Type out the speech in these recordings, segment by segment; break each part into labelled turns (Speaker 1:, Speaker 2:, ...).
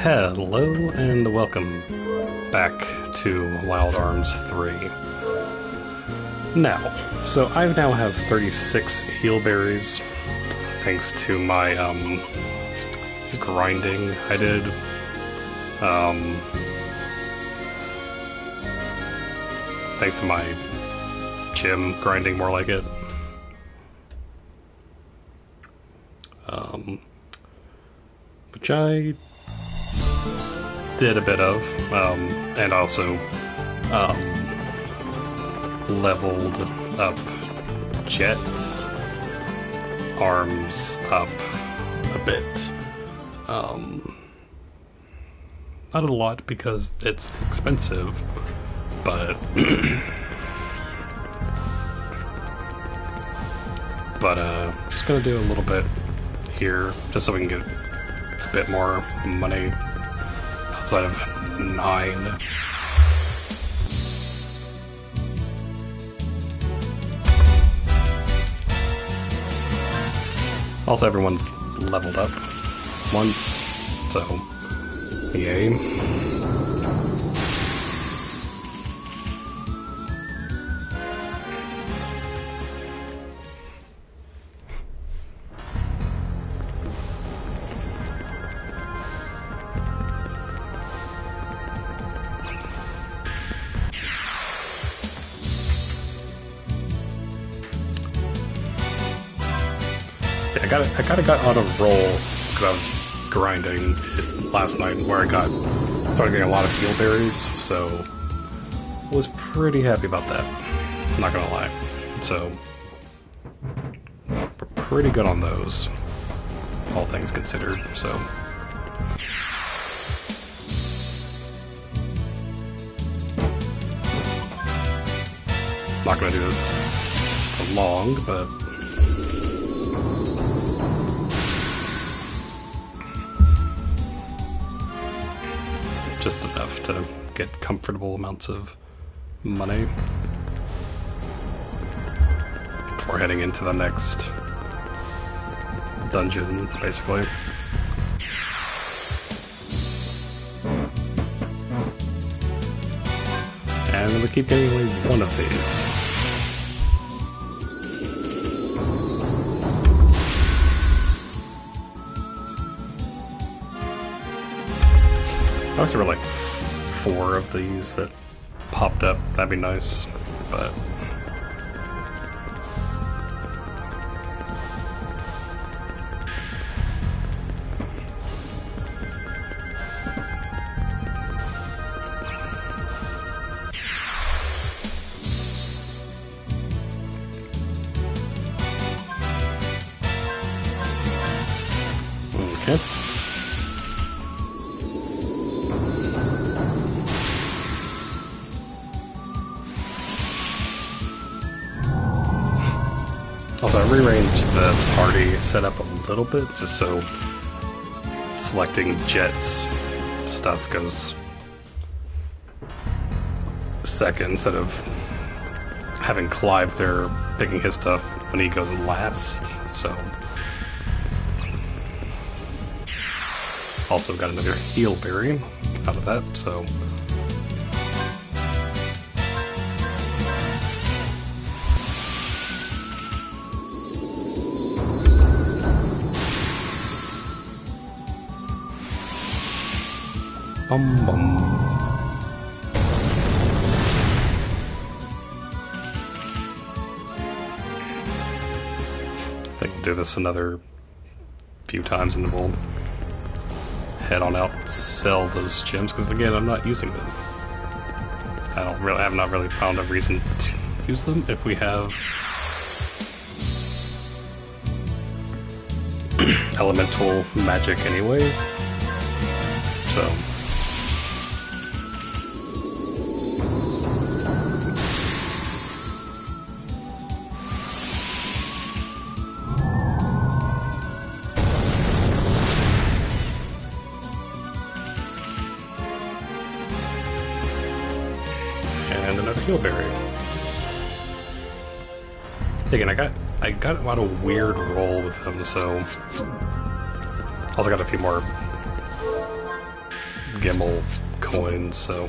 Speaker 1: Hello and welcome back to Wild Arms 3. Now, so I now have 36 heal berries, thanks to my grinding I did. Thanks to my gym grinding, more like it. Which I did a bit of, and also leveled up Jet's arms up a bit. Not a lot because it's expensive, but just gonna do a little bit here just so we can get a bit more money outside of 9. Also, everyone's leveled up once, so yay. I kinda got on a roll because I was grinding last night where I started getting a lot of heal berries, so was pretty happy about that, I'm not gonna lie. So we're pretty good on those, all things considered, so. Not gonna do this for long, but just enough to get comfortable amounts of money before heading into the next dungeon, basically. And we keep getting only one of these. I wish there were like 4 of these that popped up, that'd be nice, but okay. Also, I rearranged the party setup a little bit, just so selecting Jet's stuff goes second, instead of having Clive there picking his stuff when he goes last, so. Also got another heal berry out of that, so. I think we'll do this another few times and then we'll head on out and sell those gems, because again, I'm not using them. I have not really found a reason to use them if we have elemental magic anyway, so. And another heal berry. Again, I got a weird roll with him, so also got a few more Gimel coins, so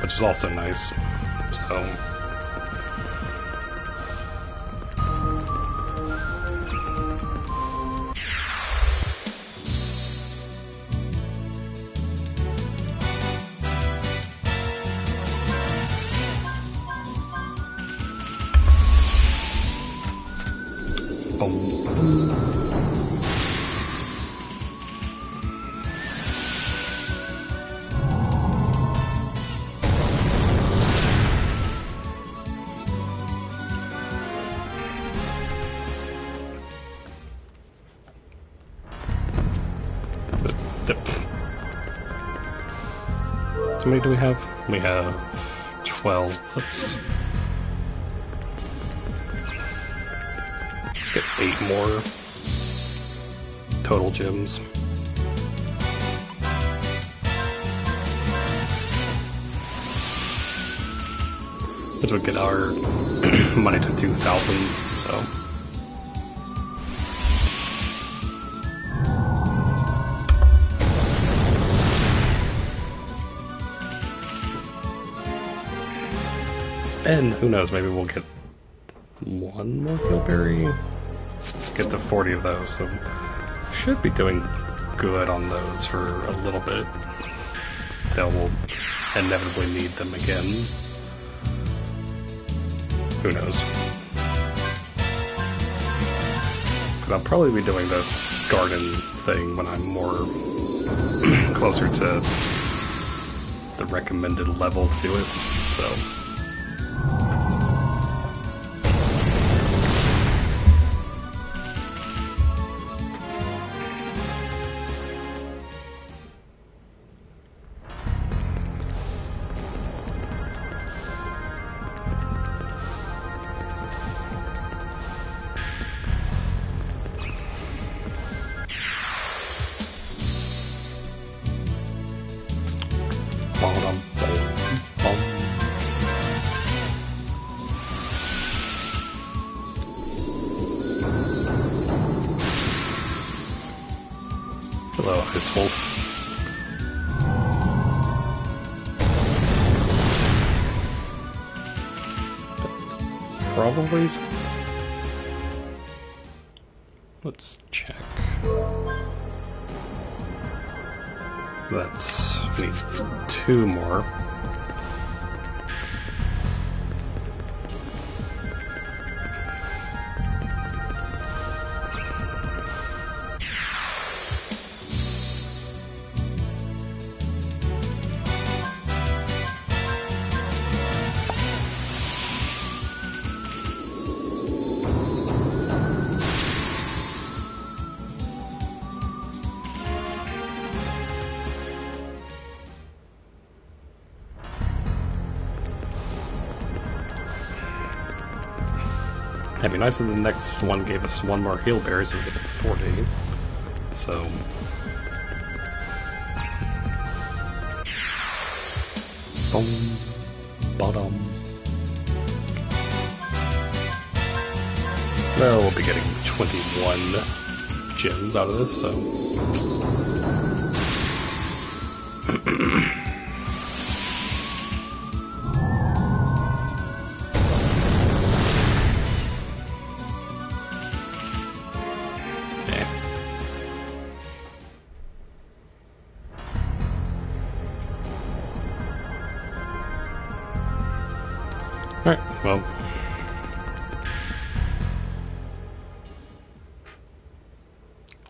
Speaker 1: which is also nice. So how many do we have? We have 12. Let's get 8 more total gems. Which would get our money to 2,000, so. And who knows, maybe we'll get one more Gilberry. Get to 40 of those, so should be doing good on those for a little bit. Till we'll inevitably need them again. Who knows? But I'll probably be doing the garden thing when I'm more closer to the recommended level to do it, so. Hello, Ice Wolf. Probably. Let's check. We need 2 more. It'd be nice if the next one gave us 1 more heal berry so we get to 40. So. Boom. Bottom. Well, we'll be getting 21 gems out of this, so. Alright, well.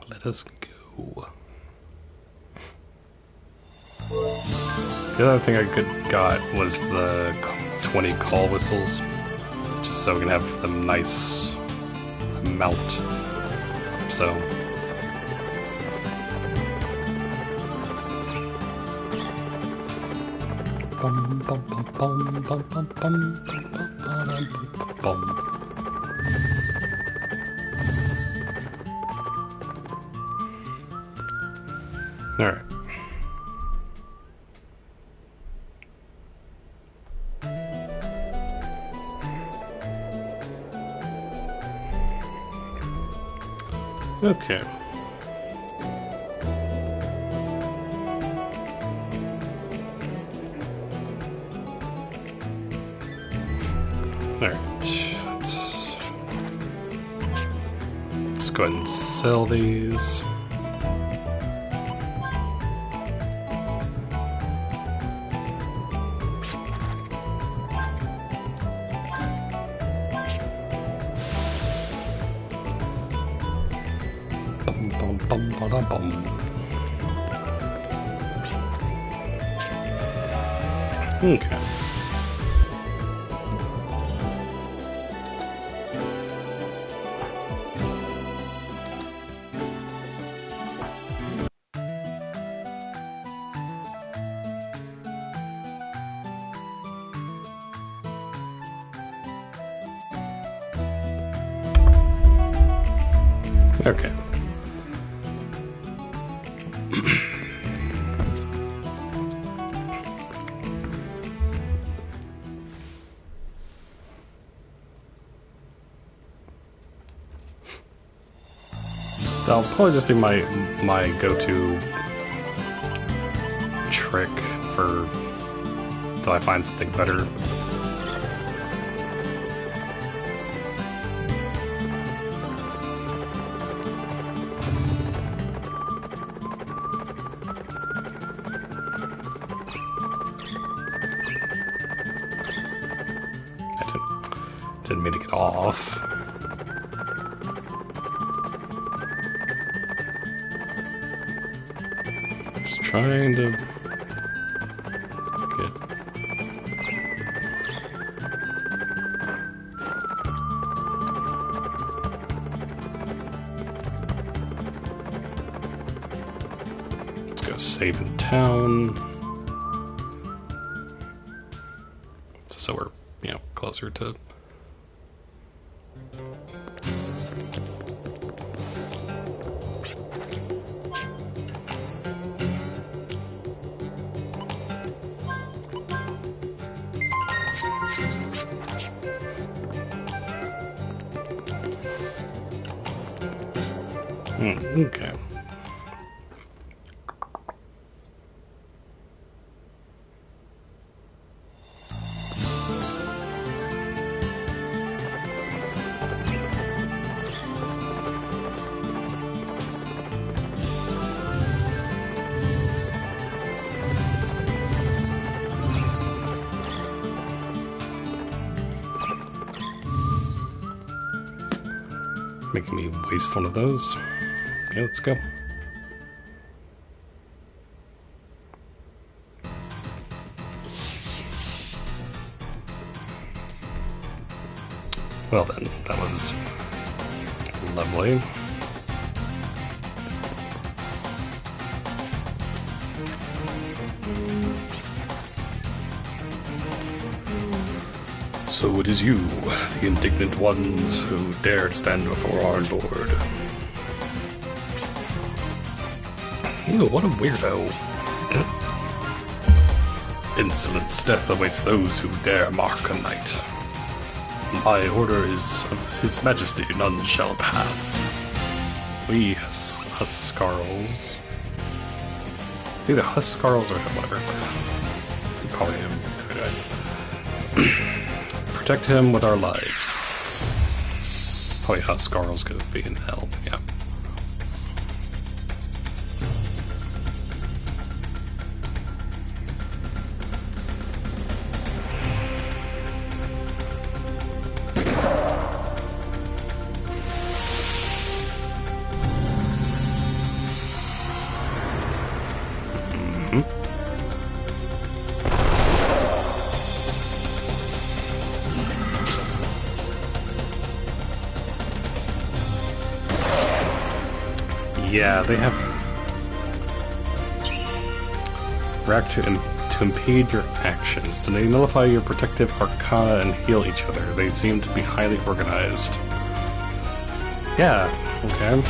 Speaker 1: Let us go. The other thing I got was the 20 call whistles, just so we can have them nice mount. So. Bum, bum, bum, bum, bum, bum, bum, bum, bum. All right. Okay. Alright. Let's go ahead and sell these. Okay. Okay. That'll probably just be my go-to trick for until I find something better. Didn't mean to get off. Just trying to get... Let's go save in town. So we're, you know, closer to... Okay. Making me waste one of those. Okay, let's go. Well then, that was lovely. So it is you, the indignant ones, who dare stand before our Lord. Ew, what a weirdo. Insolence, death awaits those who dare mark a knight. My order is of His Majesty, none shall pass. We Huskarls. It's either Huskarls or whatever. Probably him. Protect him with our lives. Probably Huskarls could be in hell, yeah. Yeah, they have rack to impede your actions. They nullify your protective arcana and heal each other. They seem to be highly organized. Yeah, okay.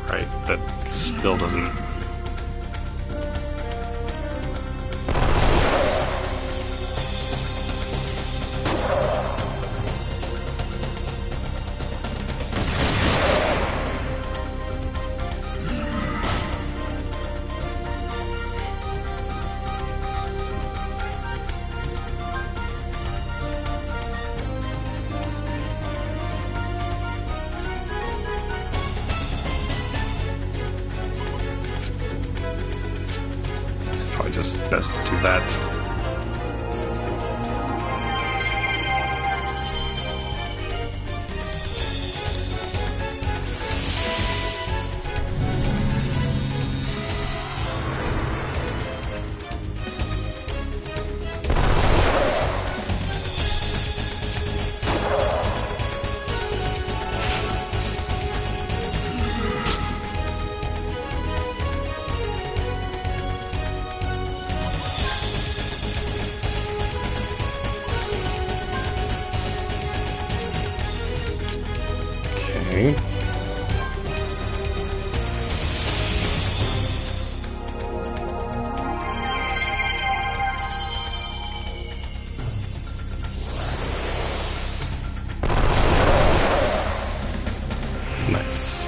Speaker 1: Right, that still doesn't... Probably just best to do that. Okay. Nice.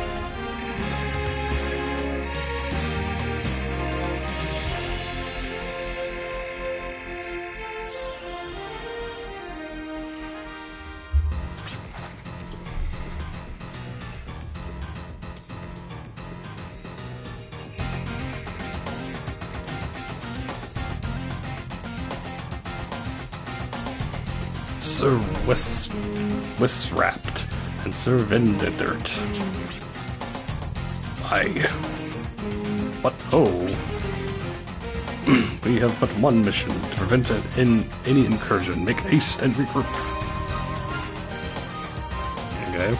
Speaker 1: Sir Wisrapt and Sir Vendedirt. Aye. What? Oh. We have but one mission, to prevent any incursion. Make haste and regroup. Okay.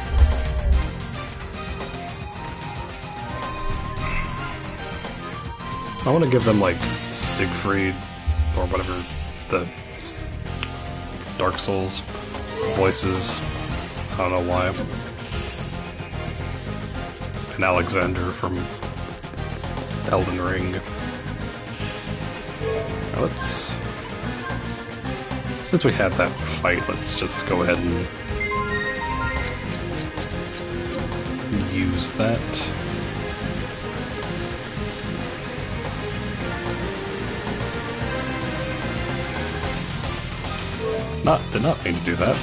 Speaker 1: I want to give them, like, Siegfried, or whatever, the Dark Souls voices. I don't know why. And Alexander from Elden Ring. Now let's... Since we had that fight, let's just go ahead and use that. Did not mean to do that.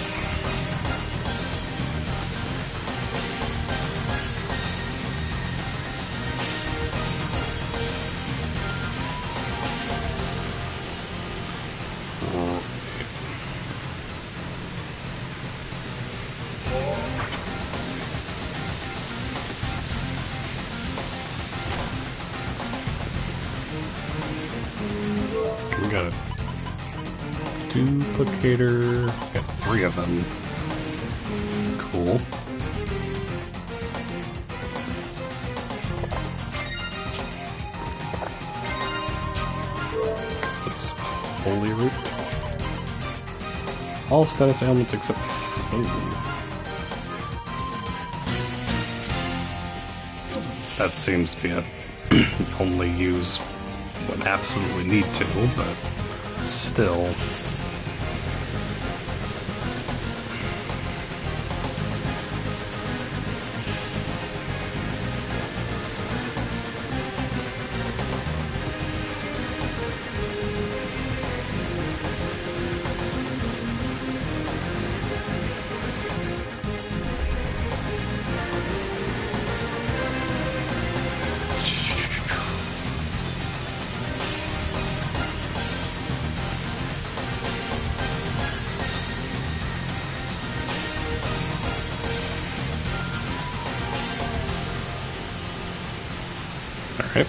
Speaker 1: We got a duplicator. Got 3 of them. Cool. What's Holy Root? All status ailments except... That seems to be a only use when absolutely need to, but still. Alright.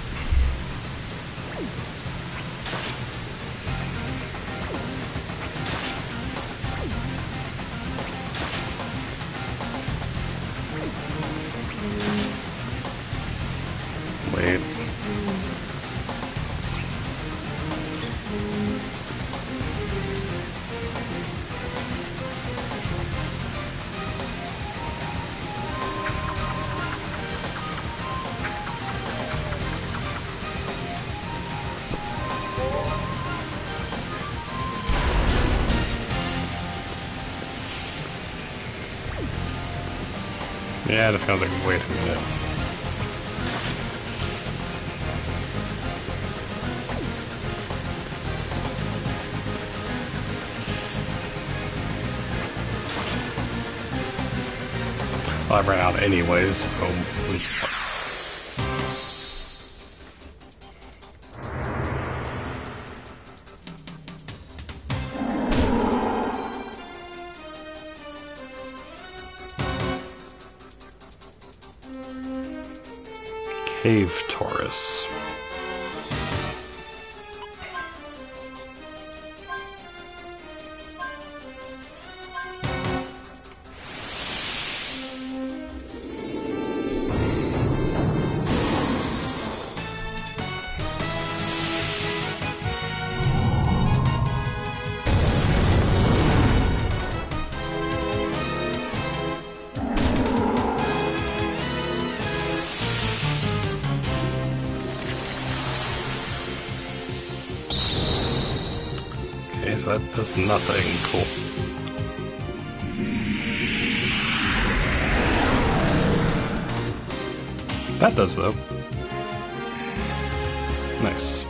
Speaker 1: Wait. Yeah, it feels like, wait a minute. Well, I ran out anyways, so Cave Taurus. Okay, so that does nothing. Cool. That does, though. Nice.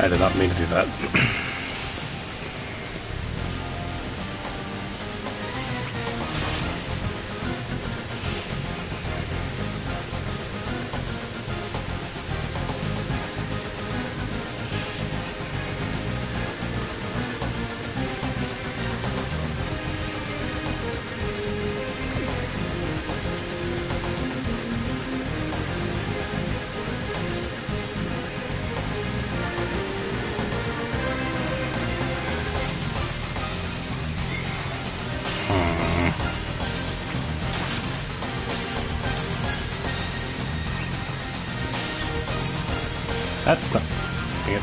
Speaker 1: I did not mean to do that. That's not. Dang it.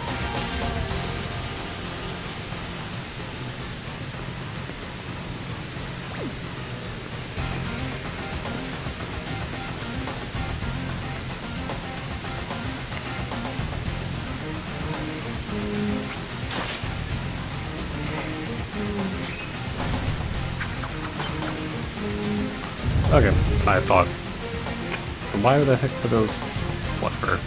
Speaker 1: Okay, I thought. Why the heck were those? Whatever.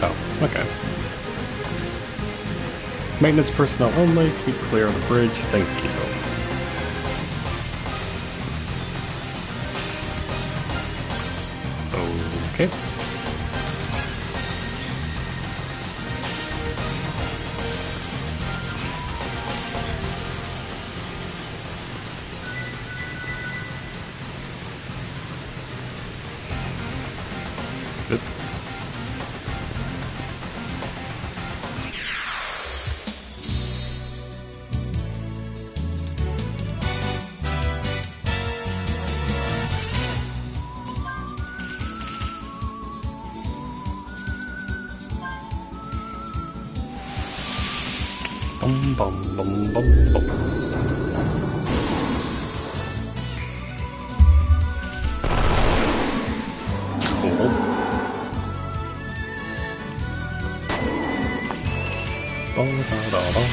Speaker 1: Oh, okay. Maintenance personnel only. Keep clear of the bridge. Thank you. Okay. Good. Bum bum bum bum bum. Cool. Bum da da bum.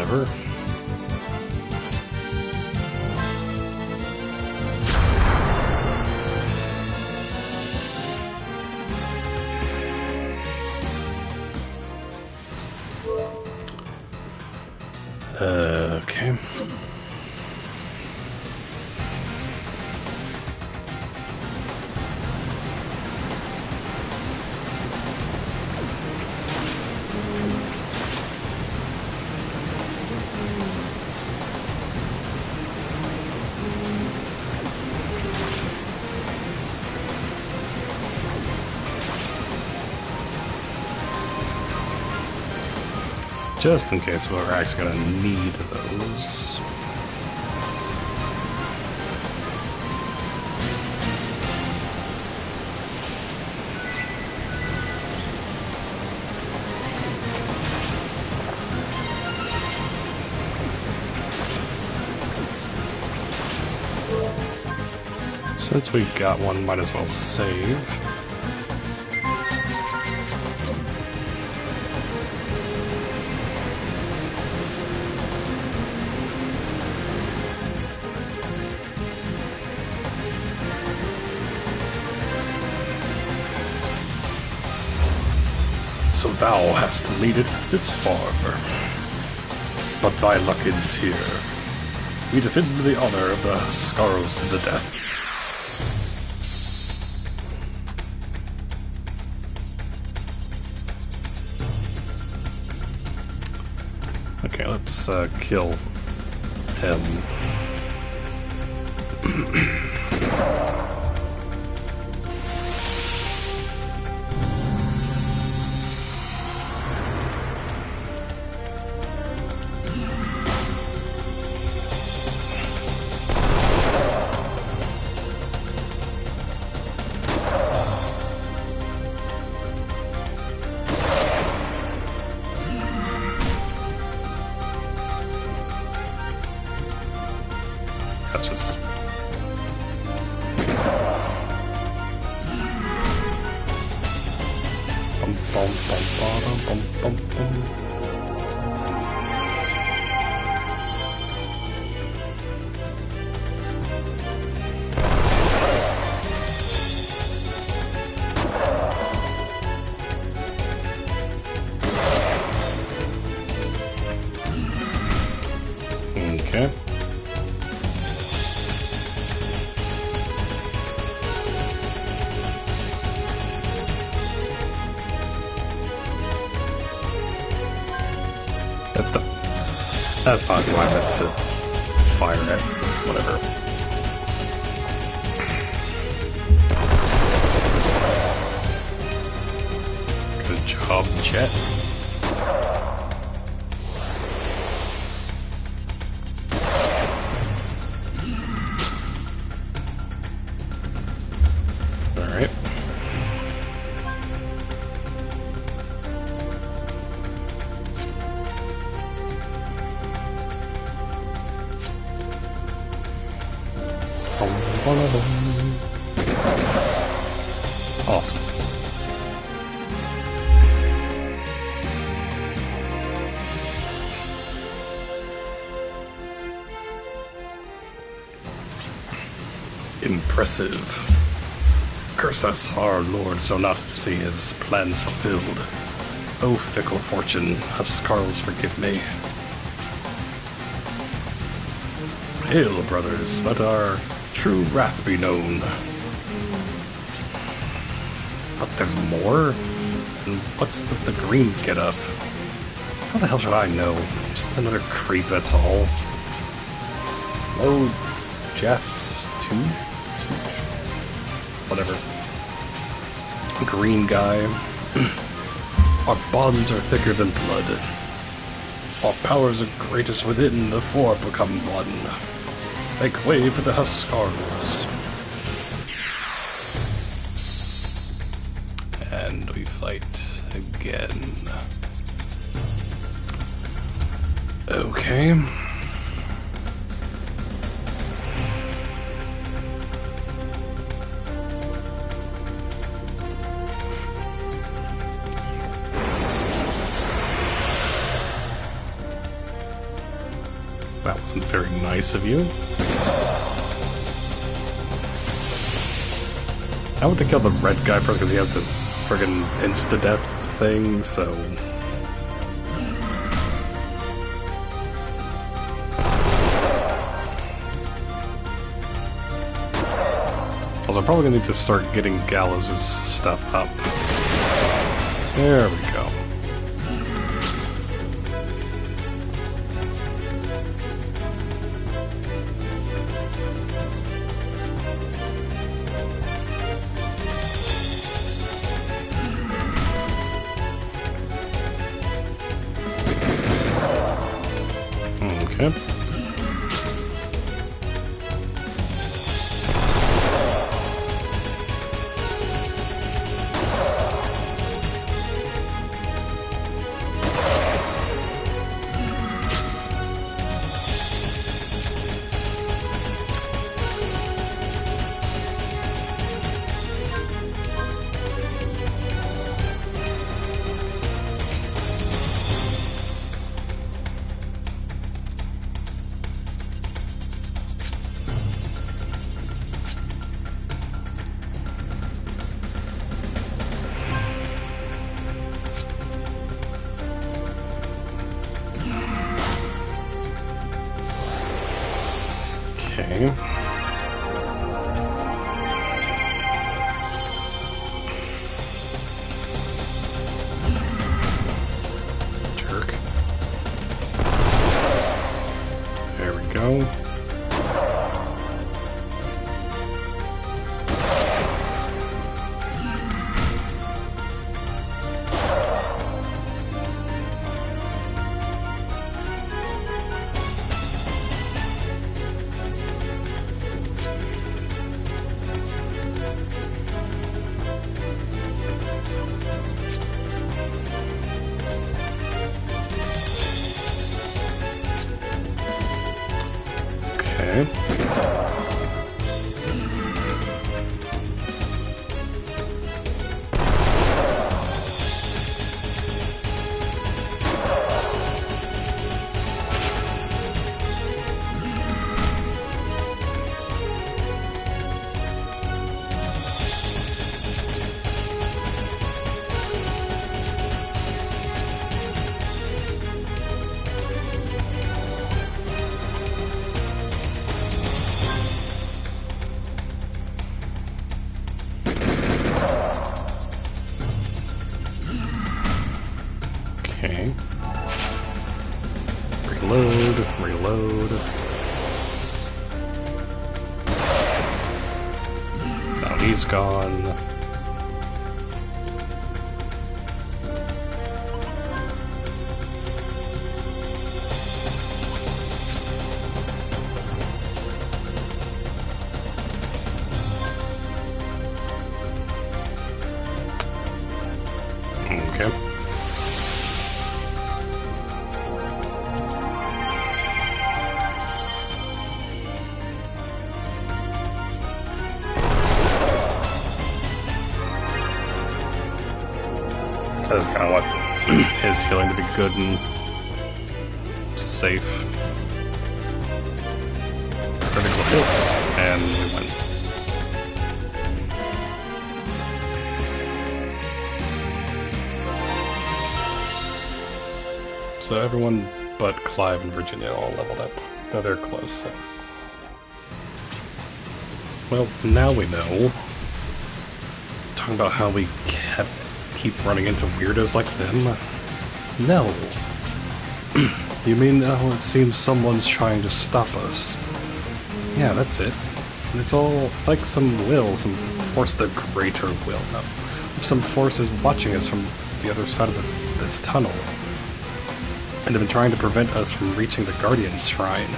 Speaker 1: whatever. Okay. Just in case we're actually gonna need those. Since we got one, might as well save. So thou hast made it this far, but thy luck ends here. We defend the honor of the Scarls to the death. Okay, let's kill him. Just bum, bum, bum, bum, bum, bum. Okay. That's not who I meant to fire at. Whatever. Good job, Chet. Alright. Awesome. Impressive. Curse us, our lord, so not to see his plans fulfilled. O fickle fortune, us Carls forgive me. Hail, brothers, let our true wrath be known. But there's more? And what's the green get up? How the hell should I know? Just another creep, that's all. Oh, Jess, two? Whatever. Green guy. Our bonds are thicker than blood. Our powers are greatest within, the four become one. Make way for the Huskarls. And we fight again. Okay. That wasn't very nice of you. I want to kill the red guy first because he has the friggin' insta-death thing, so... Also, I'm probably gonna need to start getting Gallows' stuff up. There we go. Okay. Okay. Jerk. There we go. Okay. Okay. Reload, reload. Now he's gone. Okay. I just kind of want his healing to be good and safe. Critical hit, and we win. So everyone but Clive and Virginia all leveled up. Though they're close, so... Well, now we know. Talking about how we keep running into weirdos like them? No. You mean, oh, it seems someone's trying to stop us. Yeah, that's it. It's like some will, some force, the greater will. No. Some force is watching us from the other side of this tunnel. And have been trying to prevent us from reaching the Guardian's Shrine.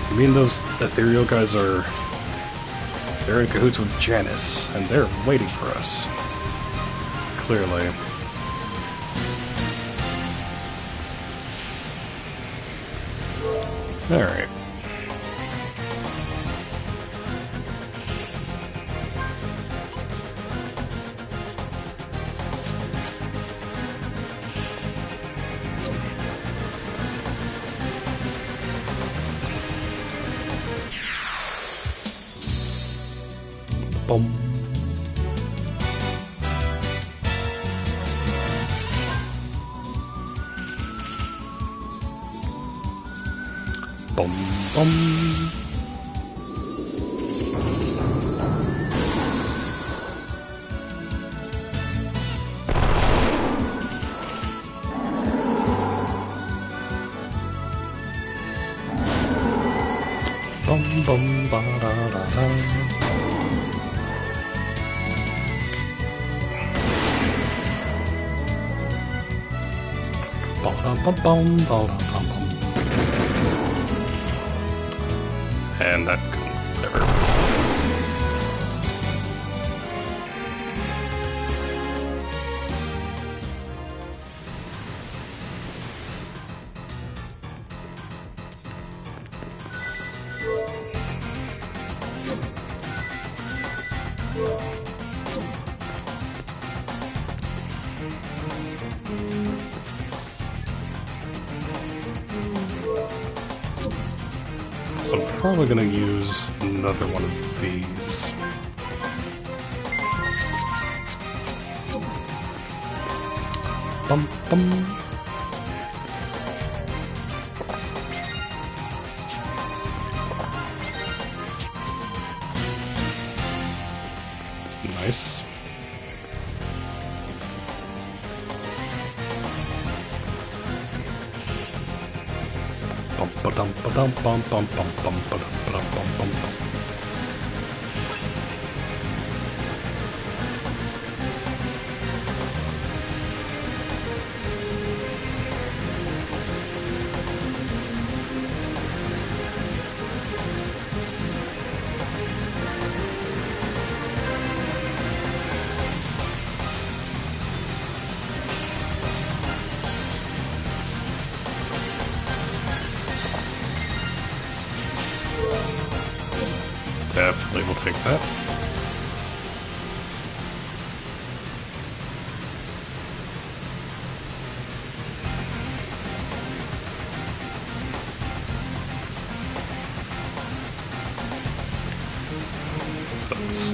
Speaker 1: You mean those ethereal guys are... They're in cahoots with Janice, and they're waiting for us. Clearly. Alright. Boom. Boom, boom. Bum bum ba da da da. Bum bum bum bum bum bum bum. And that whatever. So I'm probably going to use another one of these. Bum, bum. Nice. Bum ba dum ba dum bum bum bum bum ba dum ba dum bum bum bum. Definitely will take that. So let's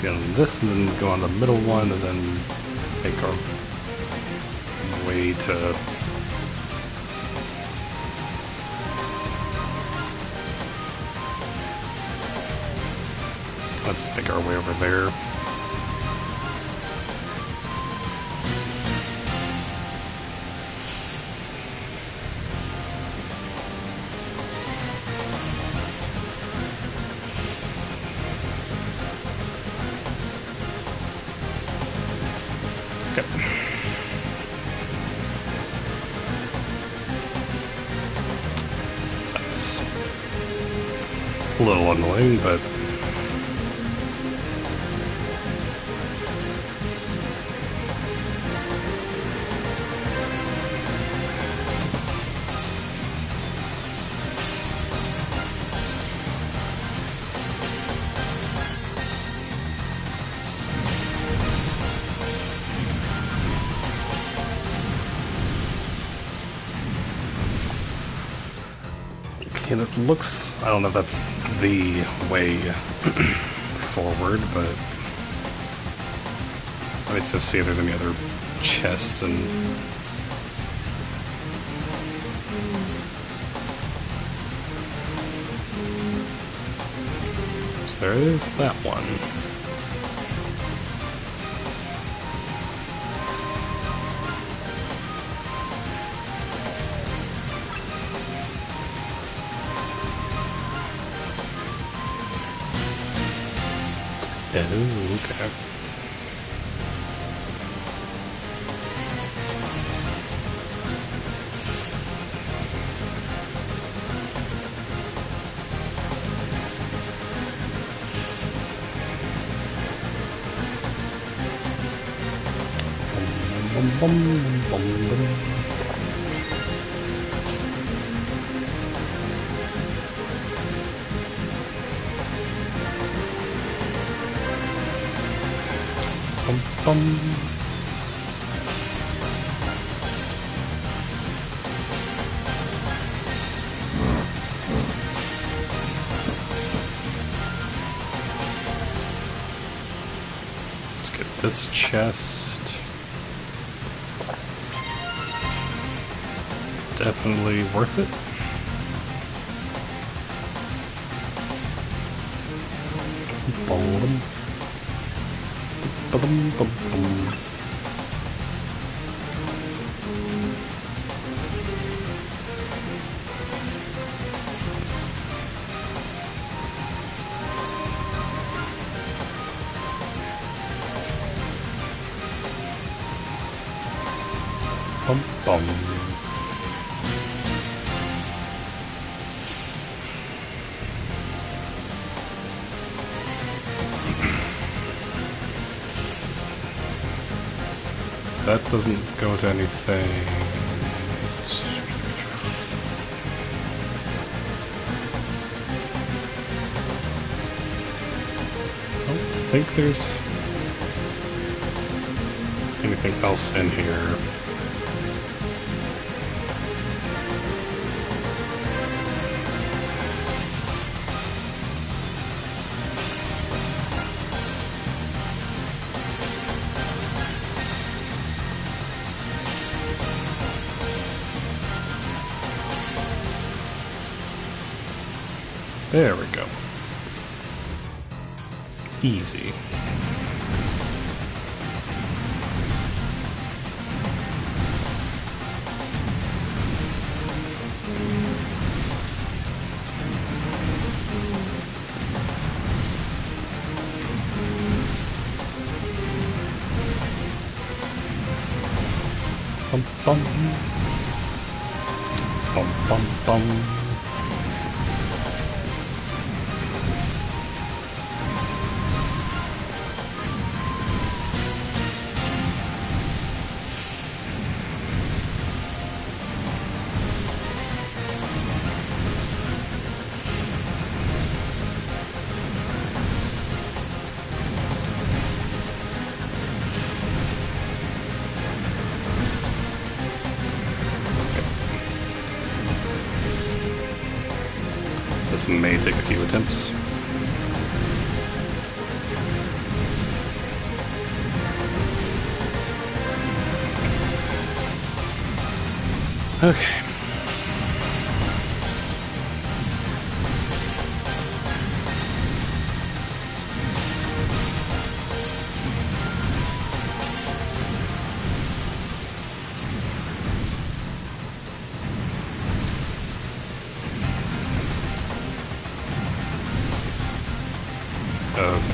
Speaker 1: get on this and then go on the middle one and then make our way to let's make our way over there. Okay. That's a little annoying, but and it looks, I don't know if that's the way forward, but let's just see if there's any other chests and so there is that one. Oh, okay. Bum, bum, bum, bum, bum. Bum, bum. this chest. Definitely worth it. Bum, bum, bum, bum. Bum, bum. So that doesn't go into anything. I don't think there's anything else in here. There we go. Easy. Bum bum. Bum bum bum. This may take a few attempts. Okay. Okay.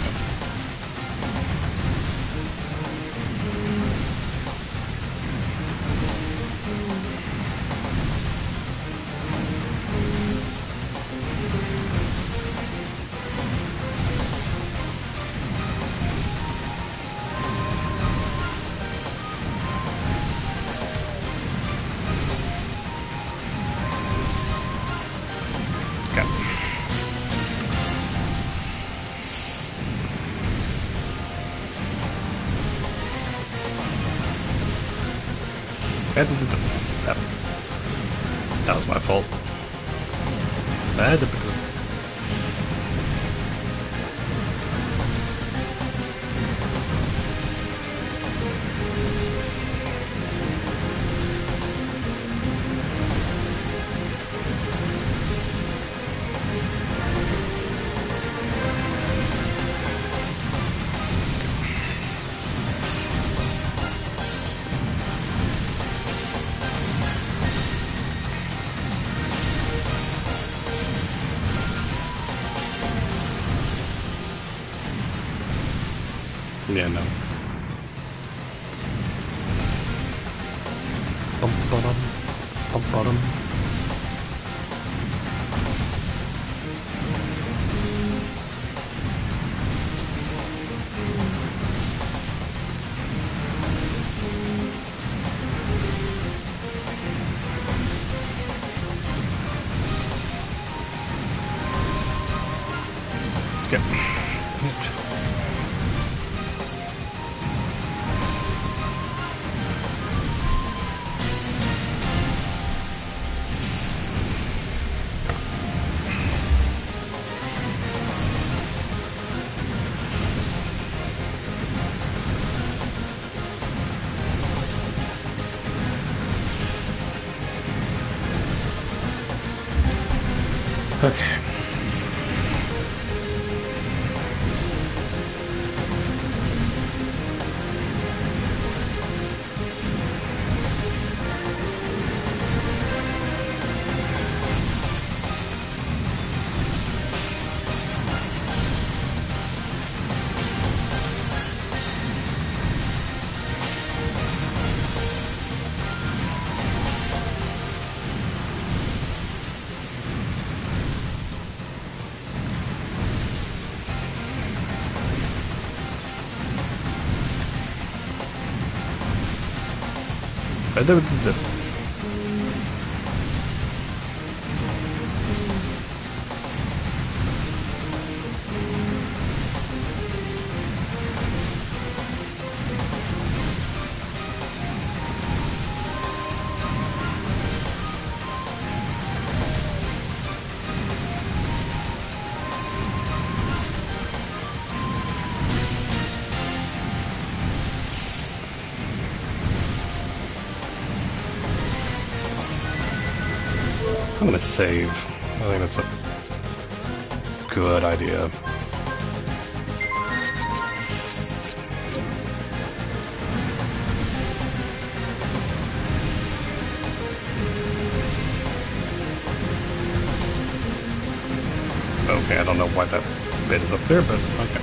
Speaker 1: That was my fault. Yeah, no. Bum bottom, bum bottom. Okay. Okay. I'm gonna save. I think that's a good idea. Okay, I don't know why that bit is up there, but okay.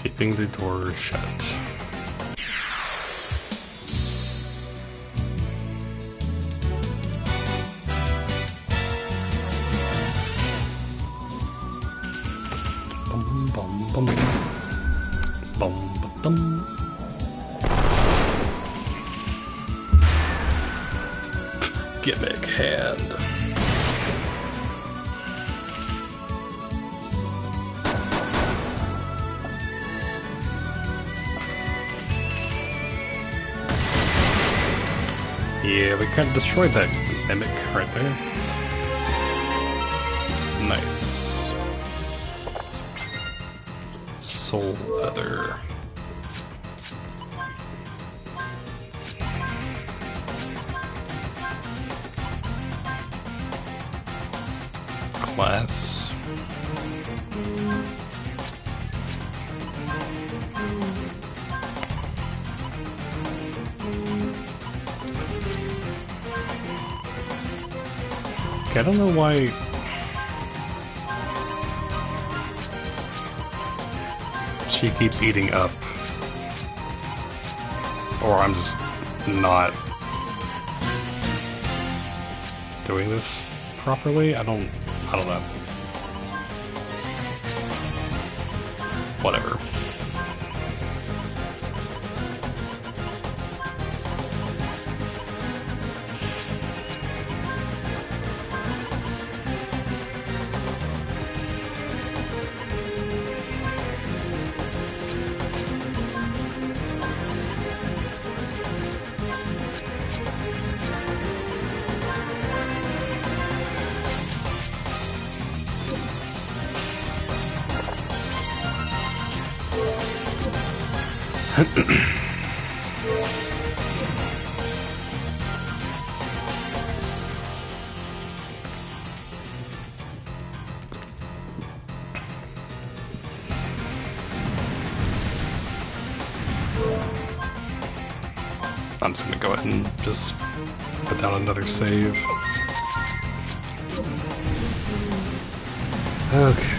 Speaker 1: Keeping the door shut. Bum bum bum bum bum. Gimmick hand. Yeah, we kind of destroyed that mimic right there. Nice. Soul feather. Class. Okay, I don't know why. She keeps eating up. Or I'm just not doing this properly. I don't know. Whatever. I'm just gonna go ahead and just put down another save. Okay.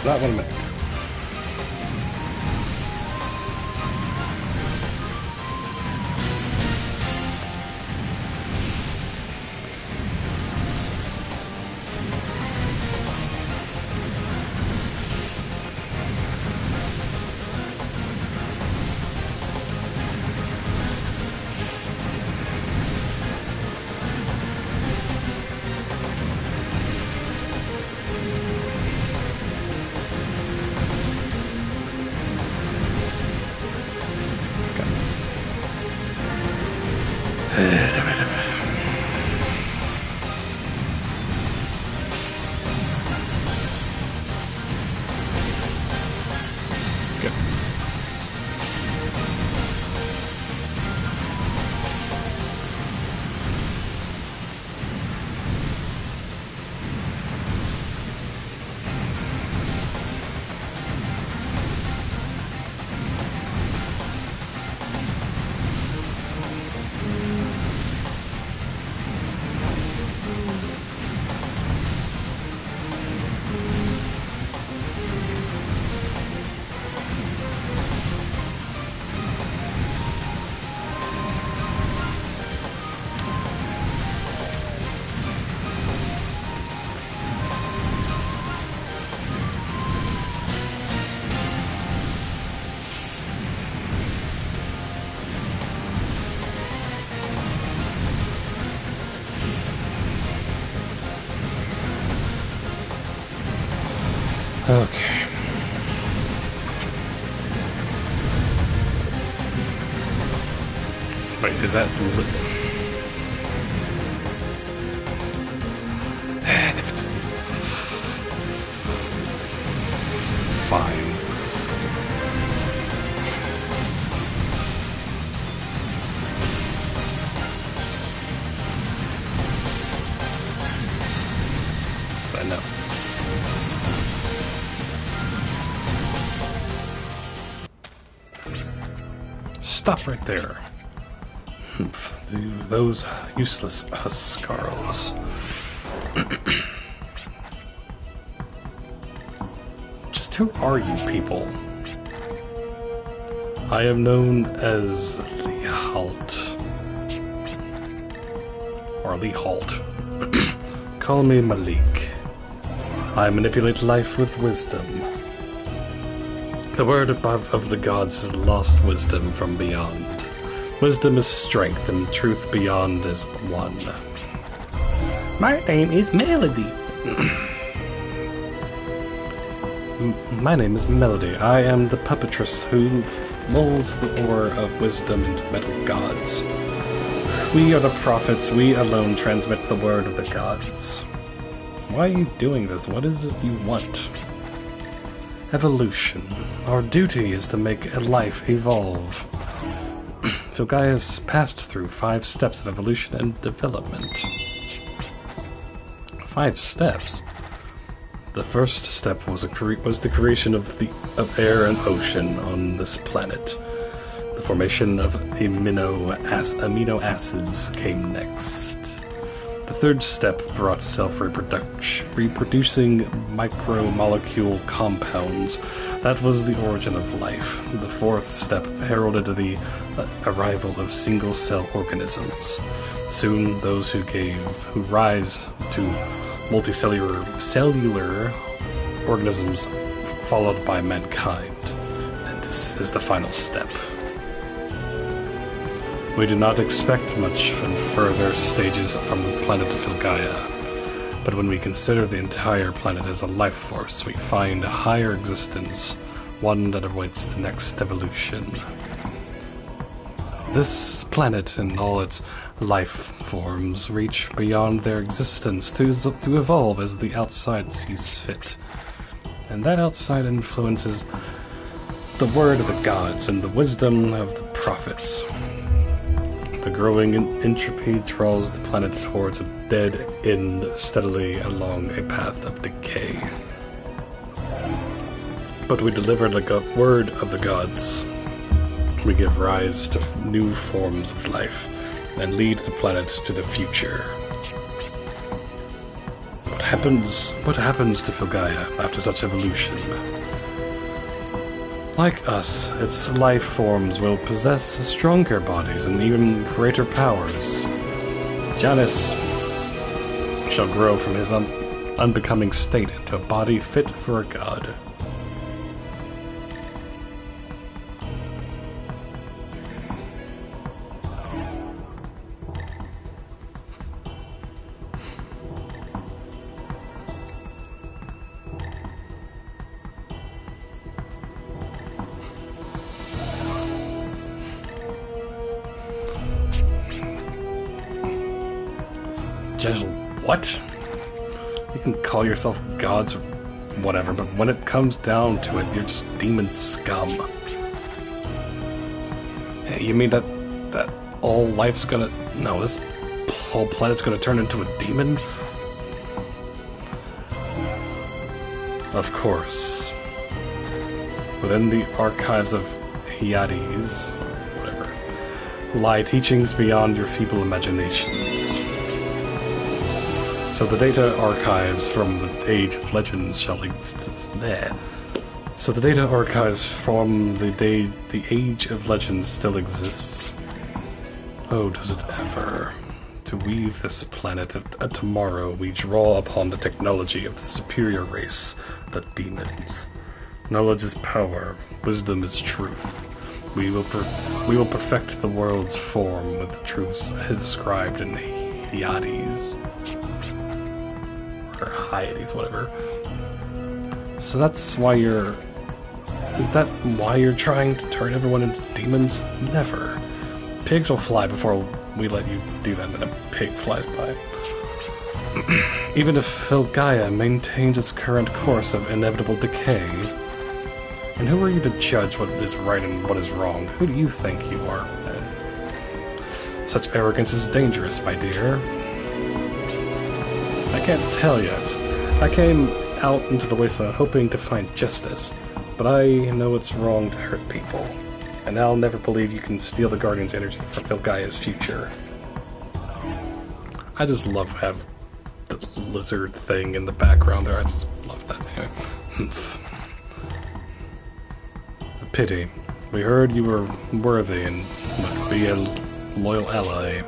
Speaker 1: Not what I meant. Okay. Wait, is that... Fine. Yes, I know. Stop right there. Those useless Huskarls. Just who are you people? I am known as Lehalt. Or Lehalt. Call me Malik. I manipulate life with wisdom. The word of the gods has lost wisdom from beyond. Wisdom is strength, and truth beyond is one. My name is Melody. My name is Melody. I am the puppetress who molds the ore of wisdom into metal gods. We are the prophets. We alone transmit the word of the gods. Why are you doing this? What is it you want? Evolution. Our duty is to make a life evolve. Filgaia has passed through 5 steps of evolution and development. 5 steps? The first step was the creation of air and ocean on this planet. The formation of amino acids came next. The third step brought reproducing micromolecule compounds. That was the origin of life. The fourth step heralded the arrival of single-cell organisms. Soon, those who rise to multicellular organisms, followed by mankind. And this is the final step. We do not expect much in further stages from the planet of Filgaia, but when we consider the entire planet as a life force, we find a higher existence, one that awaits the next evolution. This planet and all its life forms reach beyond their existence to evolve as the outside sees fit. And that outside influences the word of the gods and the wisdom of the prophets. The growing entropy draws the planet towards a dead end steadily along a path of decay. But we deliver the word of the gods. We give rise to new forms of life and lead the planet to the future. What happens to Filgaia after such evolution? Like us, its life forms will possess stronger bodies and even greater powers. Janus shall grow from his unbecoming state into a body fit for a god. What? You can call yourself gods or whatever, but when it comes down to it, you're just demon scum. Hey, you mean that all life's gonna... No, this whole planet's gonna turn into a demon? Of course. Within the archives of Hyades, whatever, lie teachings beyond your feeble imaginations. So the data archives from the Age of Legends shall exist. So the data archives from the Age of Legends still exists. Oh, does it ever? To weave this planet a tomorrow, we draw upon the technology of the superior race, the demons. Knowledge is power. Wisdom is truth. We will perfect the world's form with the truths described in Hyades. Or Hyades, whatever. So that's why you're... Is that why you're trying to turn everyone into demons? Never. Pigs will fly before we let you do that, and then a pig flies by. Even if Filgaia maintains its current course of inevitable decay. And who are you to judge what is right and what is wrong? Who do you think you are? Such arrogance is dangerous, my dear. I can't tell yet. I came out into the wasteland hoping to find justice, but I know it's wrong to hurt people. And I'll never believe you can steal the Guardian's energy from Filgaia's future. I just love have the lizard thing in the background there. I just love that. Anyway. A pity. We heard you were worthy and would be a loyal ally.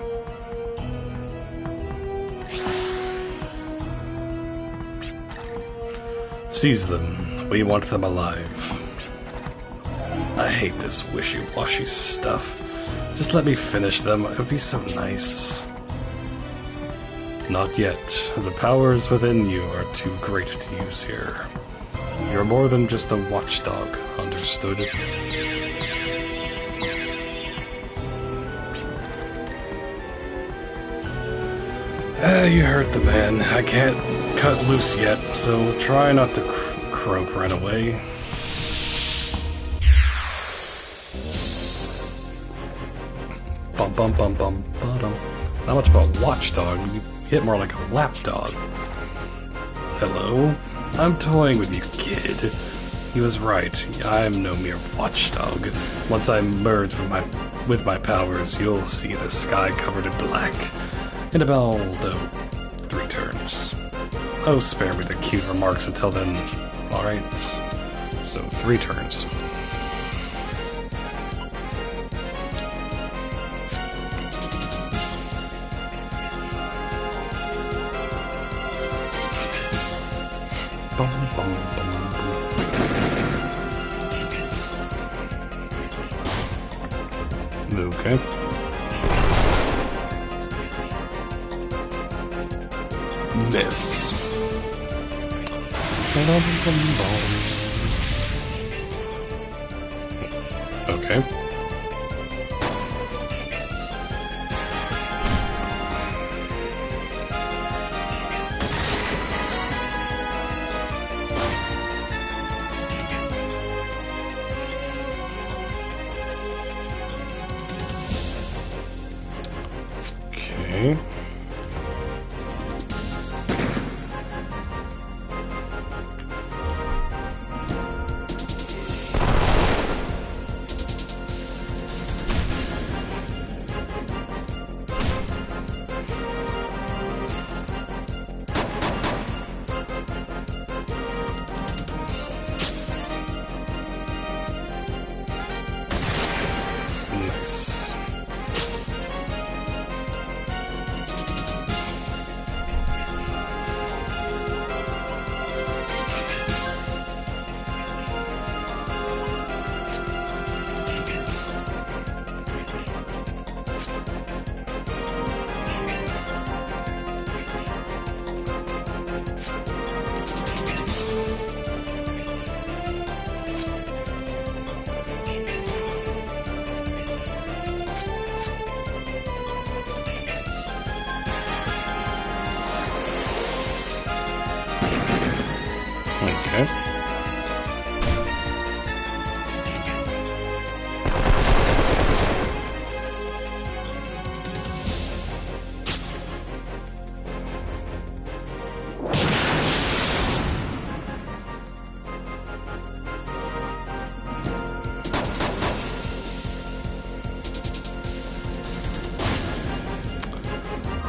Speaker 1: Seize them. We want them alive. I hate this wishy-washy stuff. Just let me finish them. It would be so nice. Not yet. The powers within you are too great to use here. You're more than just a watchdog, understood? You hurt the man. I can't cut loose yet, so try not to croak right away. Bum bum bum bum bum. Not much of a watchdog. You hit more like a lapdog. Hello? I'm toying with you, kid. He was right. I'm no mere watchdog. Once I merge with my powers, you'll see the sky covered in black. In about 3 turns. Oh, spare me the cute remarks until then. Alright. So 3 turns. Bum, bum, bum, bum. Okay. Miss. Okay. Okay. Okay.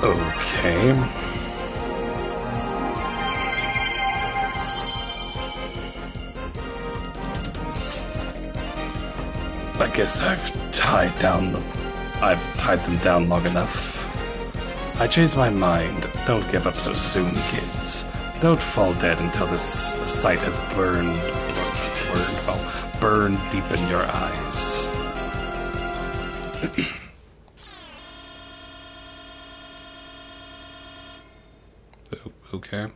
Speaker 1: Okay. I guess I've tied them down long enough. I changed my mind. Don't give up so soon, kids. Don't fall dead until this sight has burned deep in your eyes. Okay.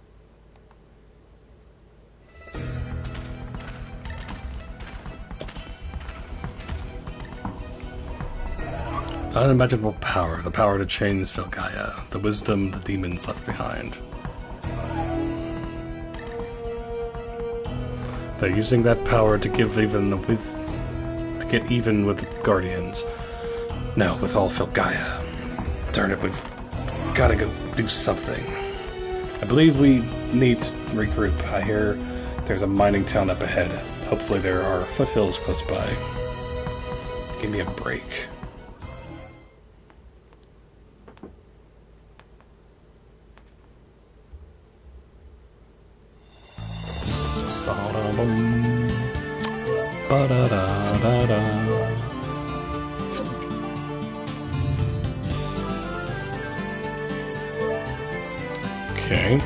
Speaker 1: Unimaginable power, the power to change Vilgaia, the wisdom the demons left behind. They're using that power to get even with the Guardians. No, with all Vilgaia. Darn it, we've gotta go do something. I believe we need to regroup. I hear there's a mining town up ahead. Hopefully there are foothills close by. Give me a break. Ba-da-da-da-da. Okay.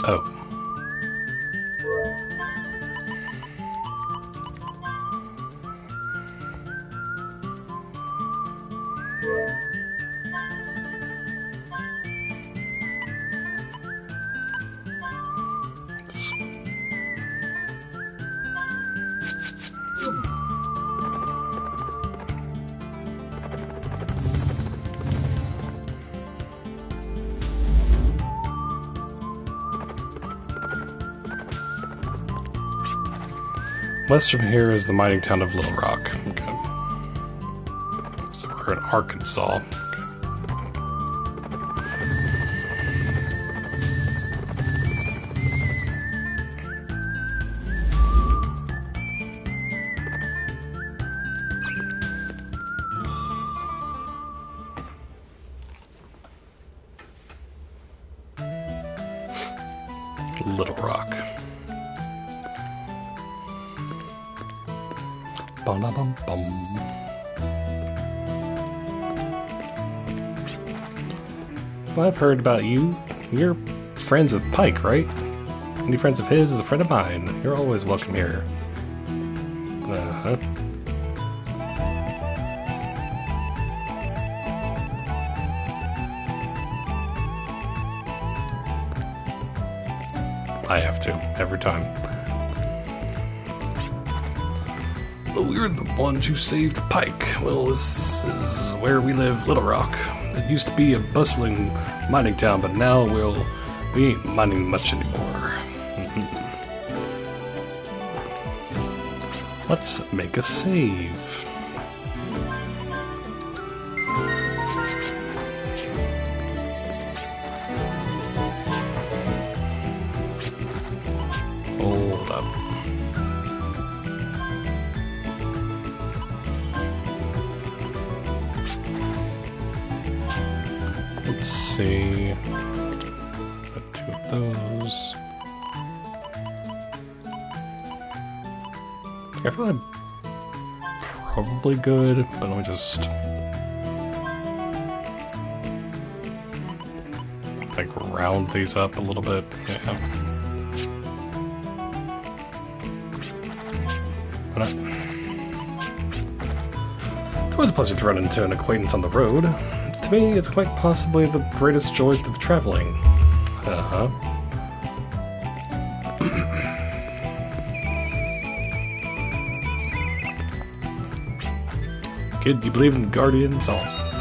Speaker 1: Oh. West from here is the mining town of Little Rock. Okay. So we're in Arkansas. Little Rock. Bum-bum-bum. Well, I've heard about you. You're friends with Pike, right? Any friends of his is a friend of mine. You're always welcome here. Uh-huh. I have to, every time. Oh, you're the ones who saved Pike. Well, this is where we live, Little Rock. It used to be a bustling mining town, but now we ain't mining much anymore. Let's make a save. Hold up. Let's see. Put two of those. I feel I'm probably good, but let me just like round these up a little bit. Yeah. It's always a pleasure to run into an acquaintance on the road. To me, it's quite possibly the greatest joy of traveling. Uh-huh. Kid, you believe in Guardians?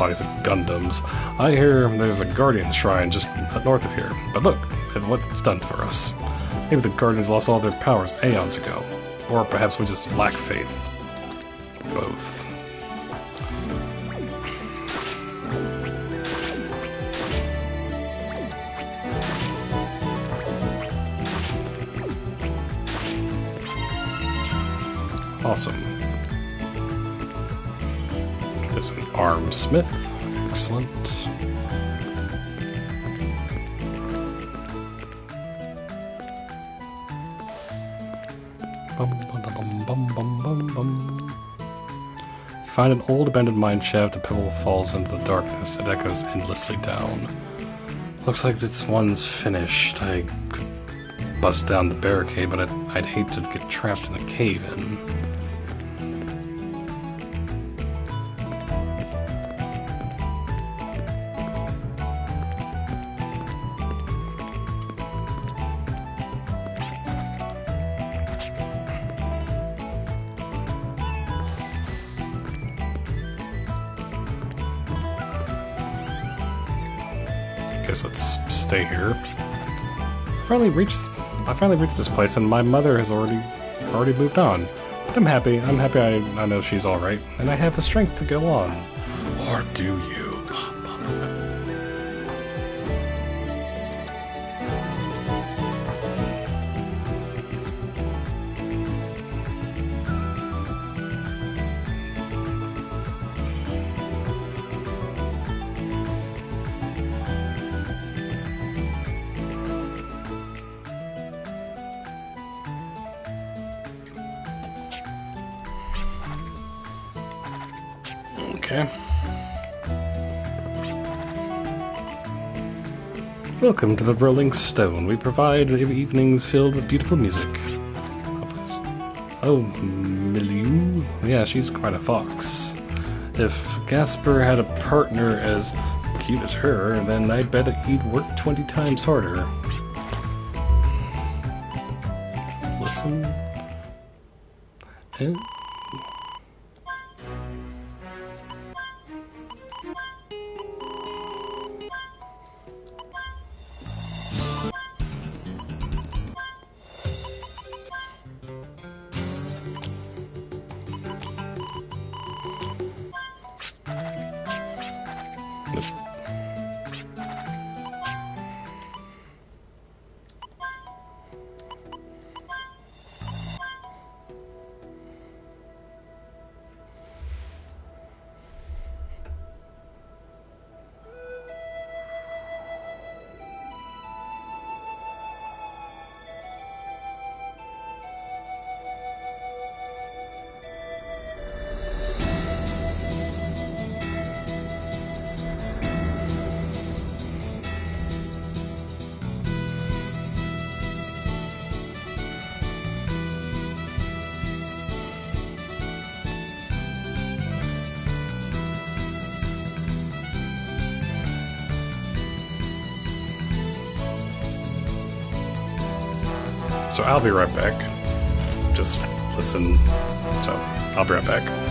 Speaker 1: bodies of Gundams. I hear there's a Guardian Shrine just north of here. But look at what it's done for us. Maybe the Guardians lost all their powers aeons ago. Or perhaps we just lack faith. Both. Awesome. There's an arm smith. Excellent. You find an old abandoned mine shaft. The pebble falls into the darkness. It echoes endlessly down. Looks like this one's finished. I could bust down the barricade, but I'd hate to get trapped in a cave-in. Guess let's stay here. I finally reached this place, and my mother has already moved on. But I'm happy. I know she's all right, and I have the strength to go on. Or do you? Okay. Welcome to the Rolling Stone. We provide evenings filled with beautiful music. Oh, Milieu? Yeah, she's quite a fox. If Gasper had a partner as cute as her, then I'd bet he'd work 20 times harder. Listen. Eh? So I'll be right back. Just listen. So I'll be right back.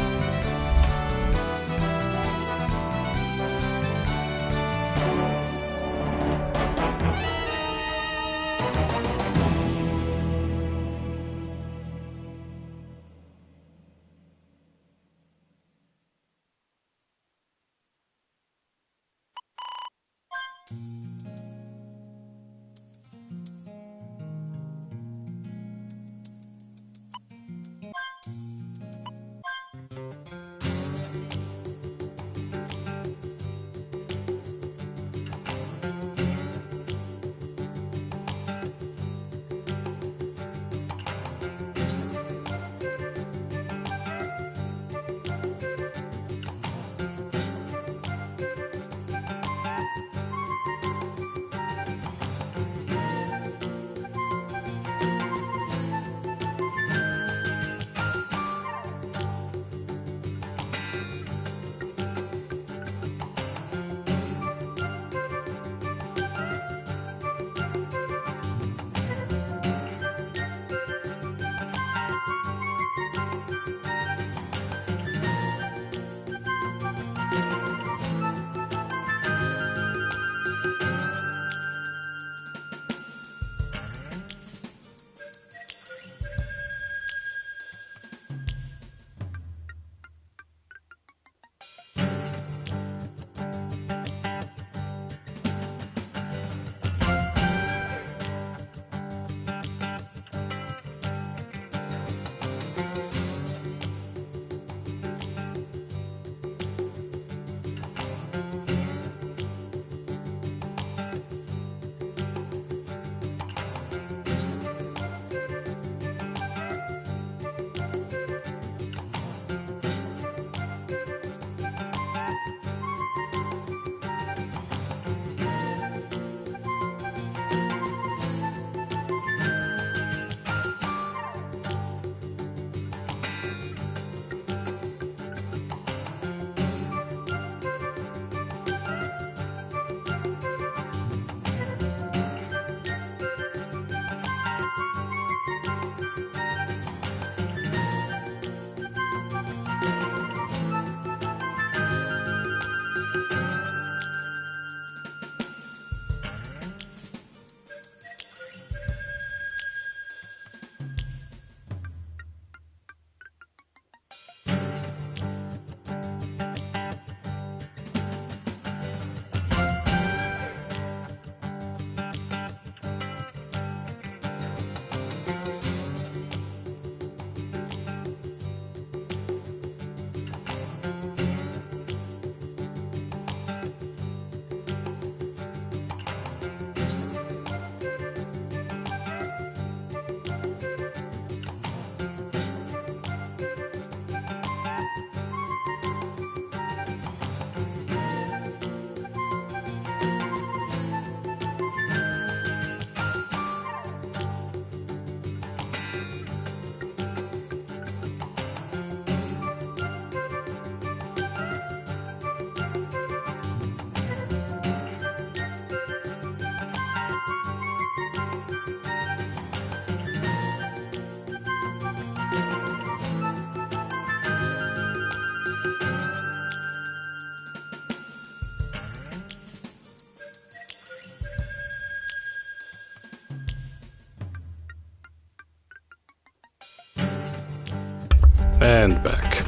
Speaker 1: And back.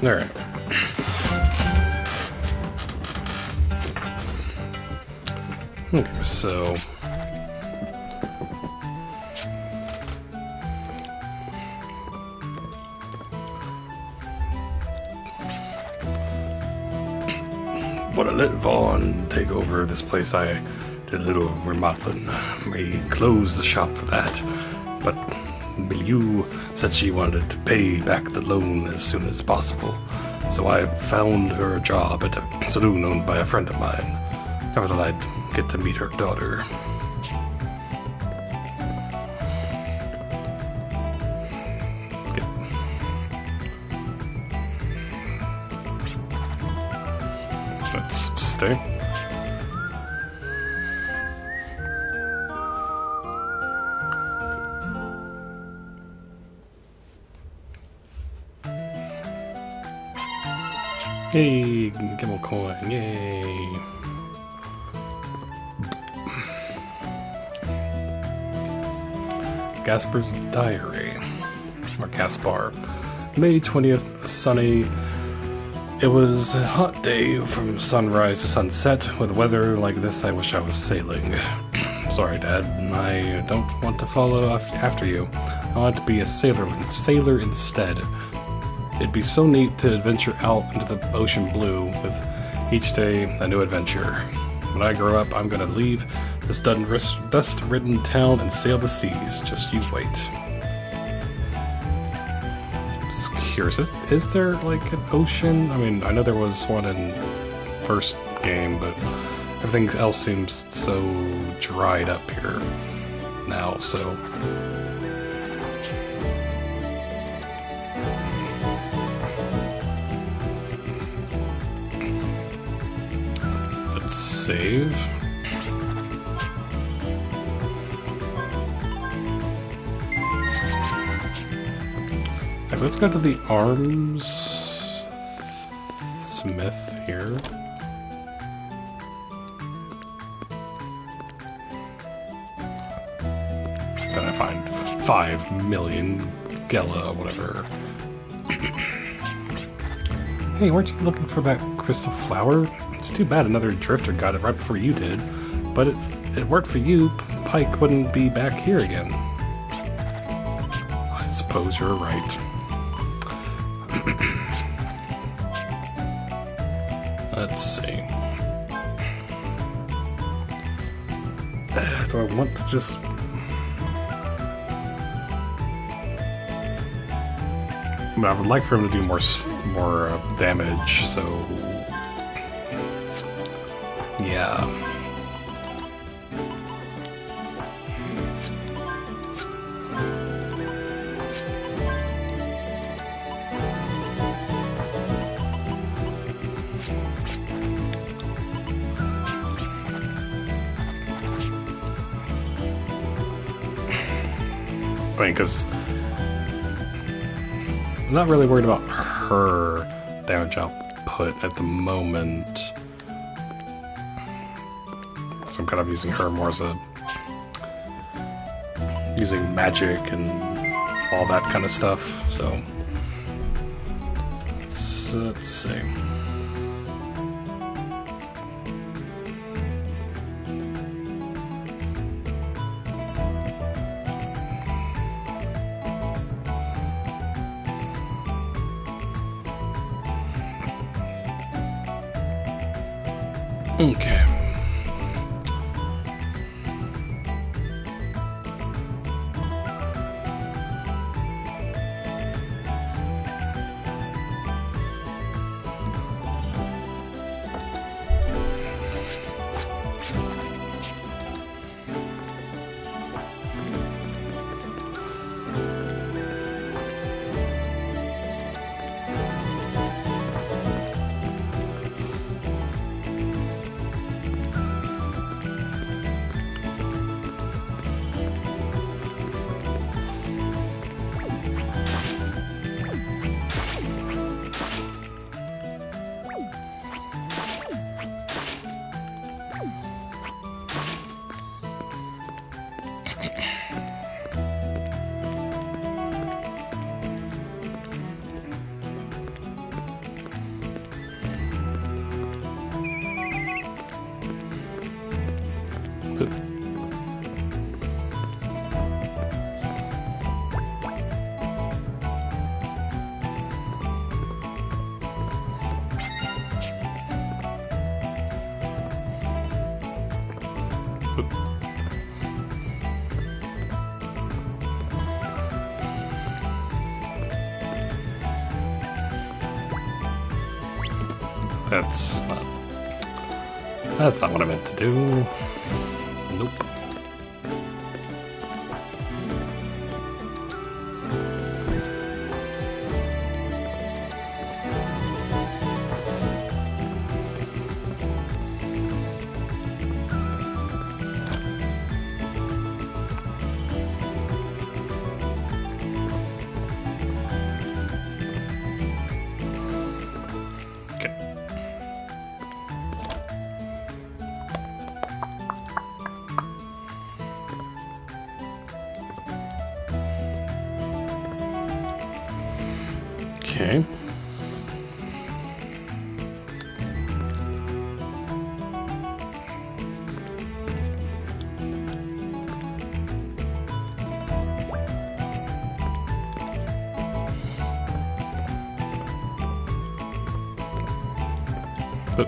Speaker 1: Alright. Okay, so... Wanna let Vaughn take over this place. I did a little remodeling. We closed the shop for that. But Milieu said she wanted to pay back the loan as soon as possible. So I found her a job at a saloon owned by a friend of mine. I thought I'd get to meet her daughter. Let's stay. Yay, Gimmel coin, yay. Gaspar's Diary, or Gaspar. May 20th, sunny. It was a hot day from sunrise to sunset. With weather like this, I wish I was sailing. Sorry, Dad, I don't want to follow after you. I want to be a sailor instead. It'd be so neat to adventure out into the ocean blue, with each day a new adventure. When I grow up, I'm gonna leave this dust-ridden town and sail the seas. Just you wait. Just curious, is there like an ocean? I mean, I know there was one in first game, but everything else seems so dried up here now, so... Save. Okay, so let's go to the arms smith here. Then I find 5 million Gela, whatever. Hey, weren't you looking for that crystal flower? It's too bad another drifter got it right before you did. But if it worked for you, Pike wouldn't be back here again. I suppose you're right. Let's see. Do I want to just... I mean, I would like for him to do more damage, so... Yeah. I mean, because I'm not really worried about her damage output at the moment. So I'm kind of using her more as a... using magic and all that kind of stuff, so... let's see. Okay. That's not what I meant to do. Nope. Okay. But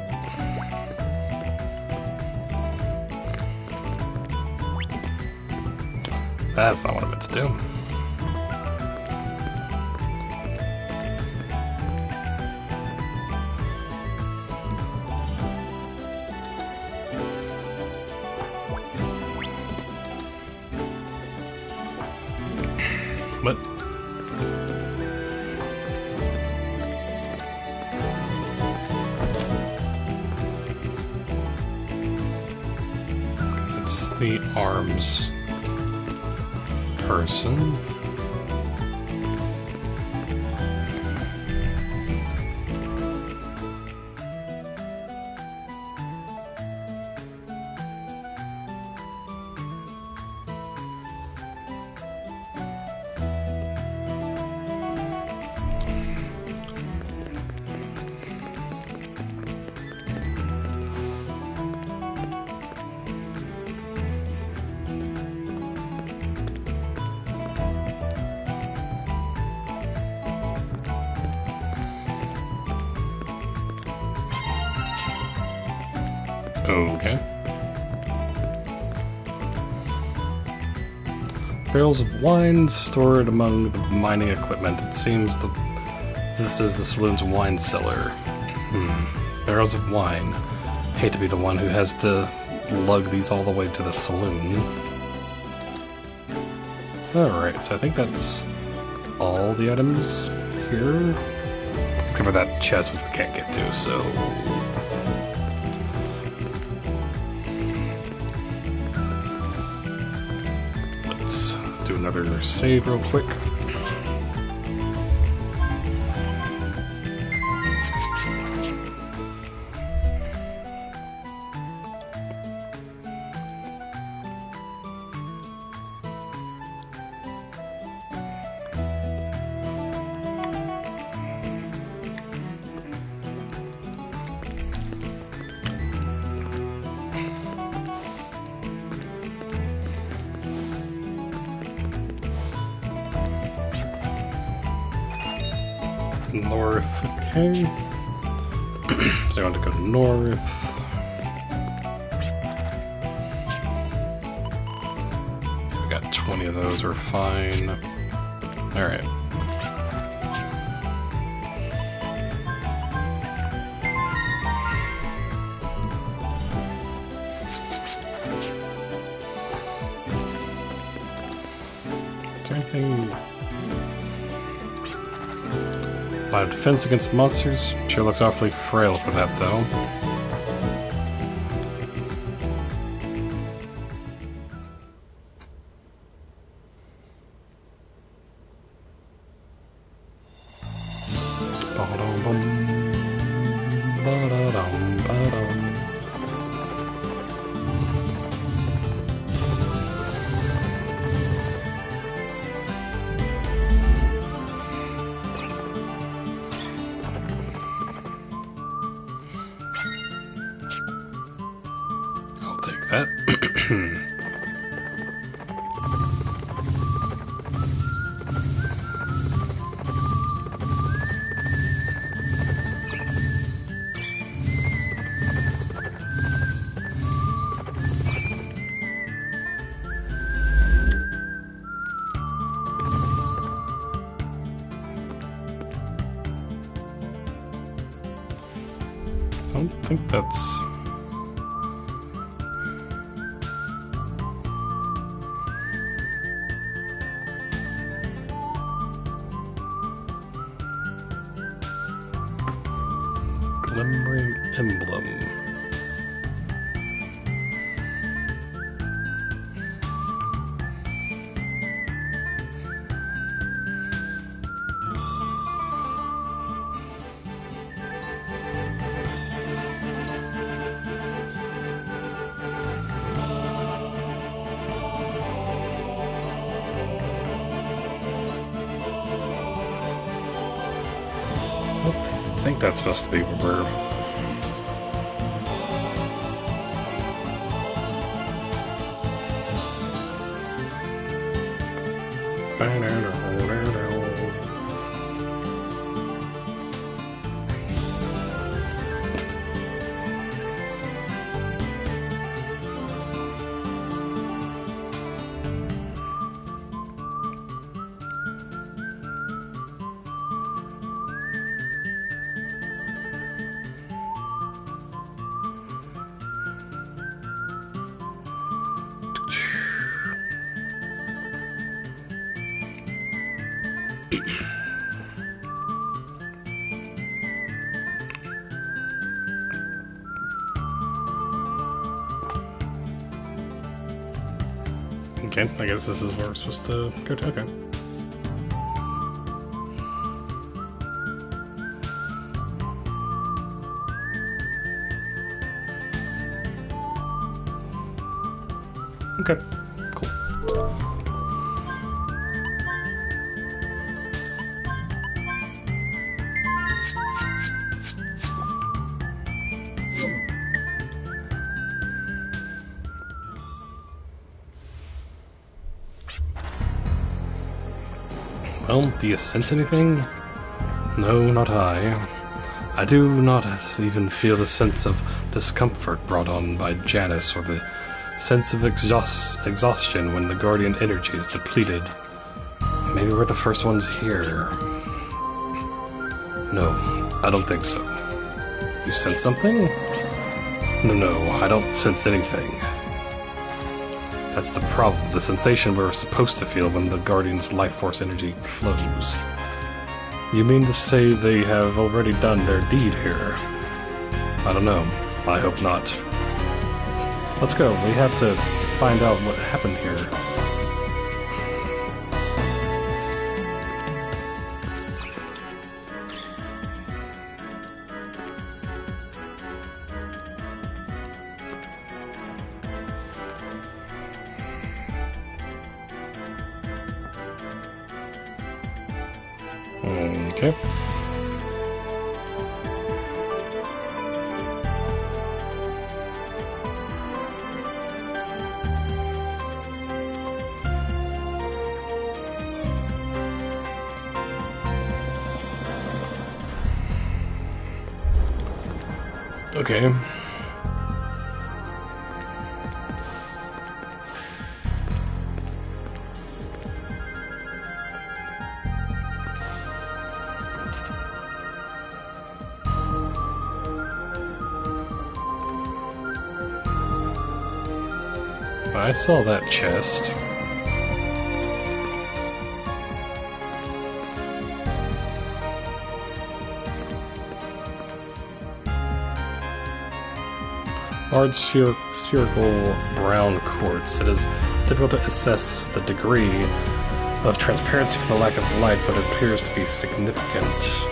Speaker 1: that's not what I meant to do. But it's the arms person. Okay. Barrels of wine stored among the mining equipment. It seems this is the saloon's wine cellar. Barrels of wine. Hate to be the one who has to lug these all the way to the saloon. Alright, so I think that's all the items here. Except for that chest, which we can't get to, so... let's do another save real quick. North, okay. So I want to go north. We got 20 of those, we're fine. Alright. Is there anything... defense against monsters? Sure looks awfully frail for that, though. I'll take that. don't think that's... Glimmering Emblem. I think that's supposed to be where we're... Okay, I guess this is where we're supposed to go to. Okay. Okay, cool. Well, do you sense anything? No, not I. I do not even feel the sense of discomfort brought on by Janus or the sense of exhaustion when the Guardian energy is depleted. Maybe we're the first ones here. No, I don't think so. You sense something? No, I don't sense anything. That's the problem, the sensation we're supposed to feel when the Guardian's life force energy flows. You mean to say they have already done their deed here? I don't know. I hope not. Let's go. We have to find out what happened here. Okay. Okay. I saw that chest. Large spherical brown quartz. It is difficult to assess the degree of transparency from the lack of light, but it appears to be significant.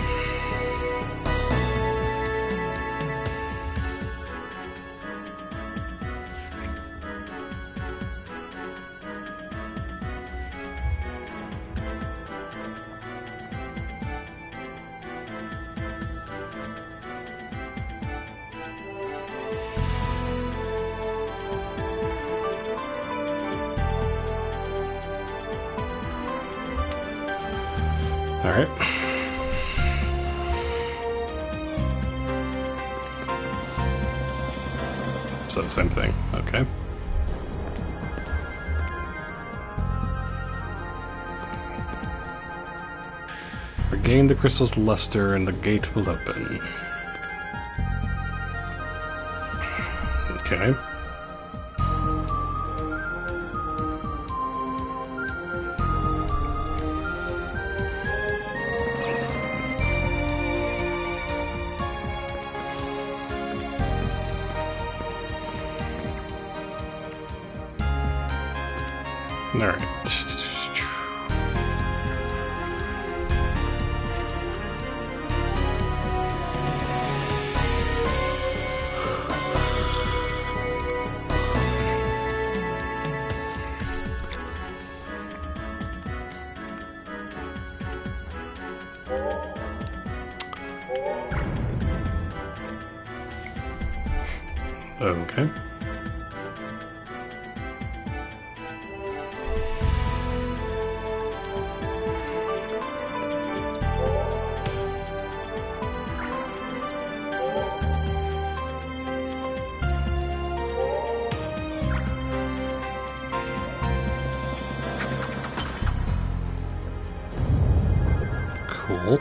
Speaker 1: Alright. So, same thing. Okay. Regain the crystal's luster and the gate will open. Okay. Alright. Okay. Cool.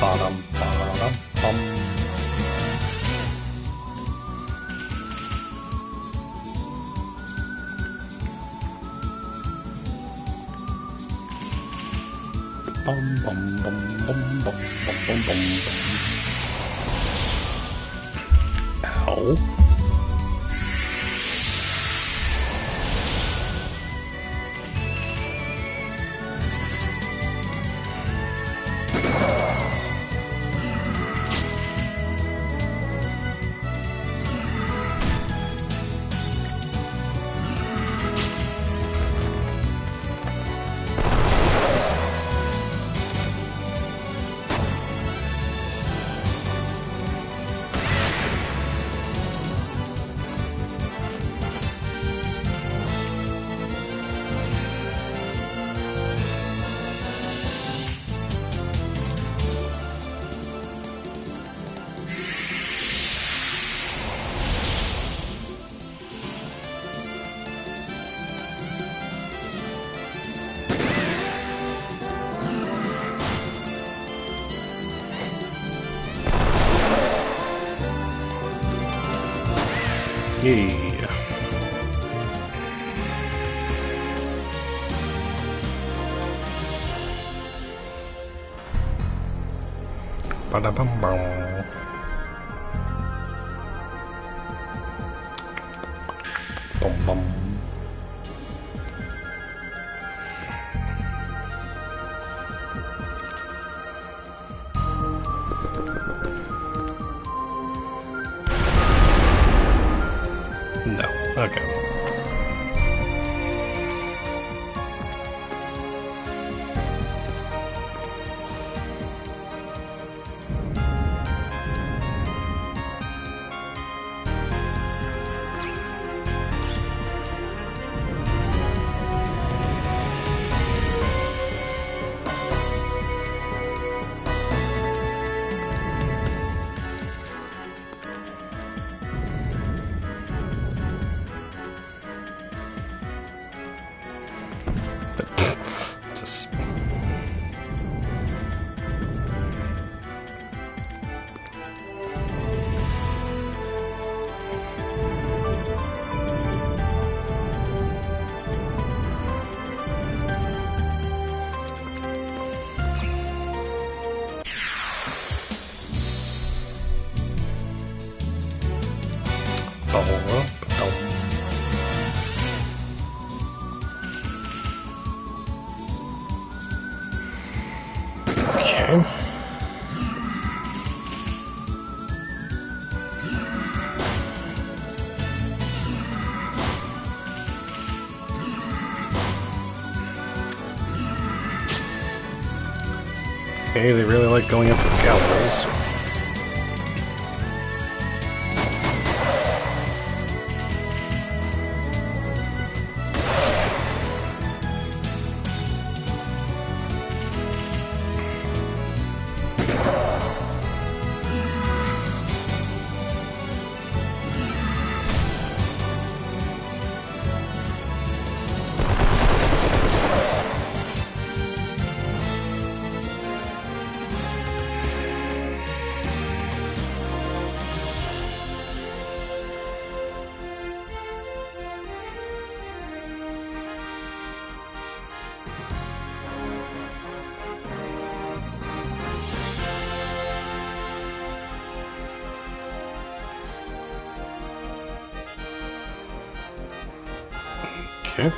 Speaker 1: Ba-dum, ba-dum, bum. Bum, bum, bum, bum, bum, bum, bum, bum, bum. Ow. Yeah. Ba-da-bum-bum. Bum-bum. No. Okay. Just... Okay. Okay, they really like going up the gallows. Okay.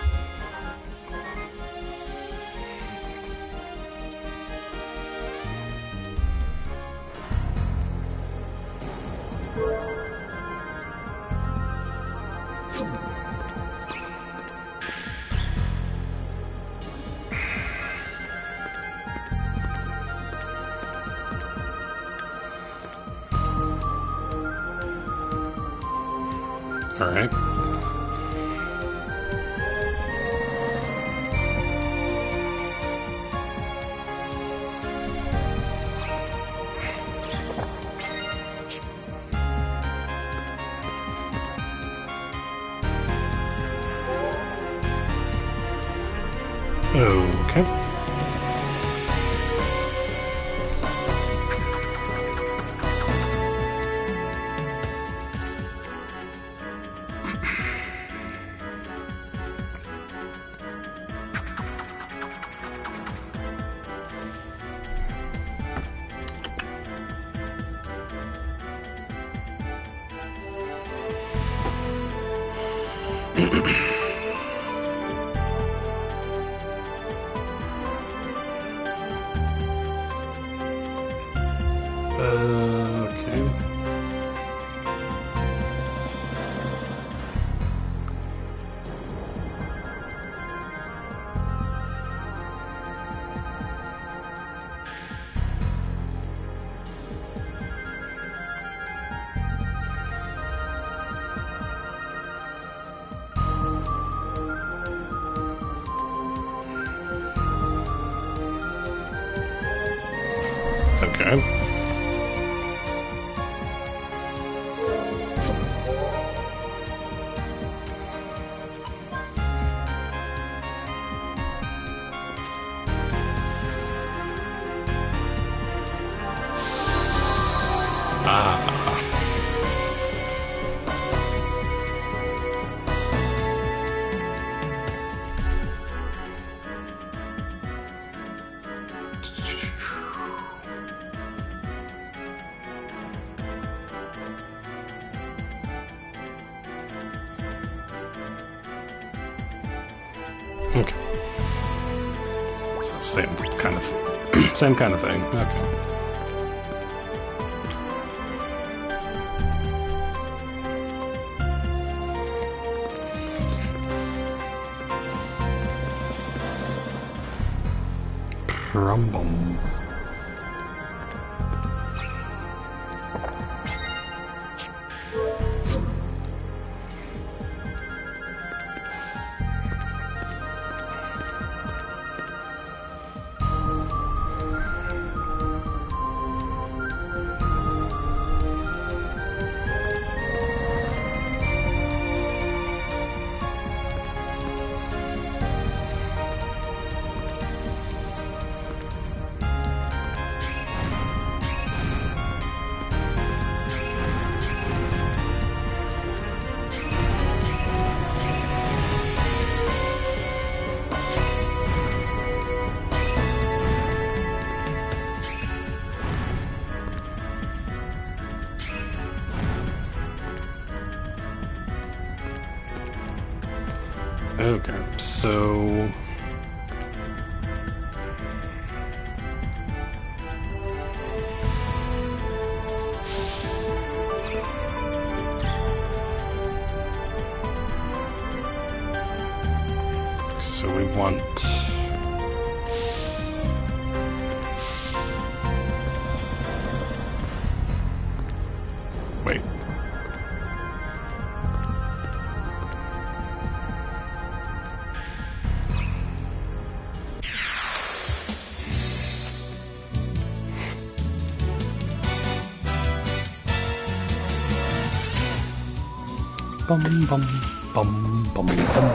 Speaker 1: All right. Okay. Okay. Okay. Ah. Okay. So same kind of thing. Okay. Rumbum. Okay, so... So we want... Wait. Bum bum bum bum bum.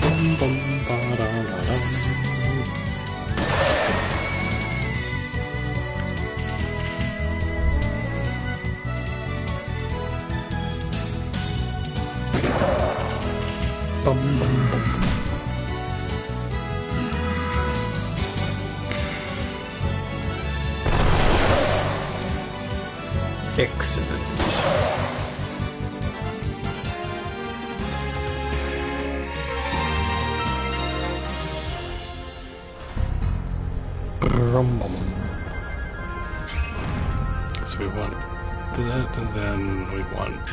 Speaker 1: Bum bum ba da da da. Bum, bum, bum. Excellent. So we want that, and then we want...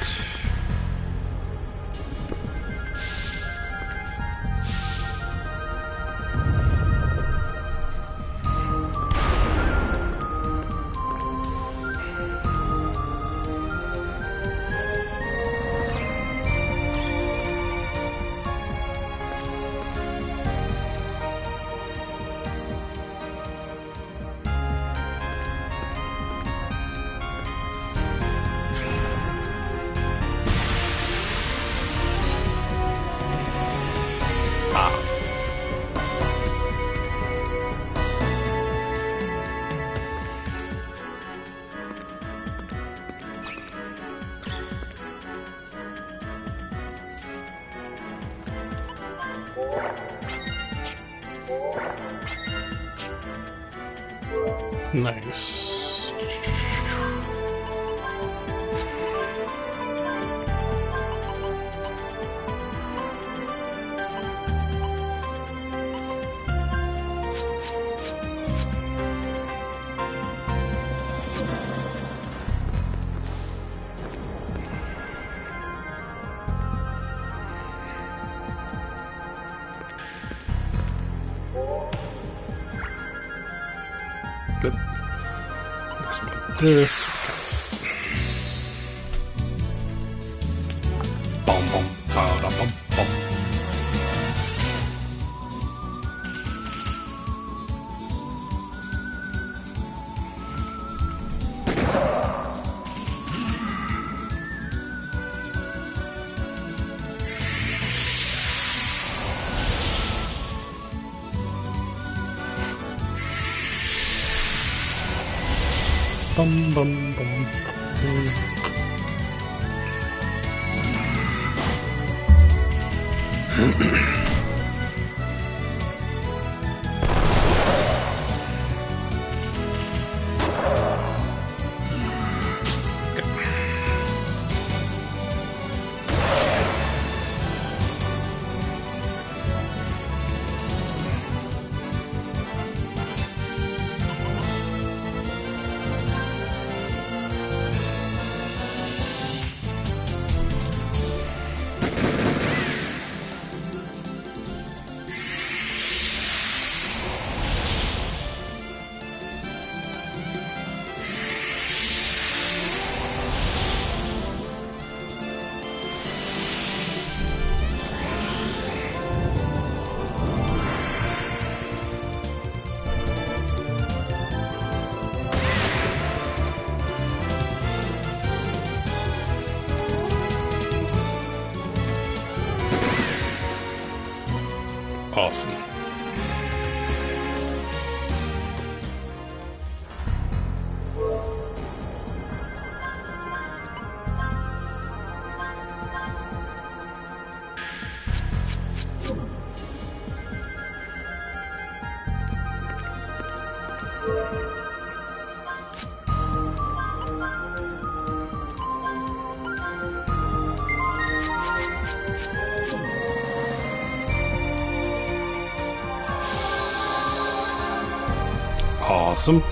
Speaker 1: Nice. Good. Next one. This. Bum bum ba da bum bum. Bum bum bum. Awesome. Awesome.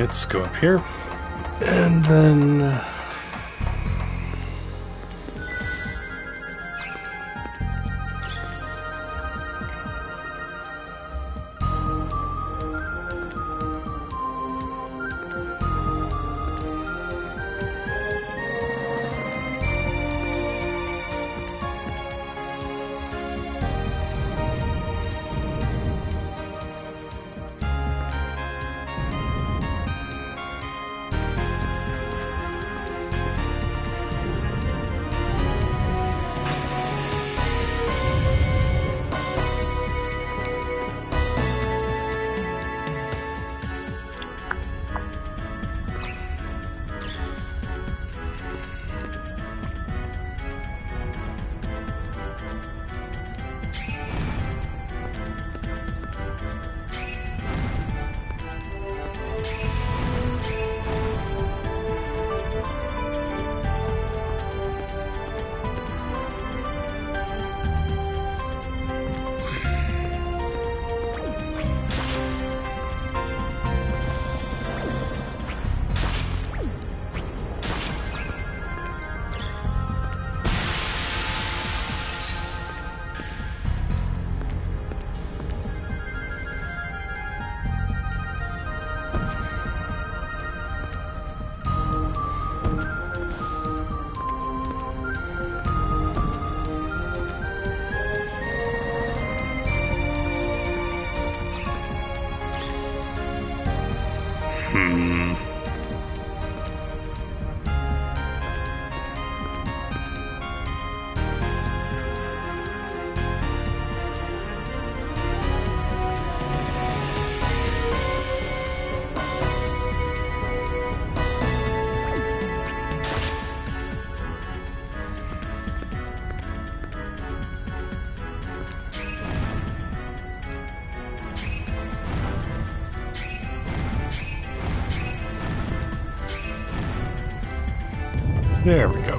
Speaker 1: let's go up here. And then... There we go.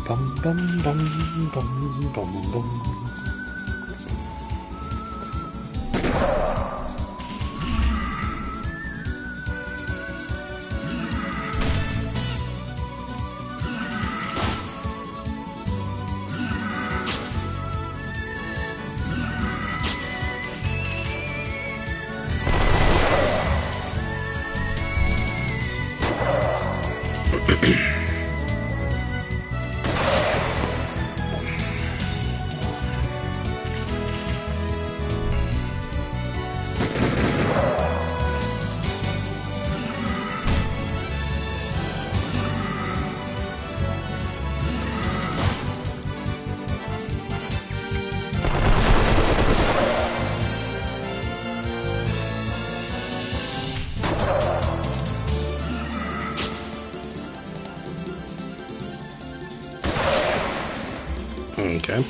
Speaker 1: Bum bum bum bum bum bum. Okay.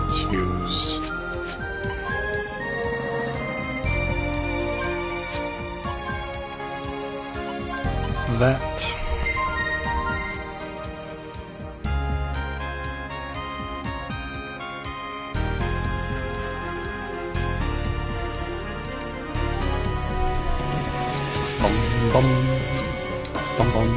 Speaker 1: Let's use that. Bum bum bum bum.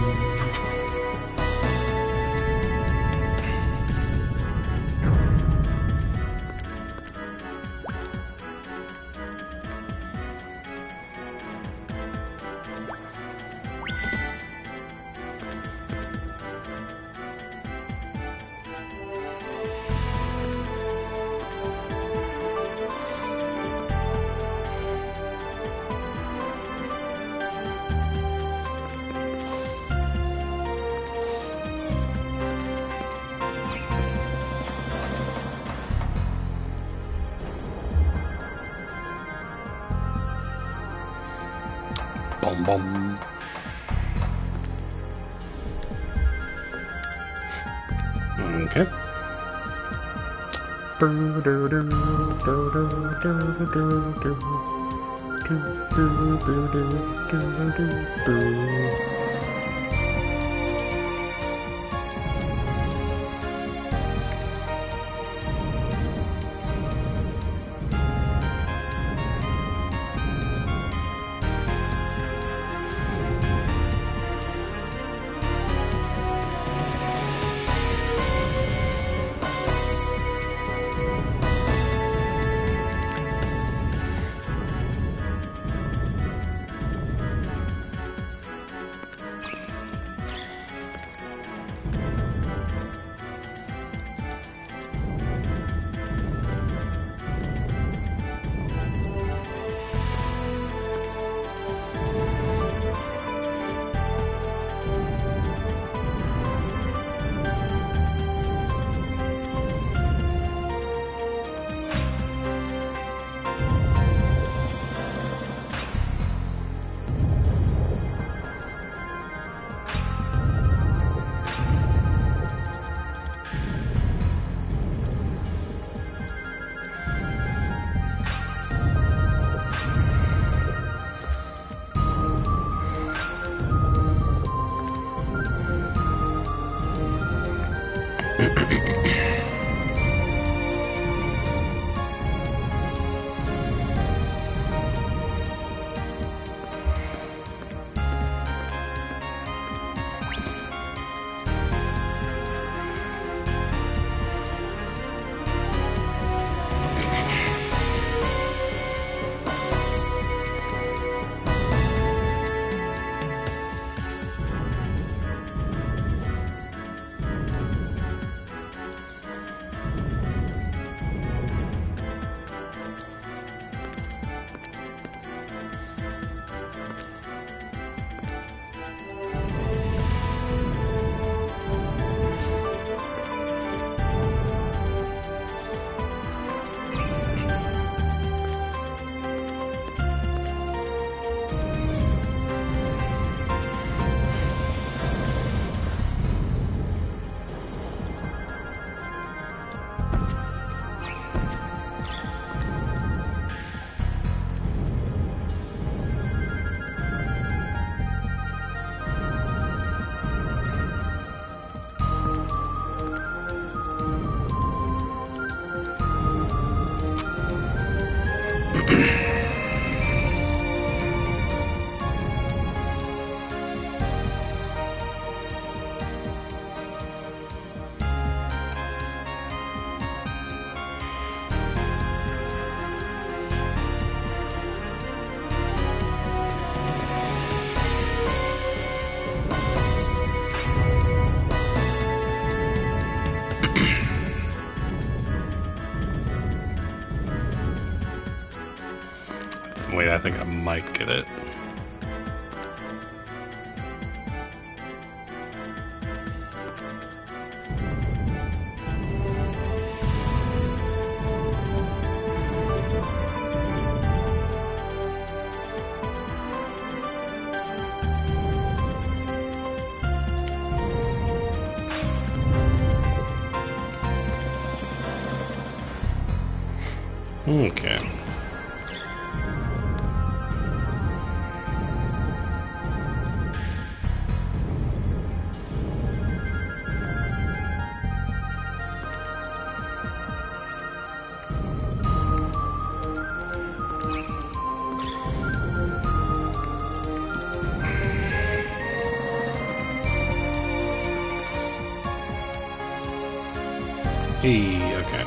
Speaker 1: Boom, boom. Okay. Wait, I think I might get it. Okay. Hey, okay.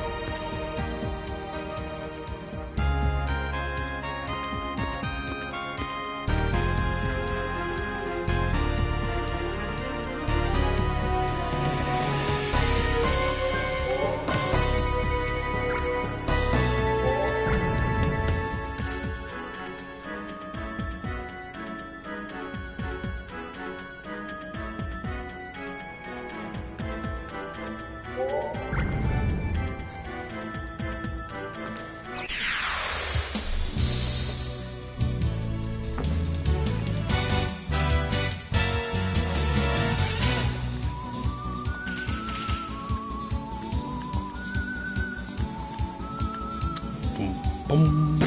Speaker 1: Boom, boom.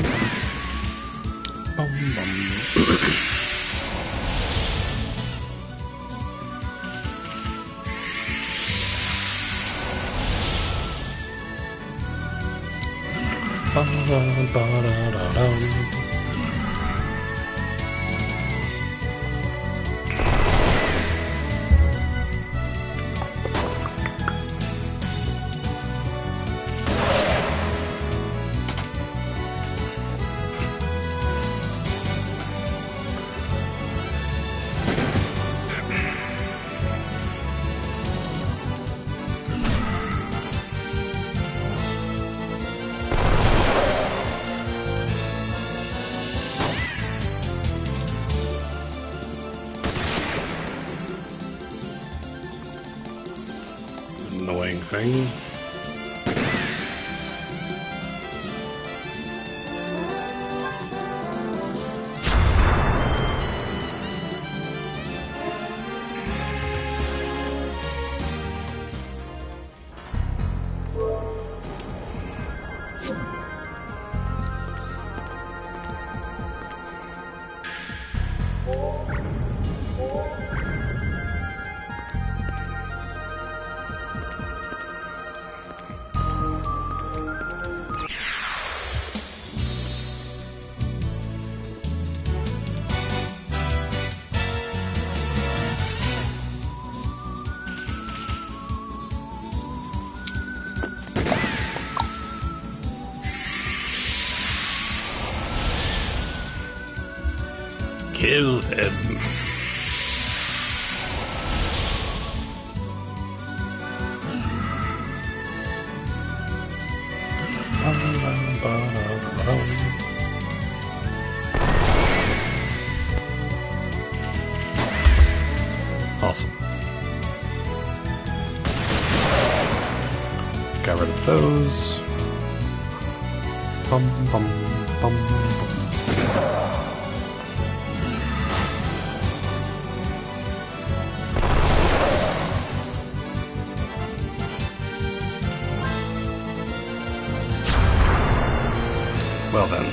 Speaker 1: Boom, boom. Annoying thing. Kill him. Awesome. Got rid of those. Bum, bum, bum, bum. Well then.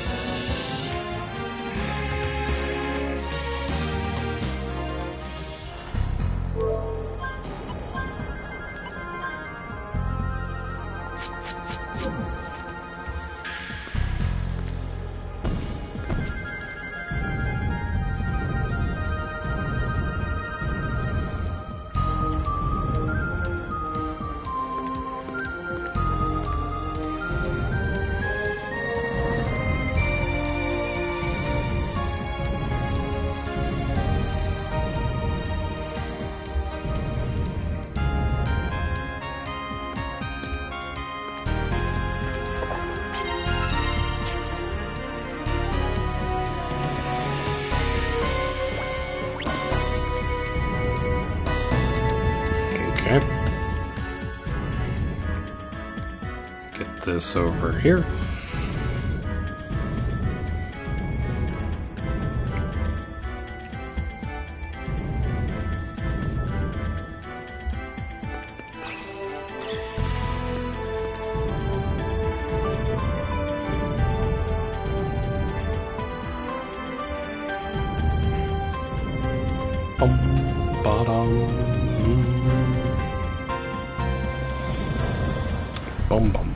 Speaker 1: Okay. Get this over here. Bum bum.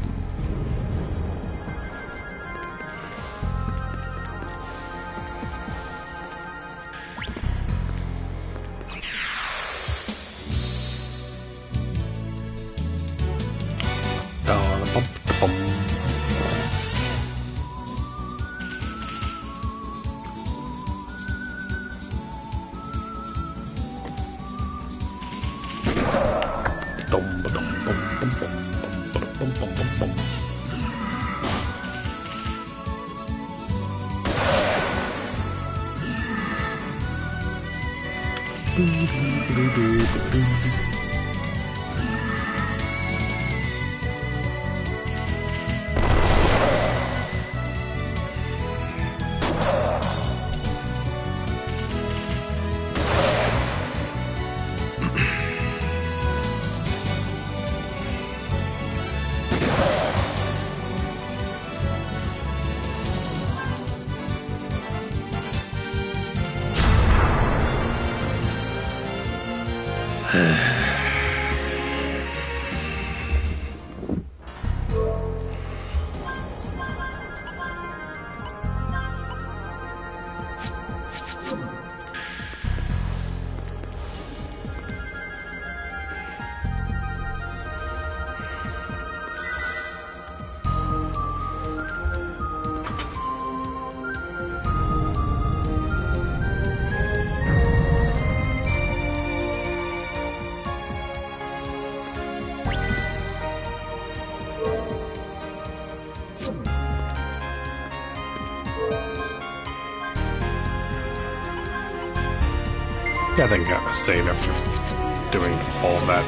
Speaker 1: I think a save after doing all of that,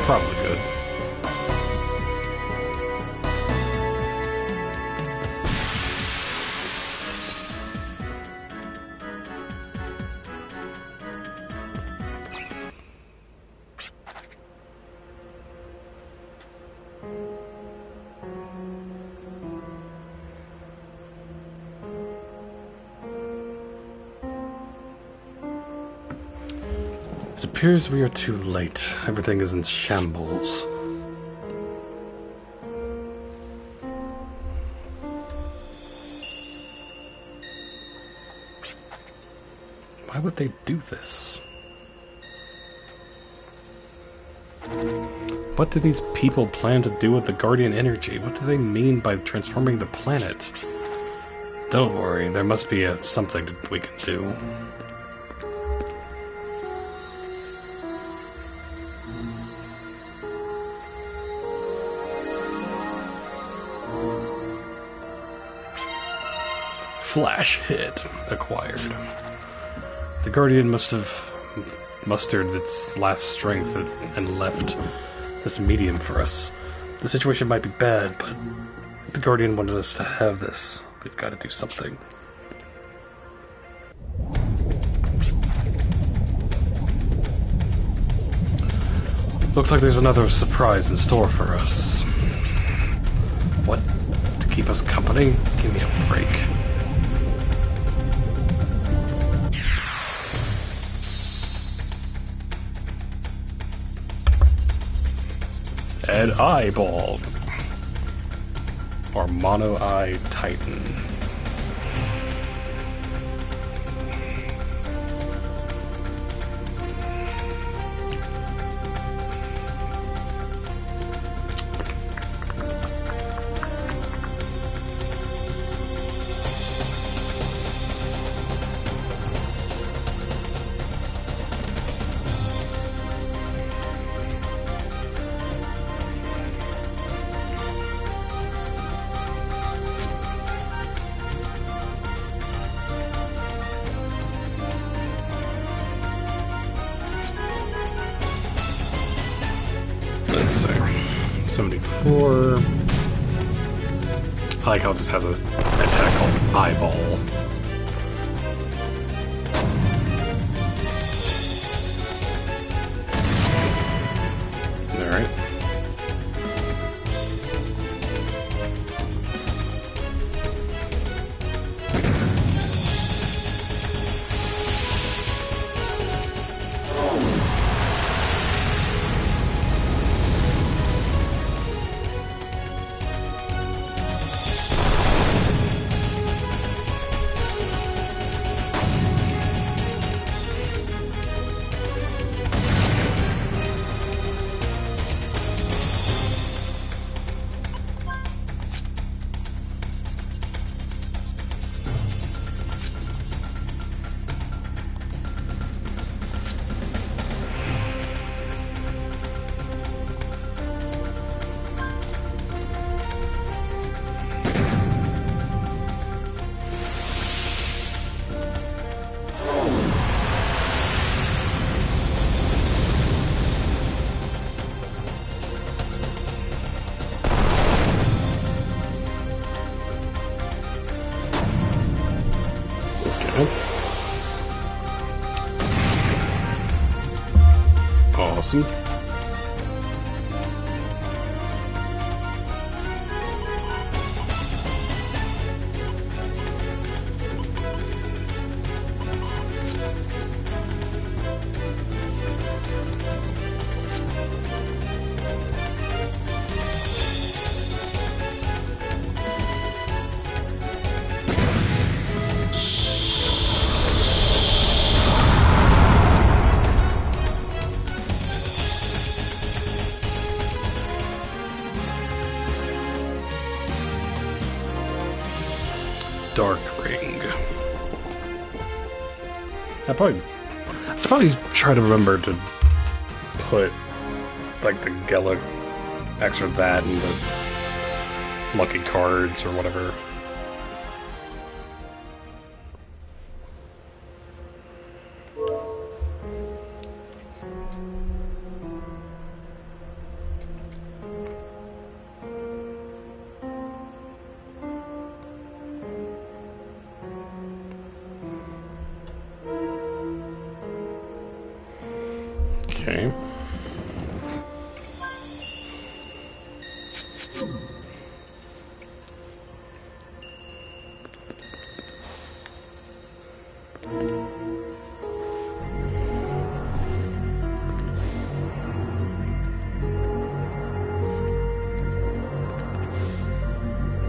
Speaker 1: probably good. It appears we are too late. Everything is in shambles. Why would they do this? What do these people plan to do with the Guardian energy? What do they mean by transforming the planet? Don't worry, there must be something we can do. Flash hit acquired. The Guardian must have mustered its last strength and left this medium for us. The situation might be bad, but the Guardian wanted us to have this. We've got to do something. Looks like there's another surprise in store for us. What? To keep us company? Give me a break. An eyeball. Or mono-eye titan. Let's see. 74. I like how it just has an attack called Eyeball. Alright. Awesome. Dark Ring. I probably try to remember to put like the Gela X or that in the lucky cards or whatever. Okay.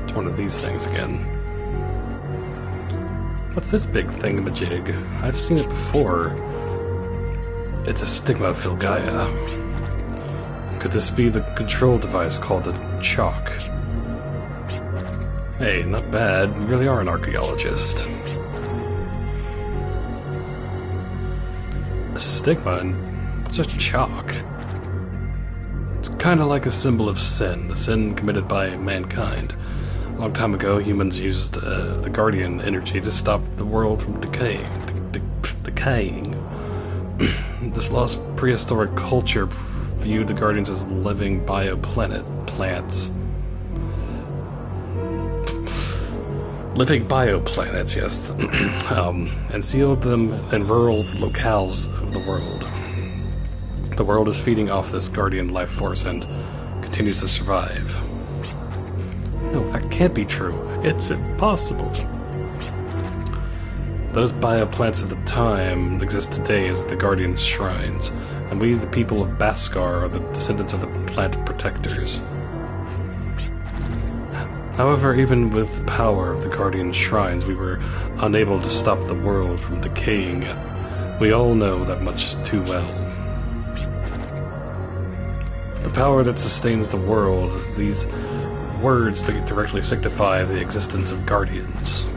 Speaker 1: It's one of these things again. What's this big thingamajig? I've seen it before. It's a stigma of Filgaia. Could this be the control device called the chalk? Hey, not bad. You really are an archaeologist. A stigma and what's a chalk? It's kind of like a symbol of sin, a sin committed by mankind. A long time ago, humans used the guardian energy to stop the world from decaying. This lost prehistoric culture viewed the guardians as living plants. Living bioplanets, yes, and sealed them in rural locales of the world. The world is feeding off this guardian life force and continues to survive. No, that can't be true. It's impossible. Those bioplants at the time exist today as the Guardian's shrines, and we, the people of Baskar, are the descendants of the plant protectors. However, even with the power of the Guardian's shrines, we were unable to stop the world from decaying. We all know that much too well. The power that sustains the world, these words that directly signify the existence of Guardians.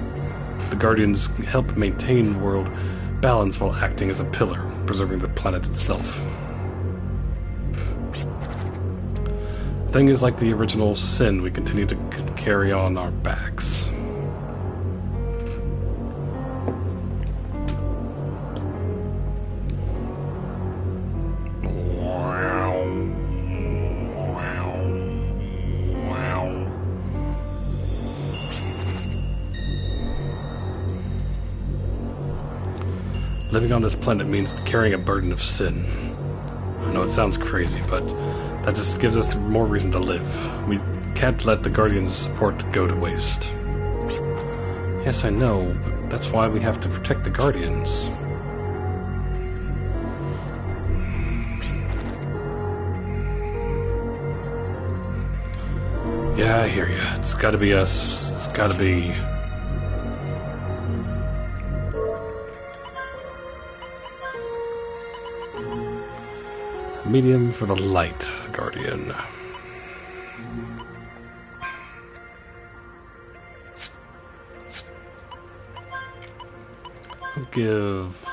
Speaker 1: The Guardians help maintain world balance while acting as a pillar, preserving the planet itself. The thing is like the original sin, we continue to carry on our backs. Living on this planet means carrying a burden of sin. I know it sounds crazy, but that just gives us more reason to live. We can't let the Guardian's support go to waste. Yes, I know, but that's why we have to protect the Guardians. Yeah, I hear you. It's gotta be us. It's gotta be... medium for the light Guardian. I'll give...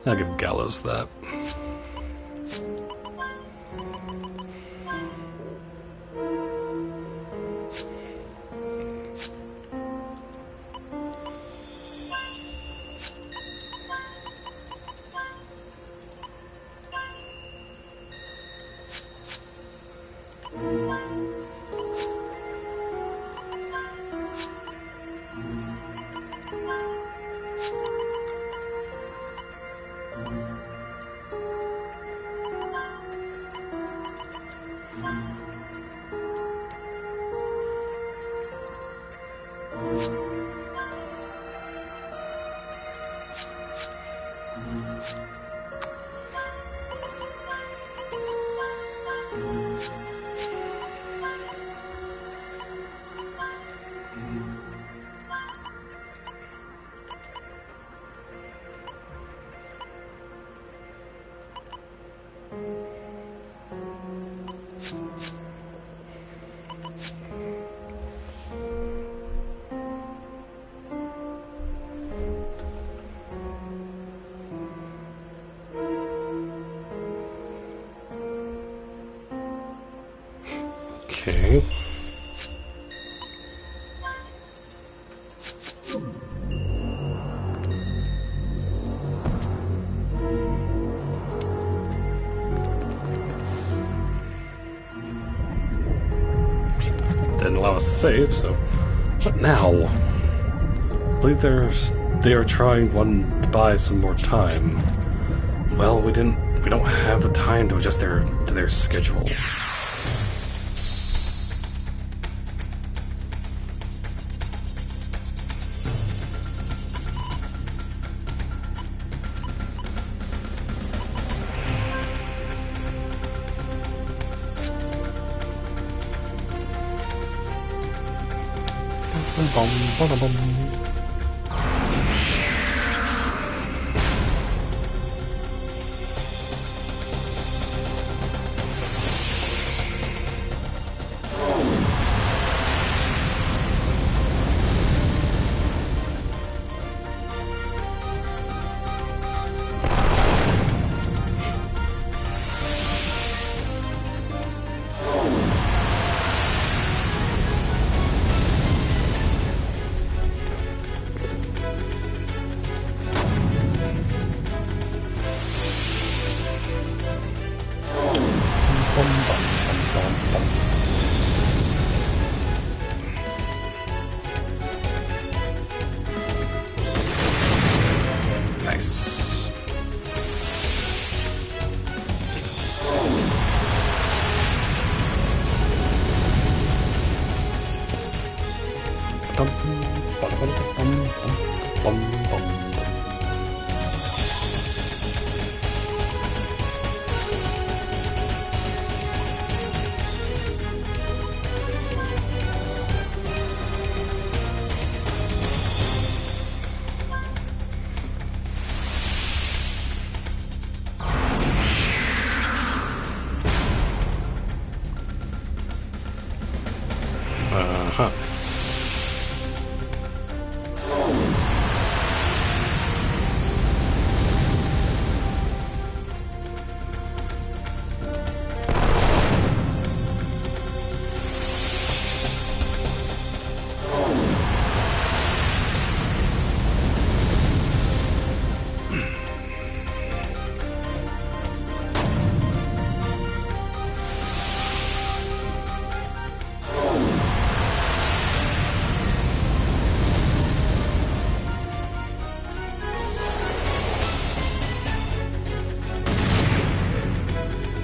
Speaker 1: I'll give Gallows that. Okay. Didn't allow us to save, so... What now? believe they are trying to buy some more time. Well, we don't have the time to adjust to their schedule. Nice. Uh-huh.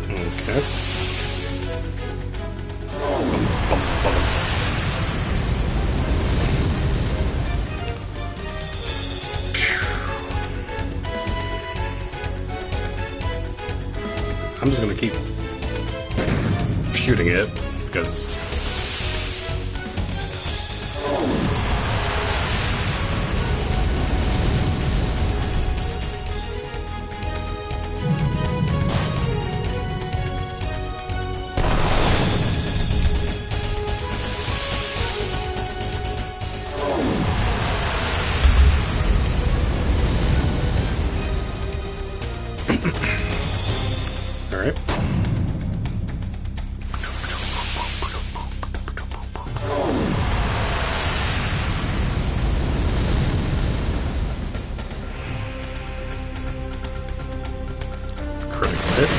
Speaker 1: Okay. I'm just gonna keep shooting it because all right. Critical hit.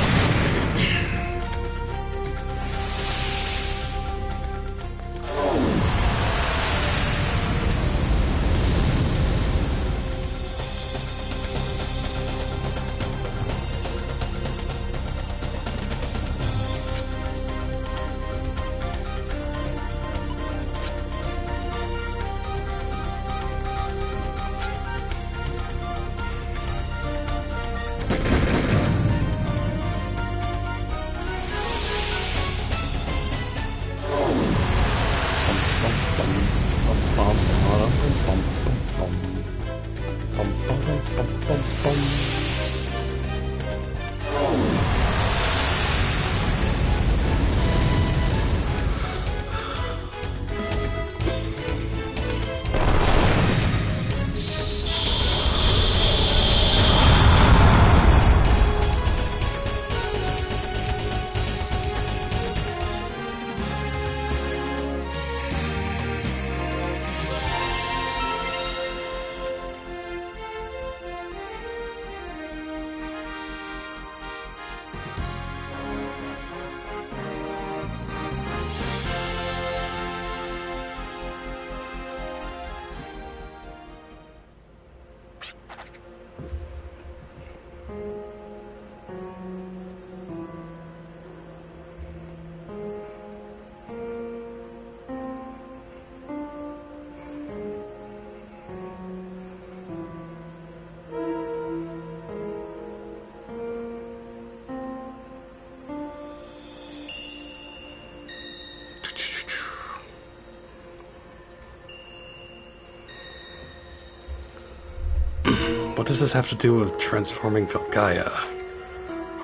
Speaker 1: What does this have to do with transforming Velgaia?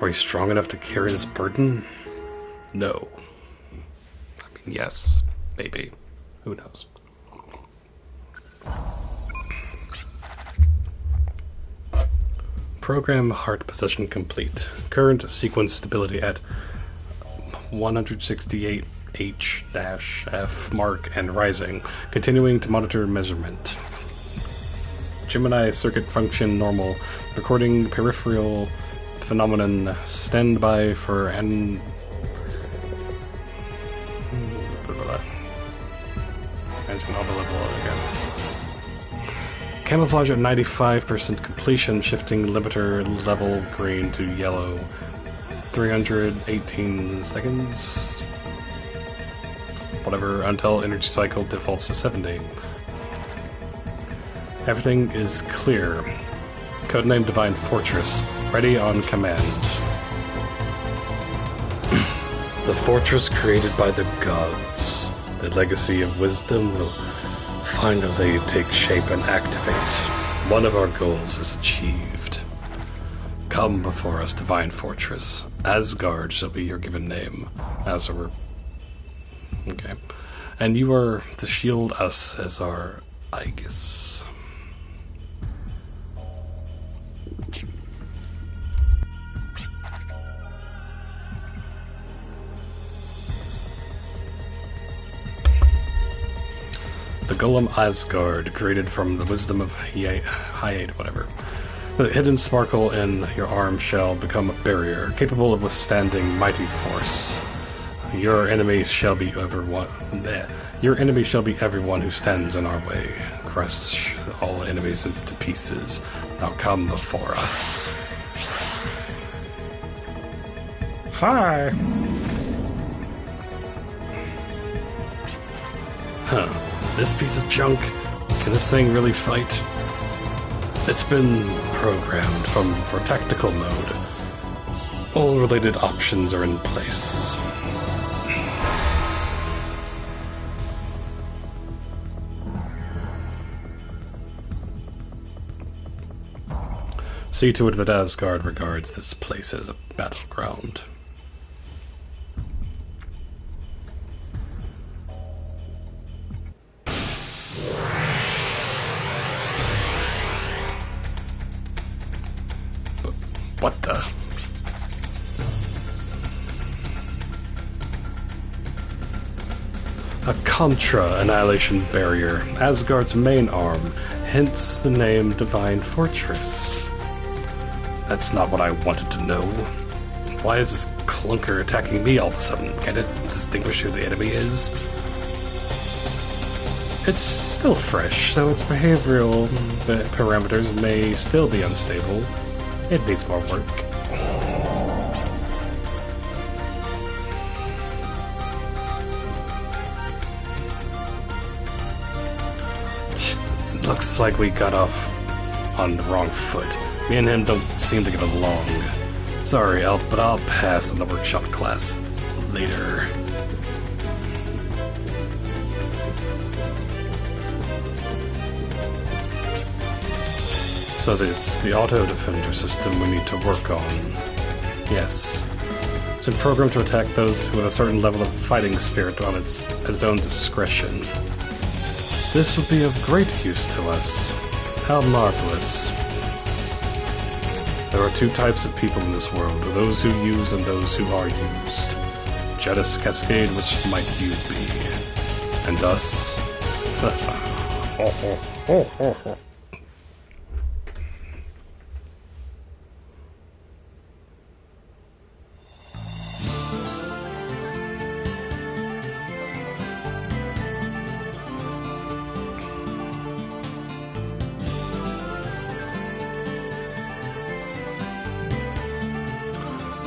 Speaker 1: Are we strong enough to carry this burden? No. I mean, yes. Maybe. Who knows? Program heart position complete. Current sequence stability at 168H-F mark and rising. Continuing to monitor measurement. Gemini circuit function normal. Recording peripheral phenomenon. Standby for an... Camouflage at 95% completion, shifting limiter level green to yellow. 318 seconds. Whatever, until energy cycle defaults to 70. Everything is clear. Codename Divine Fortress. Ready on command. The fortress created by the gods. The legacy of wisdom will finally take shape and activate. One of our goals is achieved. Come before us, Divine Fortress. Asgard shall be your given name. Azor. Okay. And you are to shield us as our Aegis. The Golem Asgard, created from the wisdom of Hyade, whatever. The hidden sparkle in your arm shall become a barrier, capable of withstanding mighty force. Your enemy shall be everyone who stands in our way. Crush all enemies into pieces. Now come before us. Hi. Huh. This piece of junk, can this thing really fight? It's been programmed for tactical mode. All related options are in place. See to it that Asgard regards this place as a battleground. What the? A Contra Annihilation Barrier, Asgard's main arm, hence the name Divine Fortress. That's not what I wanted to know. Why is this clunker attacking me all of a sudden? Can it distinguish who the enemy is? It's still fresh, so its behavioral parameters may still be unstable. It needs more work. Looks like we got off on the wrong foot. Me and him don't seem to get along. Sorry, but I'll pass on the workshop class later. So it's the auto-defender system we need to work on. Yes. It's been programmed to attack those with a certain level of fighting spirit at its own discretion. This will be of great use to us. How marvelous. There are two types of people in this world, those who use and those who are used. Jealous Cascade, which might you be. And us.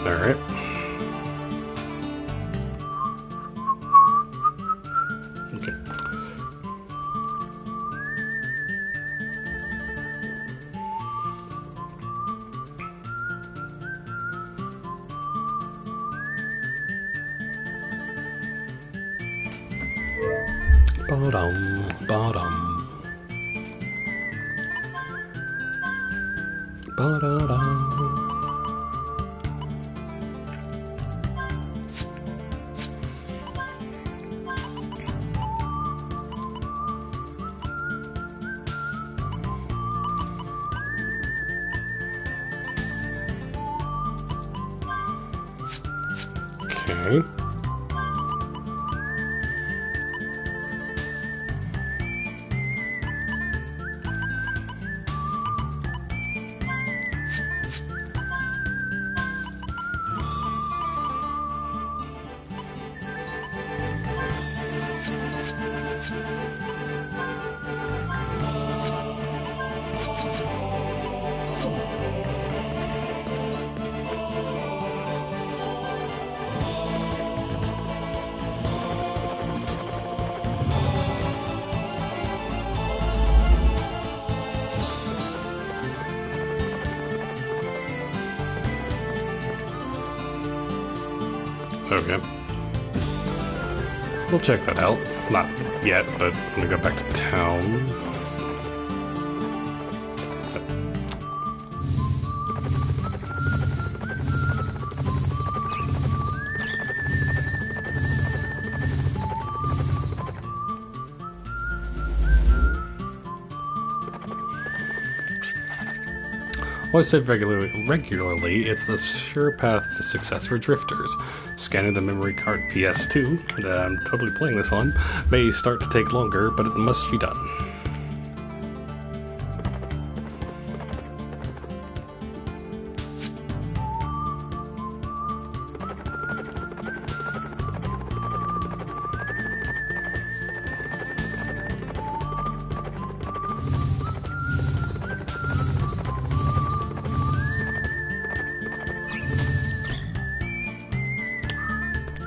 Speaker 1: Alright. Okay. Ba-dum, ba-dum. Ba-da-da. Okay. Okay. We'll check that out. Not yet, but I'm gonna go back to town. While I say regularly, it's the sure path to success for drifters. Scanning the memory card PS2 that I'm totally playing this on may start to take longer, but it must be done.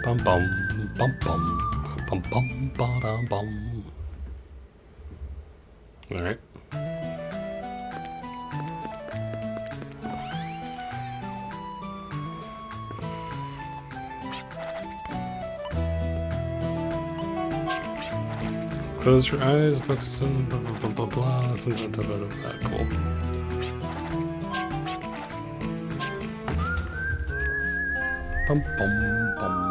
Speaker 1: Bum bum bum bum bum bum ba da bum. All right. Close your eyes. Focus on blah blah blah blah blah. Cool. Bum bum bum.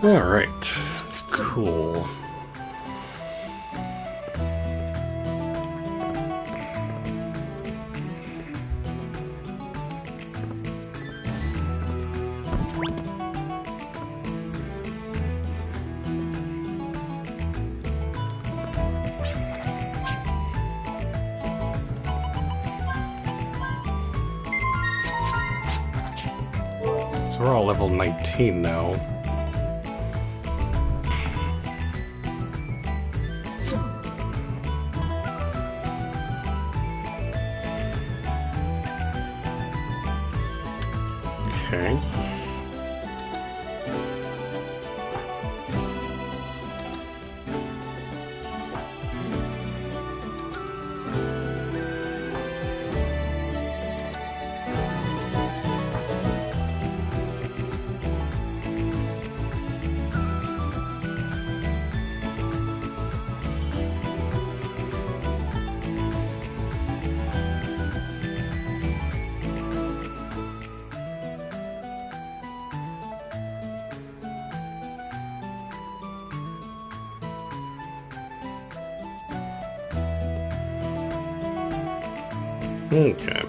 Speaker 1: All right, cool. So we're all level 19 now. Okay. Okay.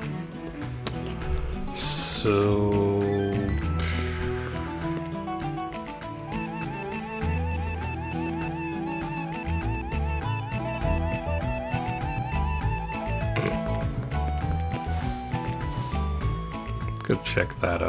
Speaker 1: So... go check that,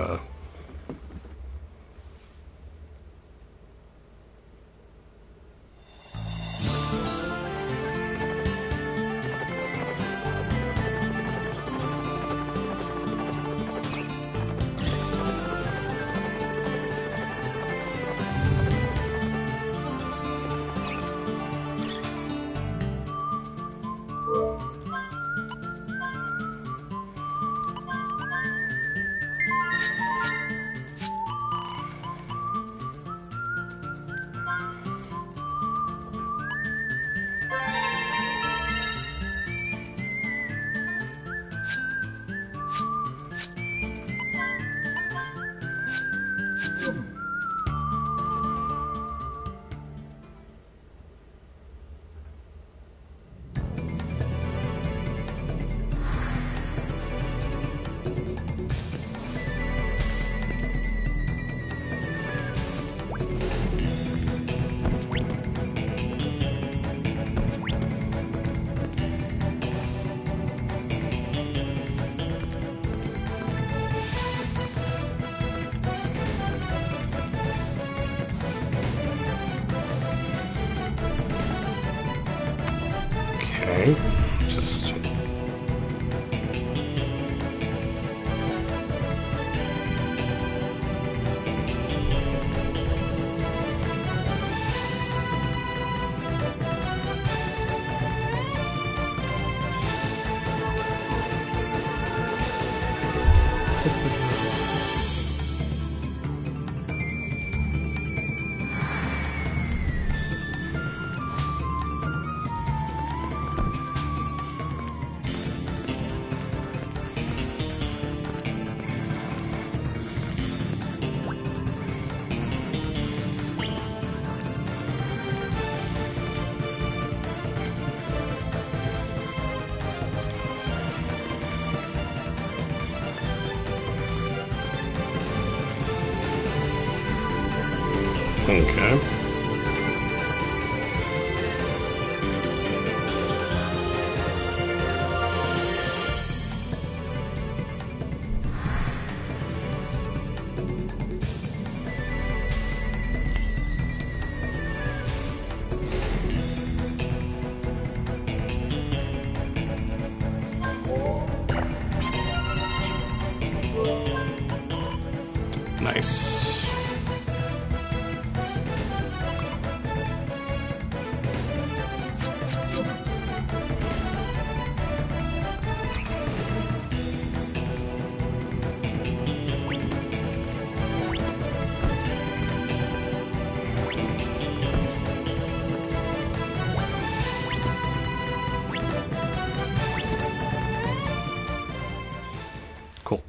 Speaker 1: me. Just... Okay. Nice. Cool.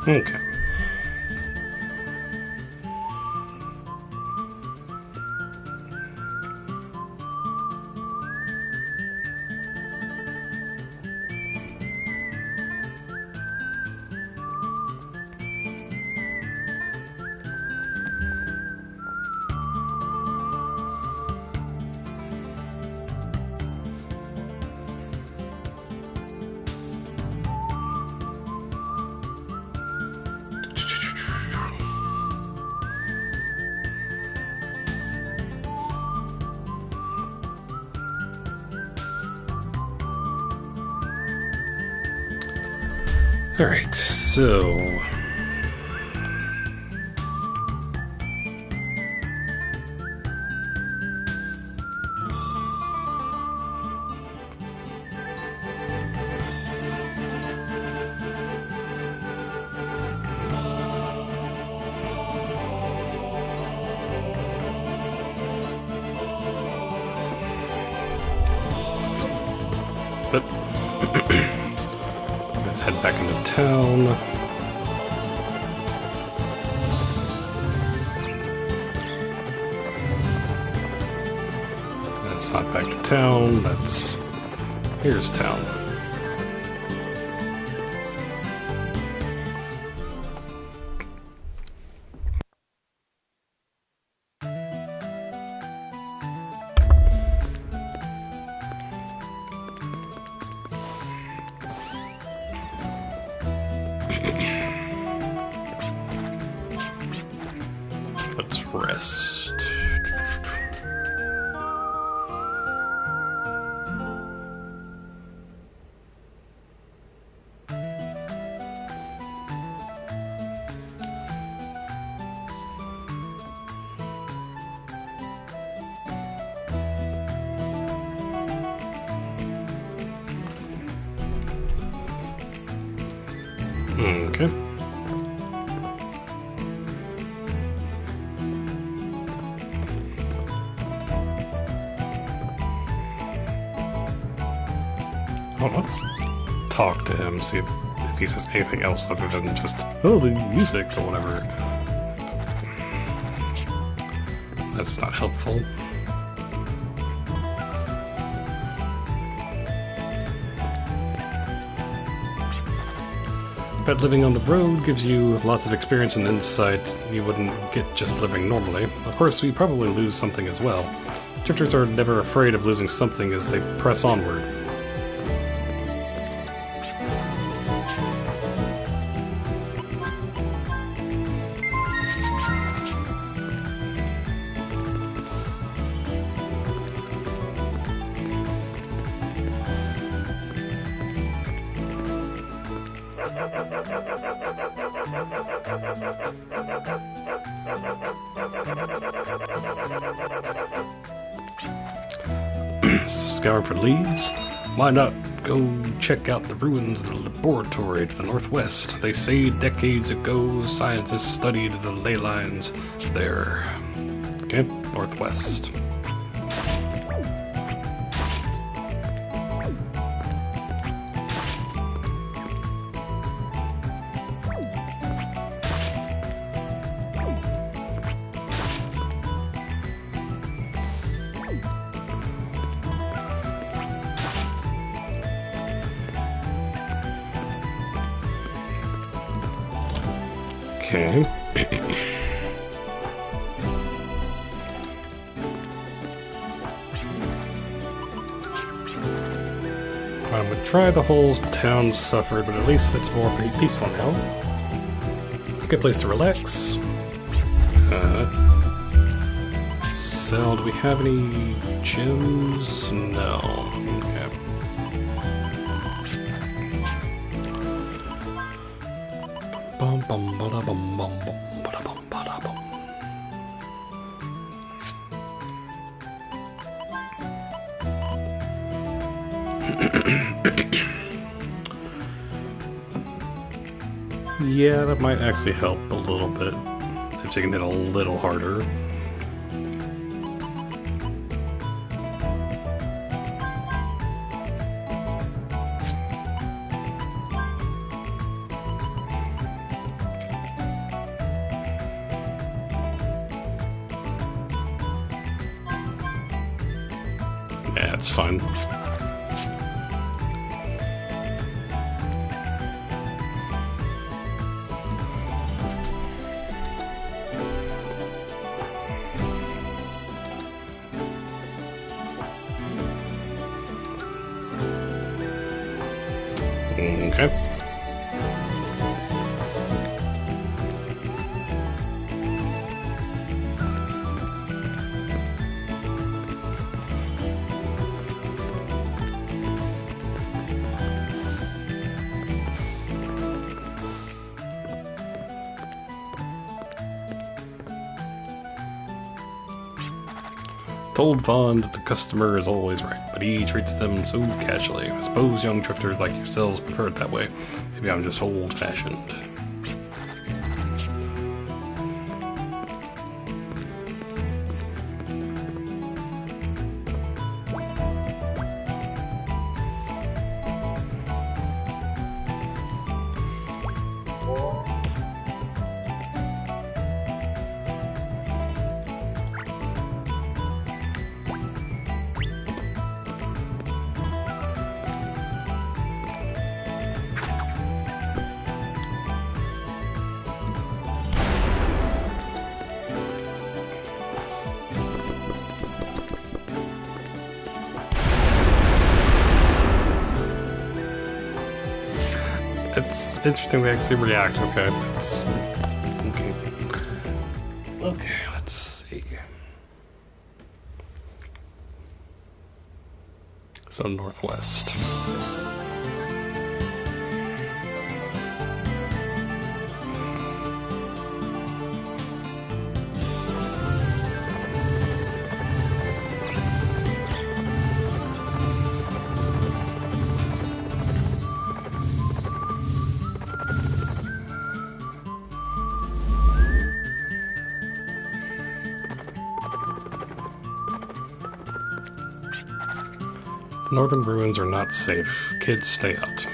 Speaker 1: Okay. All right, so but let's head back into town. That's not back to town, that's... here's town. Let's rest. Okay. Well, let's talk to him, see if he says anything else other than just, oh, the music or whatever. That's not helpful. But living on the road gives you lots of experience and insight you wouldn't get just living normally. Of course, we probably lose something as well. Drifters are never afraid of losing something as they press onward. Scouring for leads? Why not go check out the ruins of the laboratory to the northwest? They say decades ago scientists studied the ley lines there. Okay, northwest. Okay. I'm gonna try the whole town suffered, but at least it's more peaceful now. Good place to relax. So, do we have any gems? No. Okay. Bum bum ba da bum bum bum ba da bum ba da bum. Yeah, that might actually help a little bit if you can hit a little harder. Yeah, it's fine. Okay. Told Vaughn that the customer is always right, but he treats them so casually. I suppose young drifters like yourselves prefer it that way. Maybe I'm just old-fashioned. It's interesting they actually react. Okay, that's okay. Okay, let's see. So northwest. Northern ruins are not safe. Kids, stay out.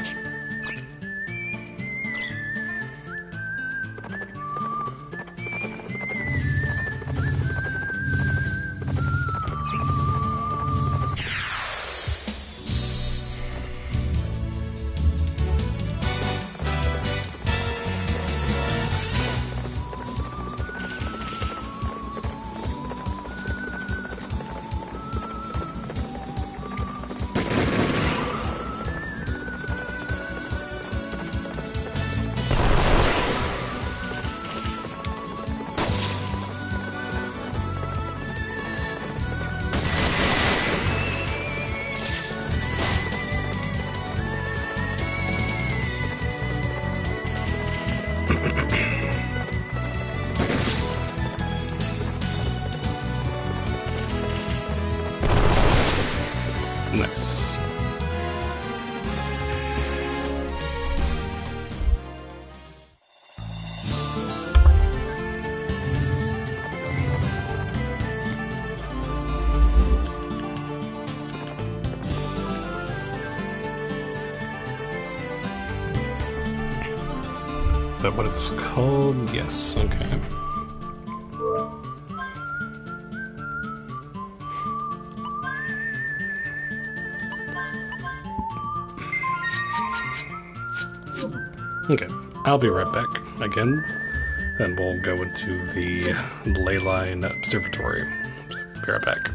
Speaker 1: that what it's called? Yes, okay. Okay, I'll be right back again, and we'll go into the Leyline Observatory. So, be right back.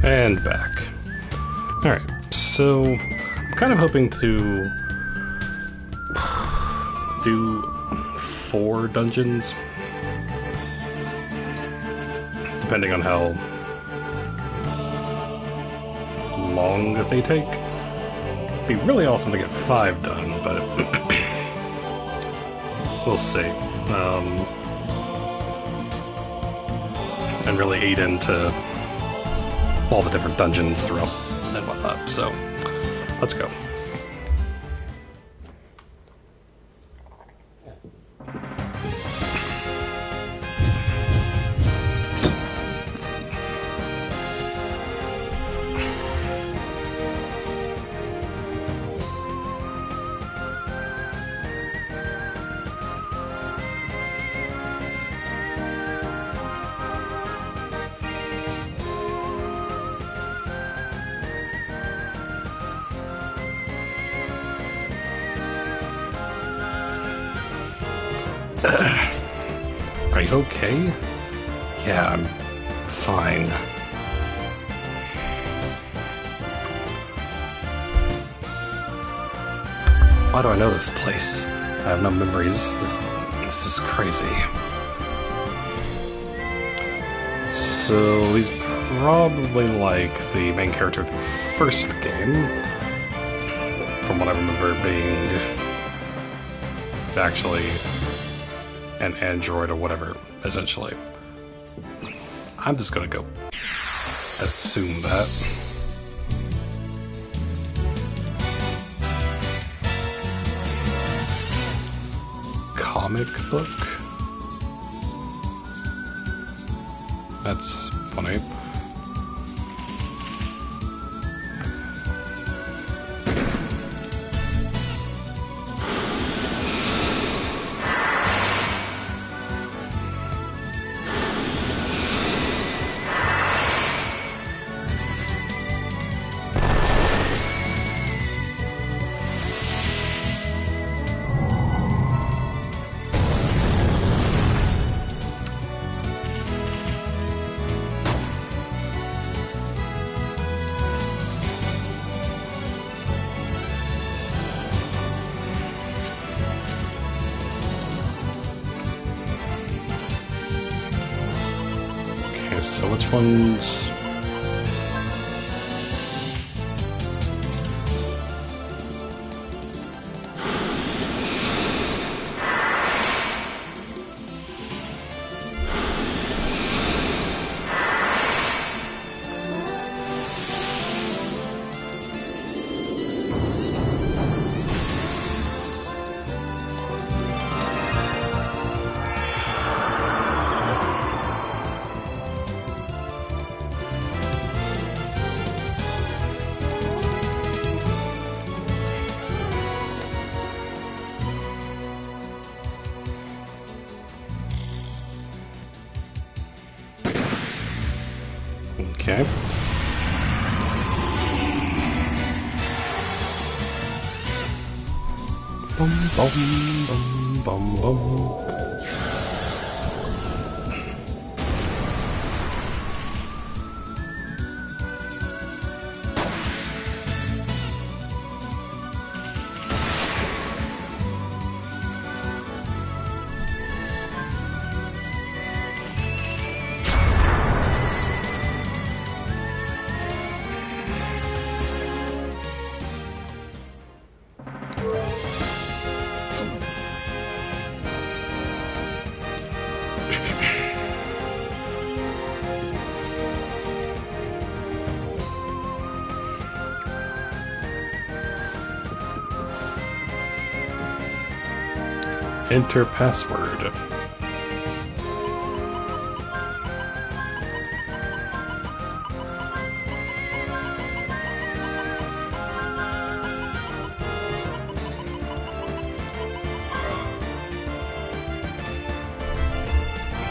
Speaker 1: And back. Alright, so I'm kind of hoping to do 4 dungeons, depending on how long they take. It'd be really awesome to get 5 done, but we'll see. And really aid into all the different dungeons throughout and whatnot. So, let's go. Are you okay? Yeah, I'm fine. Why do I know this place? I have no memories. This is crazy. So he's probably like the main character of the first game, from what I remember being actually an android or whatever, essentially. I'm just gonna go assume that. Comic book? That's funny. So which ones? Okay. Bum bum bum bum bum. Enter password.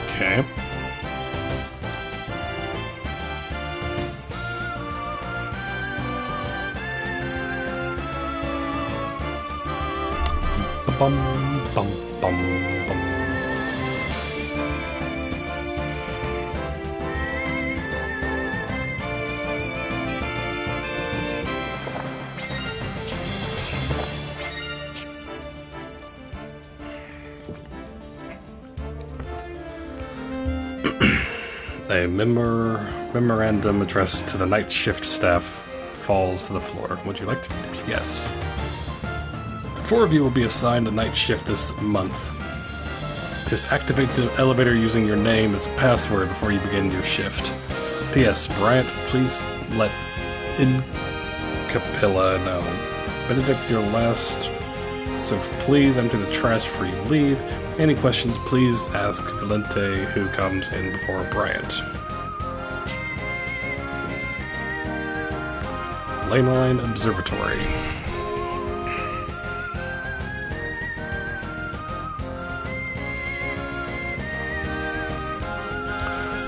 Speaker 1: Okay. Bum bum bum bum. A memorandum addressed to the night shift staff falls to the floor. Would you like to? Yes. 4 of you will be assigned a night shift this month. Just activate the elevator using your name as a password before you begin your shift. P.S. Bryant, please let Capilla know. Benedict, your last, so please empty the trash before you leave. Any questions, please ask Valente, who comes in before Bryant. Leyline Observatory.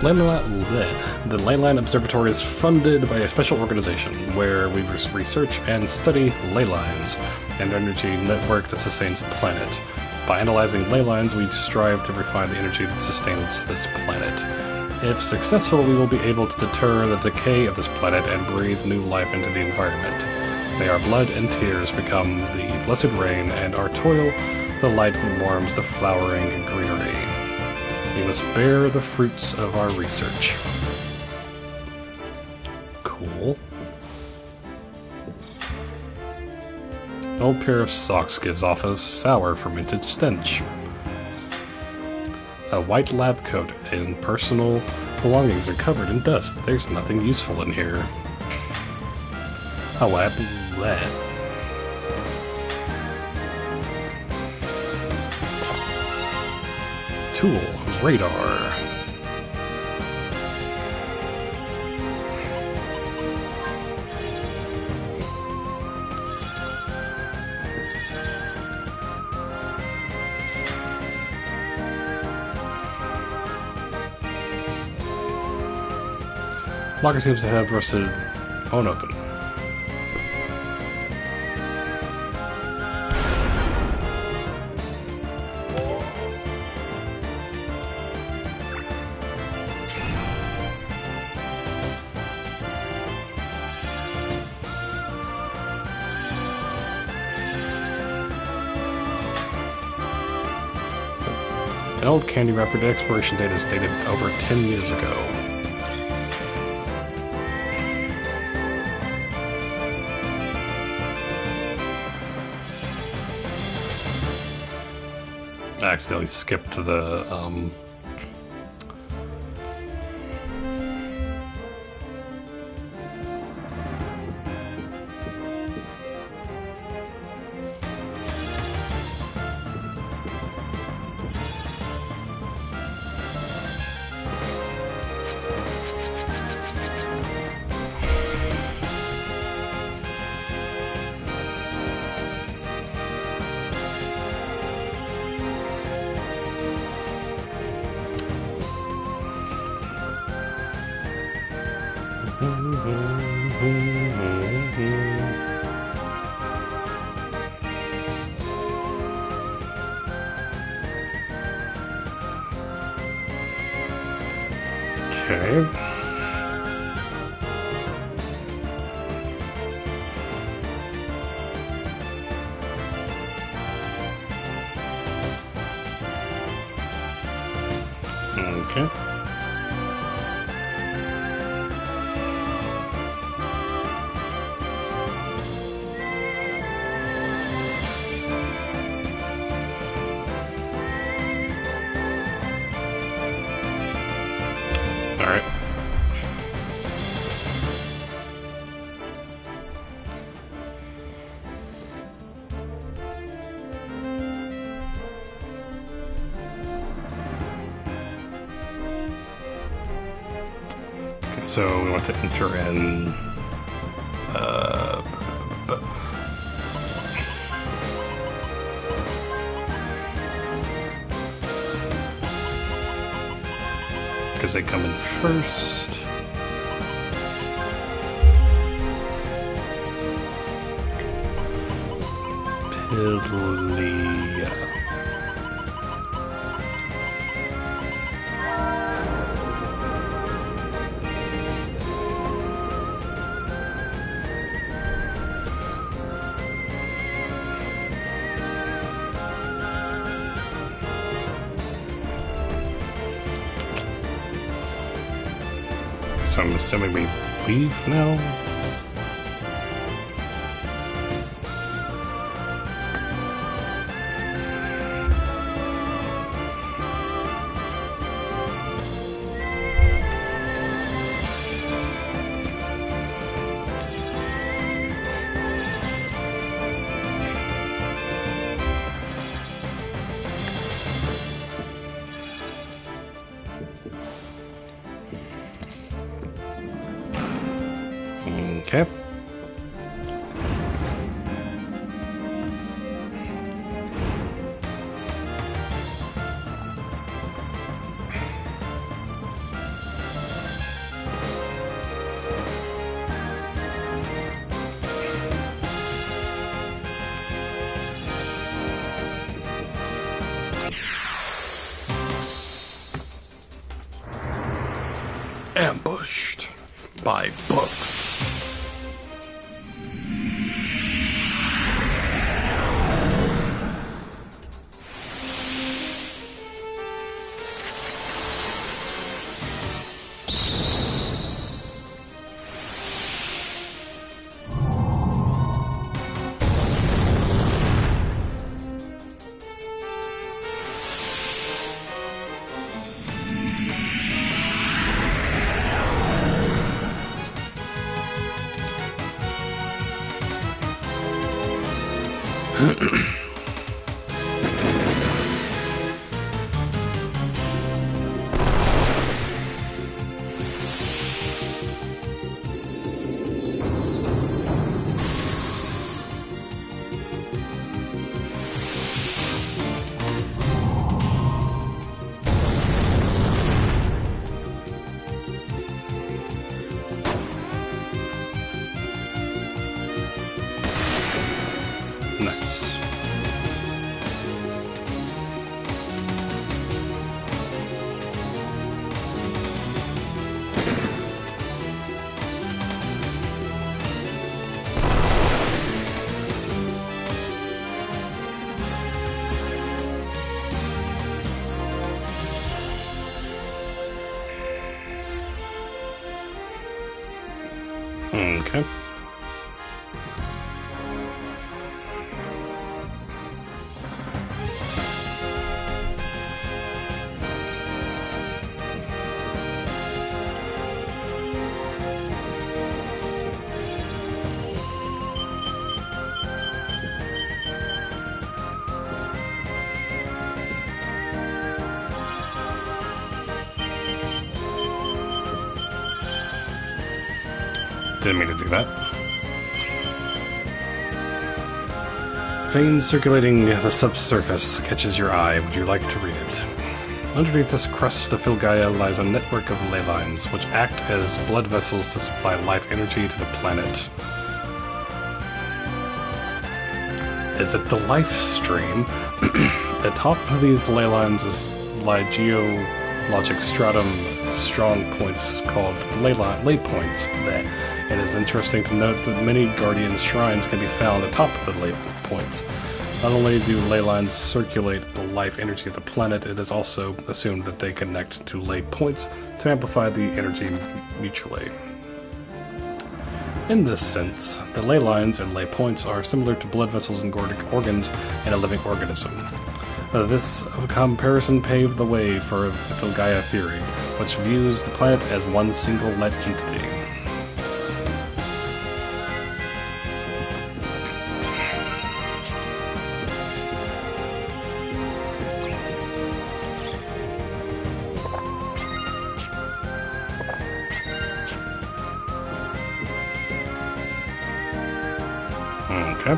Speaker 1: The Leyline Observatory is funded by a special organization where we research and study ley lines, an energy network that sustains a planet. By analyzing ley lines, we strive to refine the energy that sustains this planet. If successful, we will be able to deter the decay of this planet and breathe new life into the environment. May our blood and tears become the blessed rain, and our toil the light that warms the flowering greenery. We must bear the fruits of our research. Cool. An old pair of socks gives off a sour, fermented stench. A white lab coat and personal belongings are covered in dust. There's nothing useful in here. A lab. Tool. Radar. Locker seems to have rusted unopened. An old candy wrapper. The expiration date is dated over 10 years ago. I accidentally skipped the, okay. Okay. Alright. Okay, so we want to enter in because they come in first. Piddly. so I'm assuming we leave now? Okay. Ambushed by books. Nice. Okay. Didn't mean to do that. Veins circulating the subsurface catches your eye. Would you like to read it? Underneath this crust of Filgaia lies a network of ley lines, which act as blood vessels to supply life energy to the planet. Is it the life stream? Atop of these ley lines lie geologic stratum strong points called ley points. It is interesting to note that many Guardian shrines can be found atop of the ley points. Not only do ley lines circulate the life energy of the planet, it is also assumed that they connect to ley points to amplify the energy mutually. In this sense, the ley lines and ley points are similar to blood vessels and organs in a living organism. This comparison paved the way for the Filgaia theory, which views the planet as one single life entity. Okay.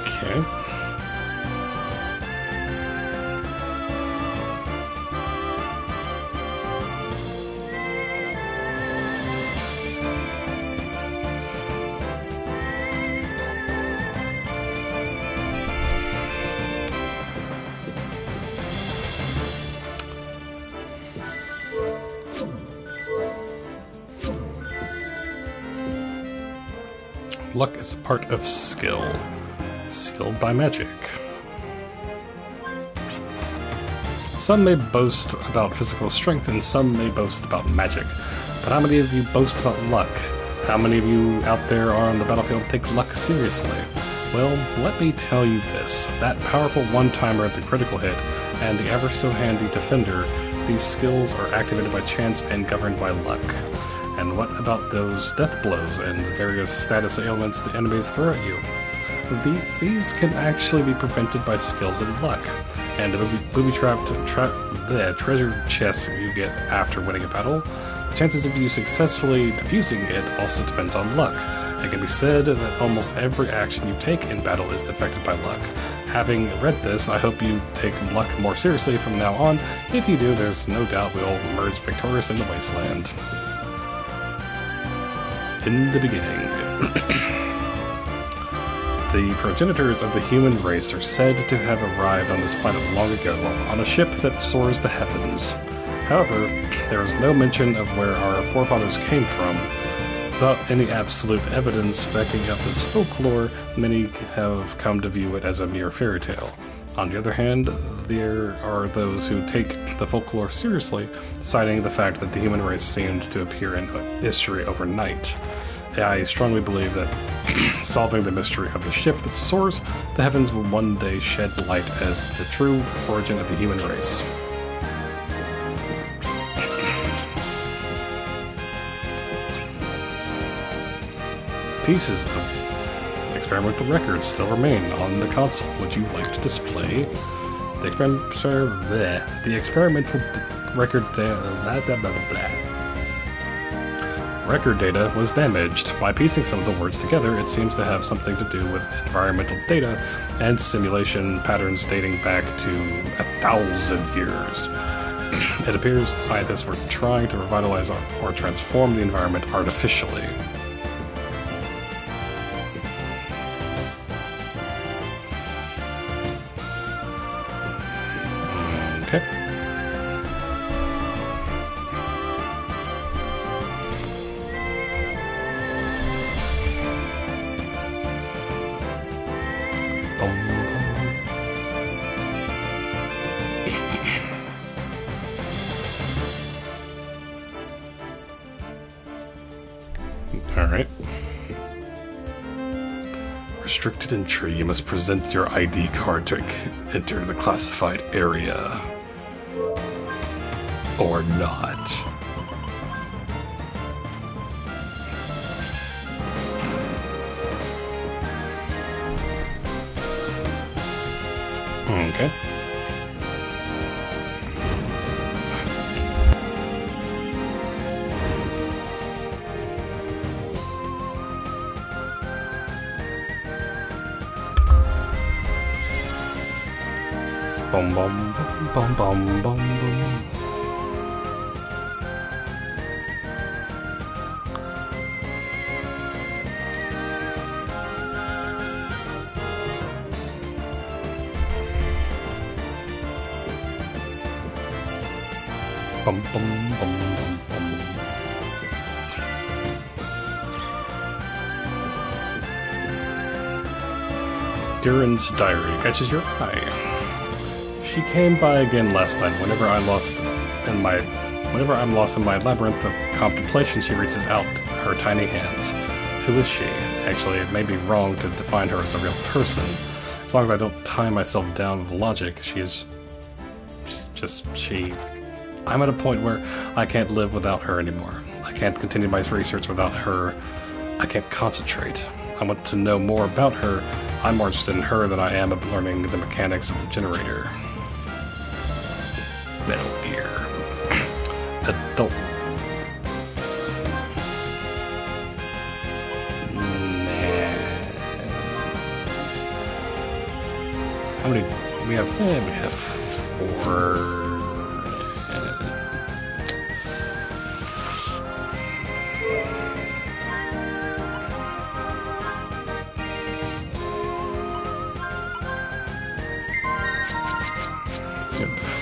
Speaker 1: Okay. Luck is a part of skill. Skilled by magic. Some may boast about physical strength and some may boast about magic. But how many of you boast about luck? How many of you out there on the battlefield take luck seriously? Well, let me tell you this. That powerful one-timer at the critical hit and the ever-so-handy defender, these skills are activated by chance and governed by luck. And what about those death blows and the various status ailments the enemies throw at you? These can actually be prevented by skills and luck. And the booby-trapped treasure chest you get after winning a battle, the chances of you successfully defusing it also depends on luck. It can be said that almost every action you take in battle is affected by luck. Having read this, I hope you take luck more seriously from now on. If you do, there's no doubt we'll emerge victorious in the wasteland. In the beginning. The progenitors of the human race are said to have arrived on this planet long ago on a ship that soars the heavens. However, there is no mention of where our forefathers came from. Without any absolute evidence backing up this folklore, many have come to view it as a mere fairy tale. On the other hand, there are those who take the folklore seriously, citing the fact that the human race seemed to appear in history overnight. I strongly believe that solving the mystery of the ship that soars the heavens will one day shed light as the true origin of the human race. Pieces of experimental records still remain on the console. Would you like to display the experimental record record data was damaged. By piecing some of the words together, it seems to have something to do with environmental data and simulation patterns dating back to 1,000 years. It appears the scientists were trying to revitalize or transform the environment artificially. Okay. Alright. Restricted entry. You must present your ID card to enter the classified area. Or not. Okay. Bum bum bum bum bum bum. Bum bum bum bum bum. Durin's diary catches your eye. She came by again last night. Whenever I'm lost in my labyrinth of contemplation, she reaches out her tiny hands. Who is she? Actually, it may be wrong to define her as a real person. As long as I don't tie myself down with logic, she's just she. I'm at a point where I can't live without her anymore. I can't continue my research without her. I can't concentrate. I want to know more about her. I'm more interested in her than I am of learning the mechanics of the generator. Metal Gear. Adult. How many? We have 4.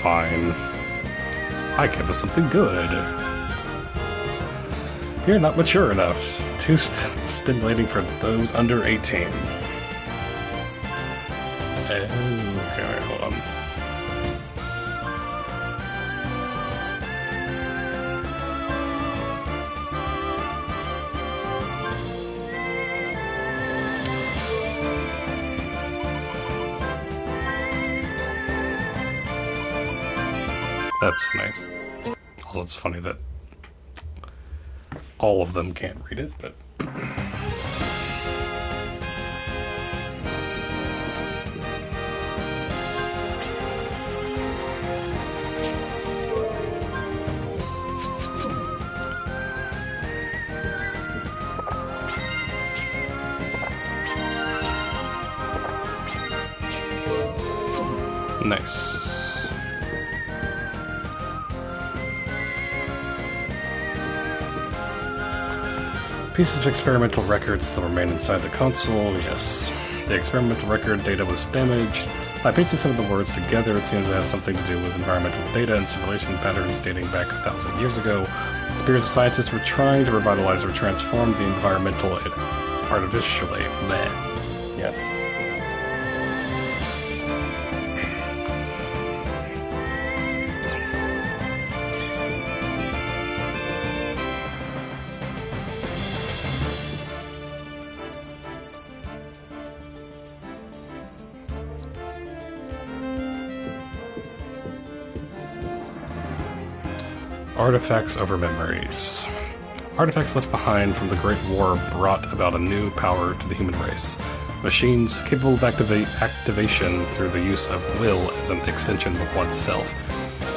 Speaker 1: Fine. I give us something good. You're not mature enough. too stimulating for those under 18. Okay, wait, hold on. That's funny. Also, it's funny that all of them can't read it, but... Nice. Pieces of experimental records still remain inside the console, yes. The experimental record data was damaged. By piecing some of the words together, it seems to have something to do with environmental data and simulation patterns dating back 1,000 years ago. It appears the scientists were trying to revitalize or transform the environmental artificially. Bleh. Yes. Artifacts over memories. Artifacts left behind from the Great War brought about a new power to the human race. Machines capable of activation through the use of will as an extension of oneself.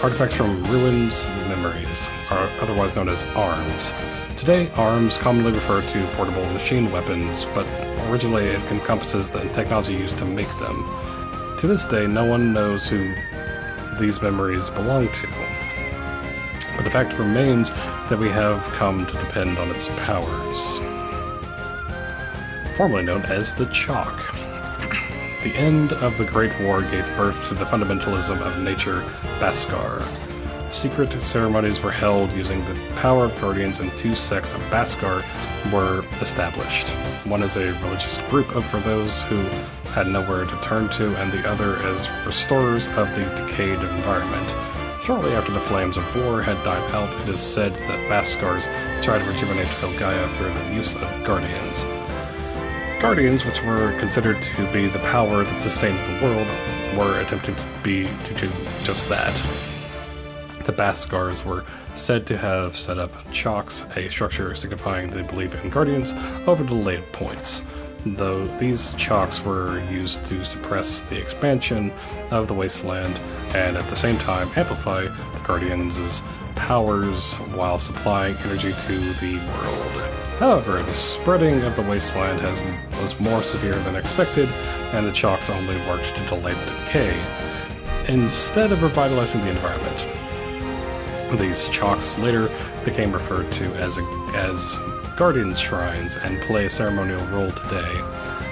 Speaker 1: Artifacts from ruins memories are otherwise known as arms. Today, arms commonly refer to portable machine weapons, but originally it encompasses the technology used to make them. To this day, no one knows who these memories belong to. But the fact remains that we have come to depend on its powers. Formerly known as the Chalk. The end of the Great War gave birth to the fundamentalism of nature, Bhaskar. Secret ceremonies were held using the power of guardians, and two sects of Bhaskar were established. One as a religious group for those who had nowhere to turn to, and the other as restorers of the decayed environment. Shortly after the flames of war had died out, it is said that Bhaskars tried to rejuvenate Filgaia through the use of Guardians. Guardians, which were considered to be the power that sustains the world, were attempting to do just that. The Bhaskars were said to have set up chalks, a structure signifying the belief in Guardians, over the laid points, though these chalks were used to suppress the expansion of the wasteland and at the same time amplify the Guardians' powers while supplying energy to the world. However, the spreading of the wasteland was more severe than expected, and the chalks only worked to delay the decay, instead of revitalizing the environment. These chalks later became referred to as Guardians' Shrines and play a ceremonial role today.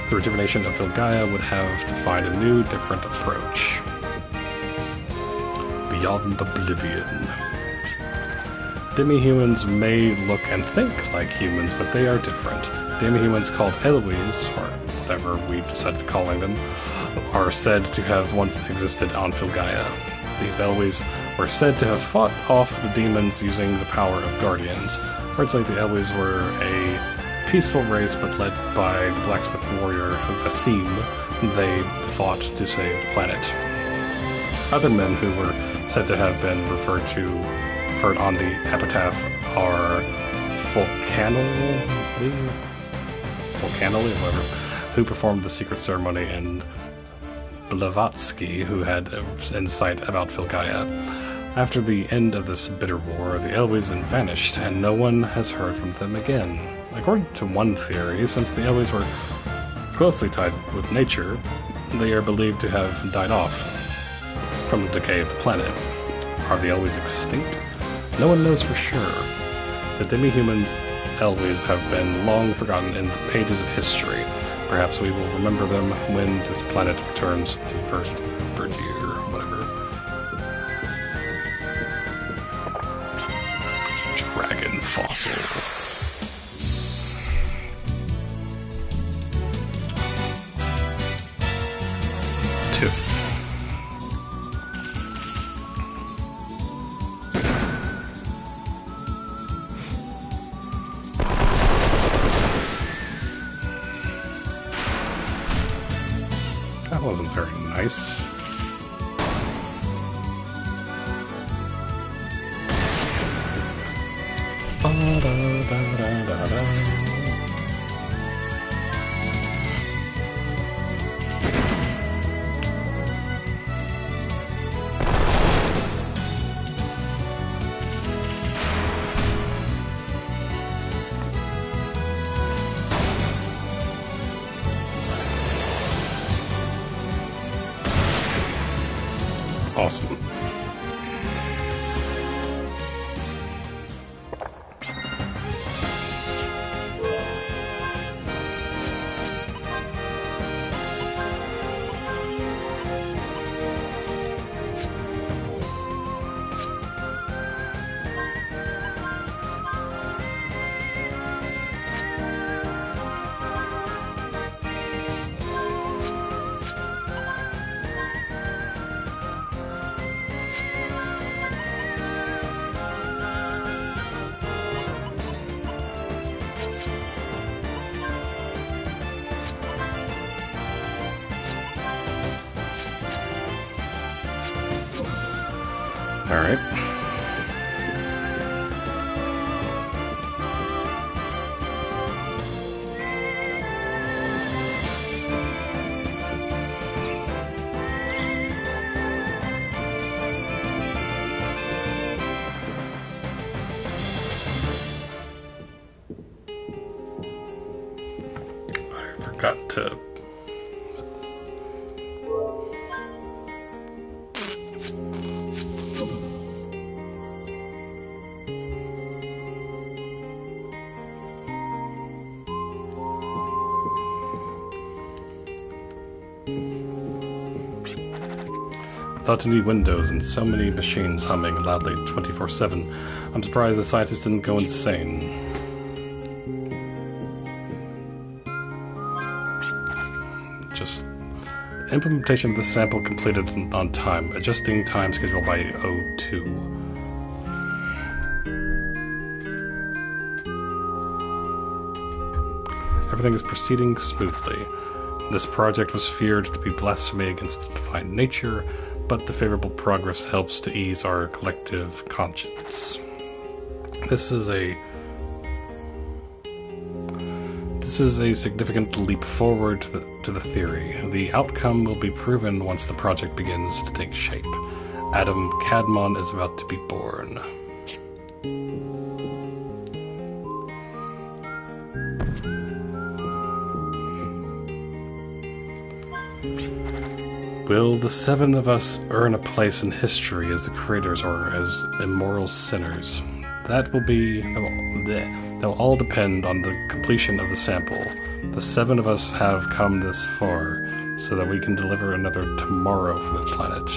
Speaker 1: The rejuvenation of Filgaia would have to find a new, different approach. Beyond Oblivion. Demi-humans may look and think like humans, but they are different. Demi-humans called Eloise, or whatever we've decided calling them, are said to have once existed on Filgaia. These Eloise were said to have fought off the demons using the power of Guardians. Originally, the Eloise were a peaceful race, but led by the blacksmith warrior Vasim, they fought to save the planet. Other men who were said to have been referred on the epitaph are Volcanoli, whoever, who performed the secret ceremony, and Blavatsky, who had insight about Filgaia. After the end of this bitter war, the Eloise vanished, and no one has heard from them again. According to one theory, since the Eloise were closely tied with nature, they are believed to have died off from the decay of the planet. Are the Eloise extinct? No one knows for sure. The demi-humans Eloise have been long forgotten in the pages of history. Perhaps we will remember them when this planet returns to first verdure, whatever. Dragon fossil. wasn't very nice. Awesome. All right. I forgot to... Thought to need windows and so many machines humming loudly 24/7. I'm surprised the scientists didn't go insane. Just implementation of the sample completed on time. Adjusting time schedule by O2. Everything is proceeding smoothly. This project was feared to be blasphemy against the divine nature, but the favorable progress helps to ease our collective conscience. This is a significant leap forward to the theory. The outcome will be proven once the project begins to take shape. Adam Cadmon is about to be born. Will the seven of us earn a place in history as the creators or as immoral sinners? That will all depend on the completion of the sample. The seven of us have come this far so that we can deliver another tomorrow for this planet.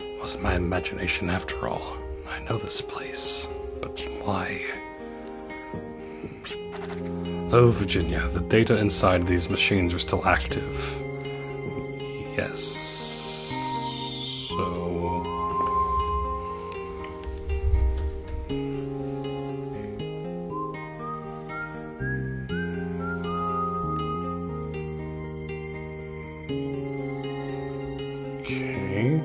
Speaker 1: It wasn't my imagination after all. I know this place, but why? Oh, Virginia, the data inside these machines are still active. Yes. So... Okay.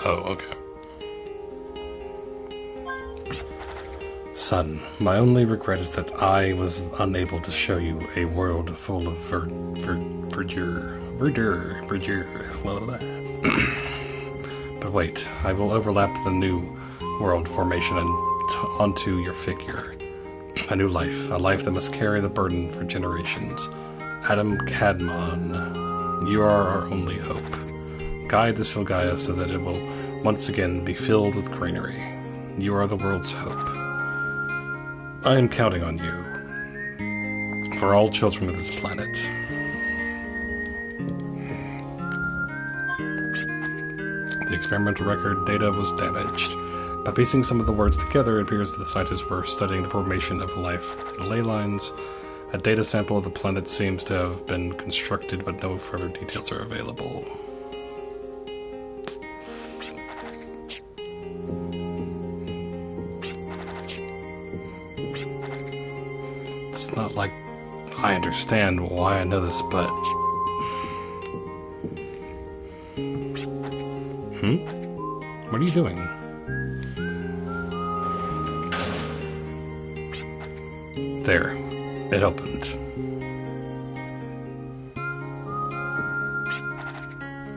Speaker 1: Oh, okay. Son, my only regret is that I was unable to show you a world full of verdure. Blah, blah, blah. But wait, I will overlap the new world formation onto your figure. A new life, a life that must carry the burden for generations. Adam Cadmon, you are our only hope. Guide this Filgaia so that it will once again be filled with greenery. You are the world's hope. I am counting on you. For all children of this planet. The experimental record data was damaged. By piecing some of the words together, it appears that the scientists were studying the formation of life in ley lines. A data sample of the planet seems to have been constructed, but no further details are available. It's not like I understand why I know this, but... What are you doing? There. It opened.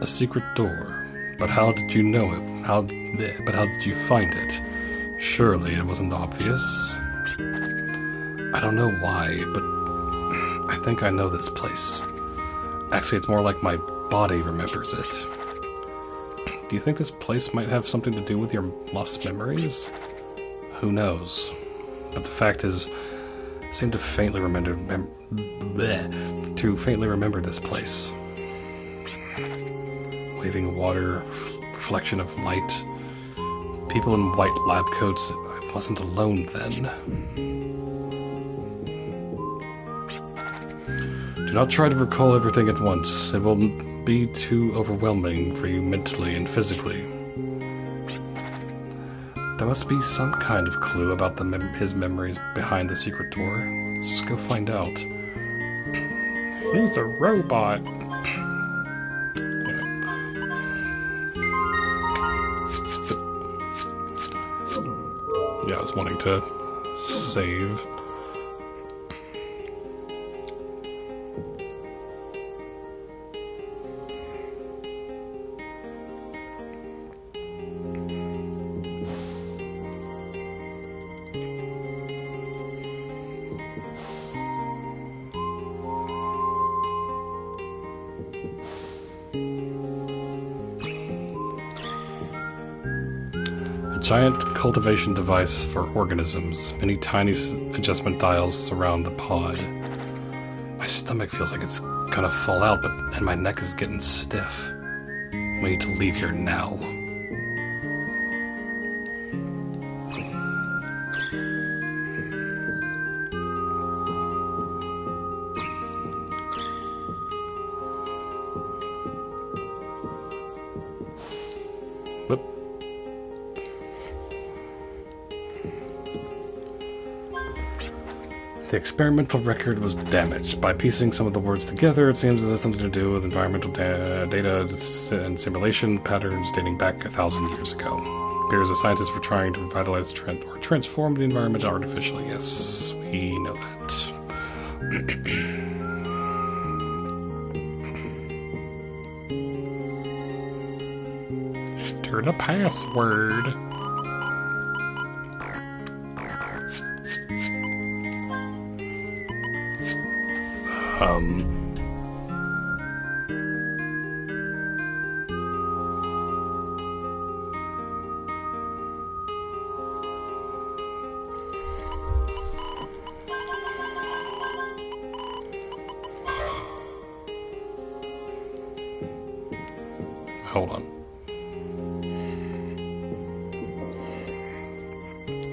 Speaker 1: A secret door. But how did you know it? But how did you find it? Surely it wasn't obvious. I don't know why, but I think I know this place. Actually, it's more like my body remembers it. Do you think this place might have something to do with your lost memories? Who knows? But the fact is, I seem to faintly remember this place. Waving water, reflection of light, people in white lab coats. I wasn't alone then. Do not try to recall everything at once. It will be too overwhelming for you mentally and physically. There must be some kind of clue about his memories behind the secret door. Let's go find out. He's a robot. Yeah, I was wanting to save. Giant cultivation device for organisms. Many tiny adjustment dials surround the pod. My stomach feels like it's gonna fall out, and my neck is getting stiff. We need to leave here now. The experimental record was damaged. By piecing some of the words together, it seems it has something to do with environmental data and simulation patterns dating back 1,000 years ago. It appears the scientists were trying to revitalize or transform the environment artificially. Yes, we know that. Enter the password. Hold on.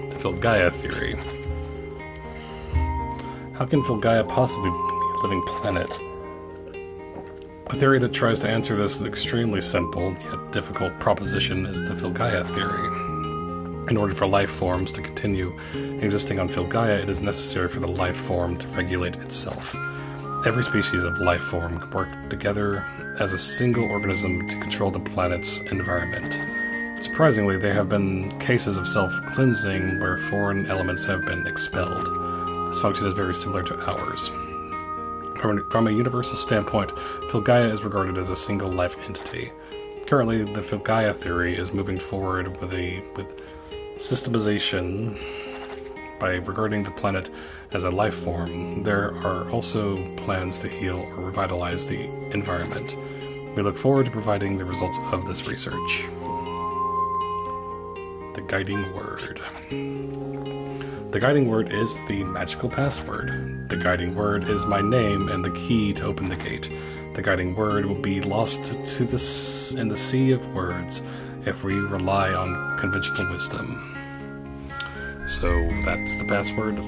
Speaker 1: The Filgaia theory. How can Filgaia possibly be a living planet? A theory that tries to answer this extremely simple, yet difficult proposition is the Filgaia theory. In order for life forms to continue existing on Filgaia, it is necessary for the life form to regulate itself. Every species of life form can work together as a single organism to control the planet's environment. Surprisingly, there have been cases of self-cleansing where foreign elements have been expelled. This function is very similar to ours. From a universal standpoint, Filgaia is regarded as a single life entity. Currently, the Filgaia theory is moving forward with systemization by regarding the planet as a life form. There are also plans to heal or revitalize the environment. We look forward to providing the results of this research. The guiding word. The guiding word is the magical password. The guiding word is my name and the key to open the gate. The guiding word will be lost in the sea of words if we rely on conventional wisdom. So that's the password.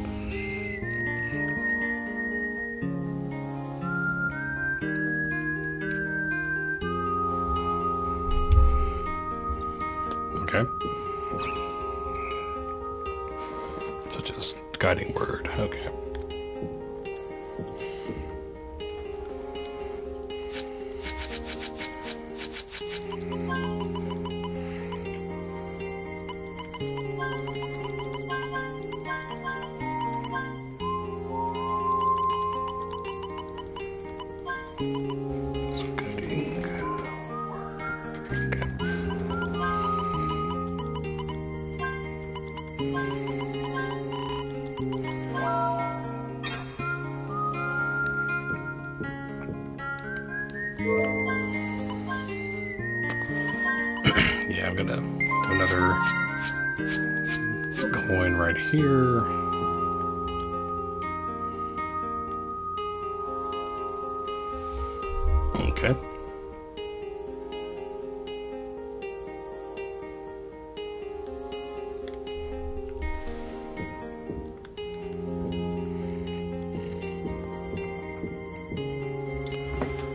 Speaker 1: Okay. So just guiding word. Okay. Yeah, I'm gonna do another coin right here. Okay.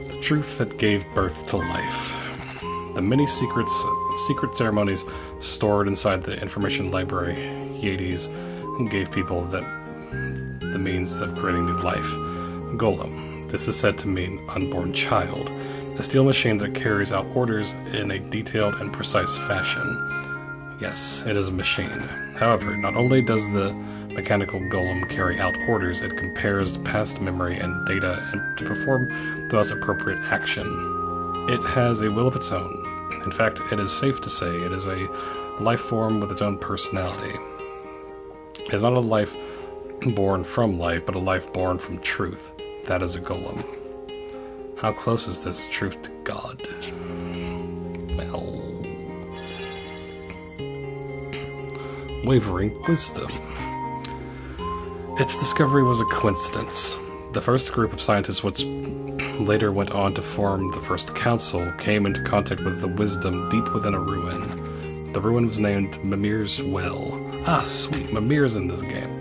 Speaker 1: The truth that gave birth to life. The many secret ceremonies stored inside the information library, Hades, gave people the means of creating new life. Golem. This is said to mean unborn child, a steel machine that carries out orders in a detailed and precise fashion. Yes, it is a machine. However, not only does the mechanical golem carry out orders, it compares past memory and data to perform the most appropriate action. It has a will of its own. In fact, it is safe to say it is a life form with its own personality. It is not a life born from life, but a life born from truth. That is a golem. How close is this truth to God? Well... Wavering wisdom. Its discovery was a coincidence. The first group of scientists, which later went on to form the first council, came into contact with the wisdom deep within a ruin. The ruin was named Mimir's Well. Ah, sweet, Mimir's in this game.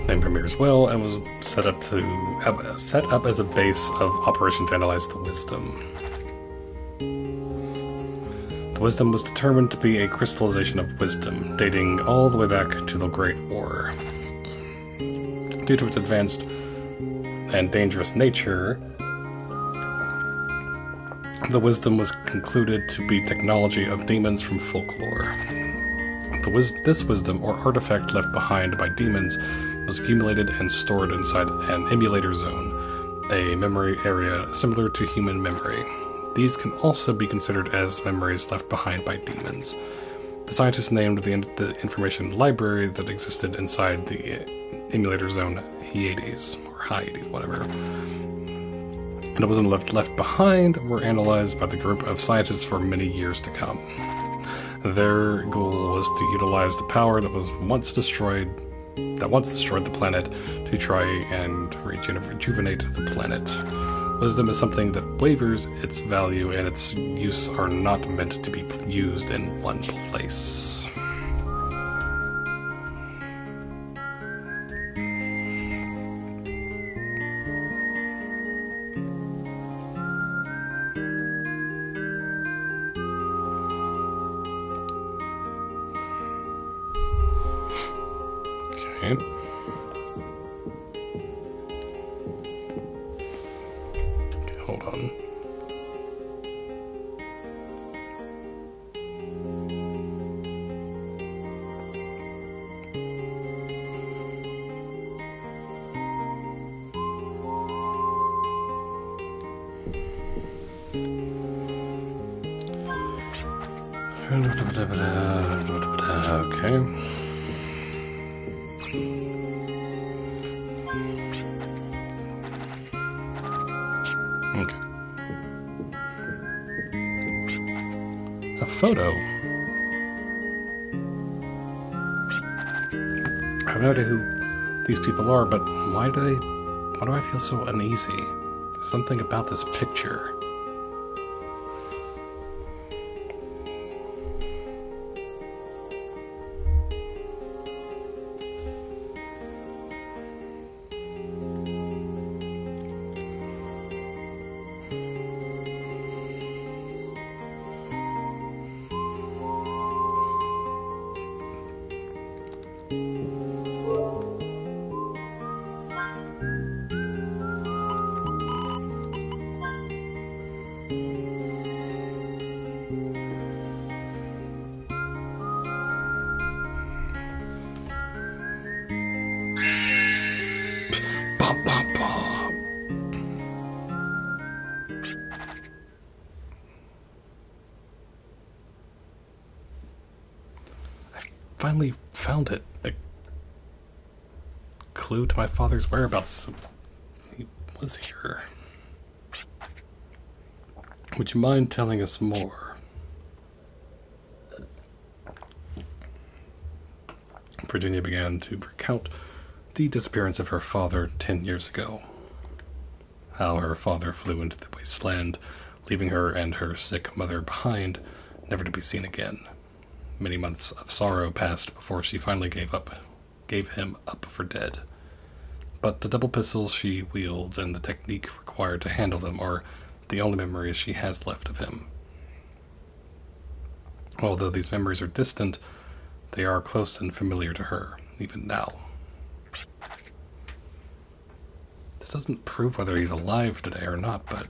Speaker 1: Named Premier's Will, and was set up as a base of operation to analyze the wisdom. The wisdom was determined to be a crystallization of wisdom, dating all the way back to the Great War. Due to its advanced and dangerous nature, the wisdom was concluded to be technology of demons from folklore. This wisdom, or artifact left behind by demons, was accumulated and stored inside an emulator zone, a memory area similar to human memory. These can also be considered as memories left behind by demons. The scientists named the information library that existed inside the emulator zone Hyades, or Hyades, whatever. And the wisdom left behind were analyzed by the group of scientists for many years to come. Their goal was to utilize the power that once destroyed the planet to try and rejuvenate the planet. Wisdom is something that wavers, its value and its use are not meant to be used in one place. Okay. Hold on. Okay. Okay. A photo. I have no idea who these people are, but why do I feel so uneasy? There's something about this picture. Bum, bum, bum. I finally found it. A clue to my father's whereabouts. He was here. Would you mind telling us more? Virginia began to recount the disappearance of her father 10 years ago. How her father flew into the wasteland, leaving her and her sick mother behind, never to be seen again. Many months of sorrow passed before she finally gave him up for dead. But the double pistols she wields and the technique required to handle them are the only memories she has left of him. Although these memories are distant, they are close and familiar to her, even now. This doesn't prove whether he's alive today or not, but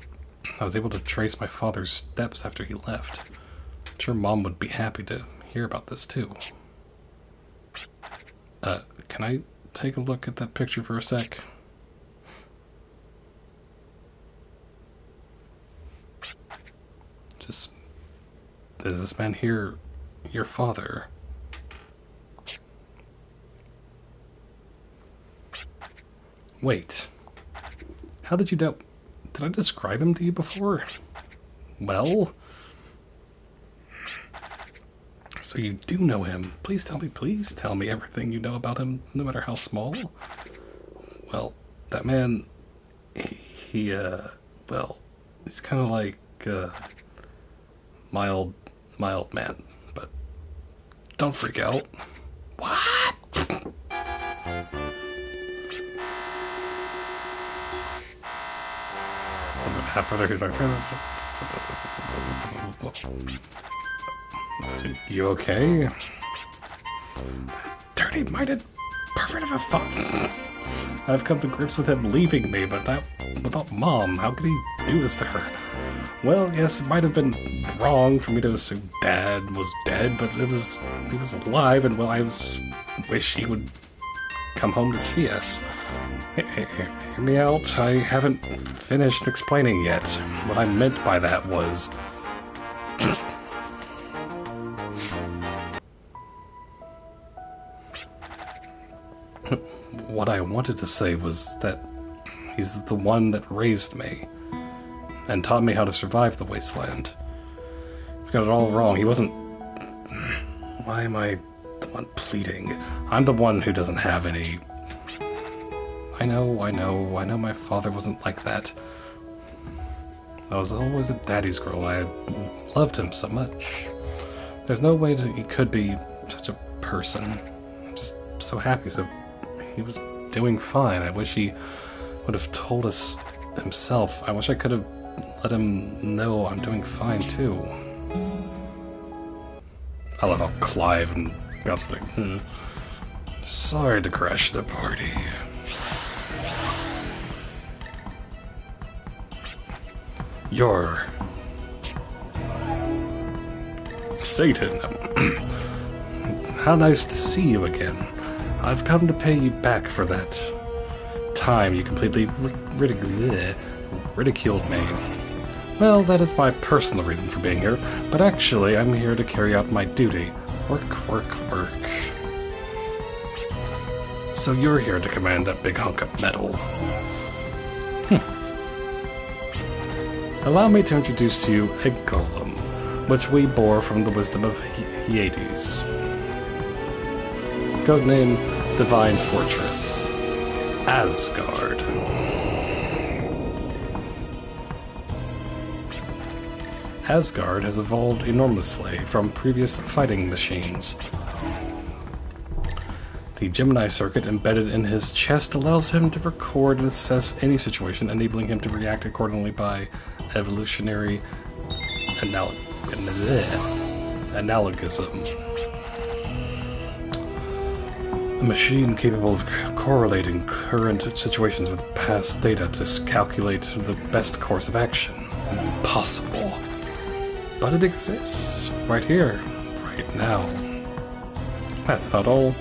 Speaker 1: I was able to trace my father's steps after he left. I'm sure Mom would be happy to hear about this too. Can I take a look at that picture for a sec? Is this man here your father? Wait. How did you know? Did I describe him to you before? Well? So you do know him. Please tell me everything you know about him, no matter how small. Well, that man, well, he's kind of like, mild man, but don't freak out. What? Half further hit my friend. You okay? Dirty-minded pervert of a fuck. I've come to grips with him leaving me, but that about Mom. How could he do this to her? Well, yes, it might have been wrong for me to assume Dad was dead, but he was alive, and well, I wish he would come home to see us. Hear me out. I haven't finished explaining yet. What I meant by that was... What I wanted to say was that he's the one that raised me and taught me how to survive the wasteland. You've got it all wrong. He wasn't... Why am I the one pleading? I'm the one who doesn't have any... I know my father wasn't like that. I was always a daddy's girl. I loved him so much. There's no way that he could be such a person. I'm just so happy. So he was doing fine. I wish he would have told us himself. I wish I could have let him know I'm doing fine too. I love how Clive and Gus like, sorry to crash the party. You're Satan. How nice to see you again. I've come to pay you back for that time you completely ridiculed me. Well, that is my personal reason for being here, but actually I'm here to carry out my duty. Work, work, work. So you're here to command that big hunk of metal. Allow me to introduce to you a golem, which we bore from the wisdom of Hades. Codename Divine Fortress. Asgard. Asgard has evolved enormously from previous fighting machines. The Gemini circuit embedded in his chest allows him to record and assess any situation, enabling him to react accordingly by evolutionary analogism. A machine capable of correlating current situations with past data to calculate the best course of action. Impossible. But it exists. Right here. Right now. That's not all.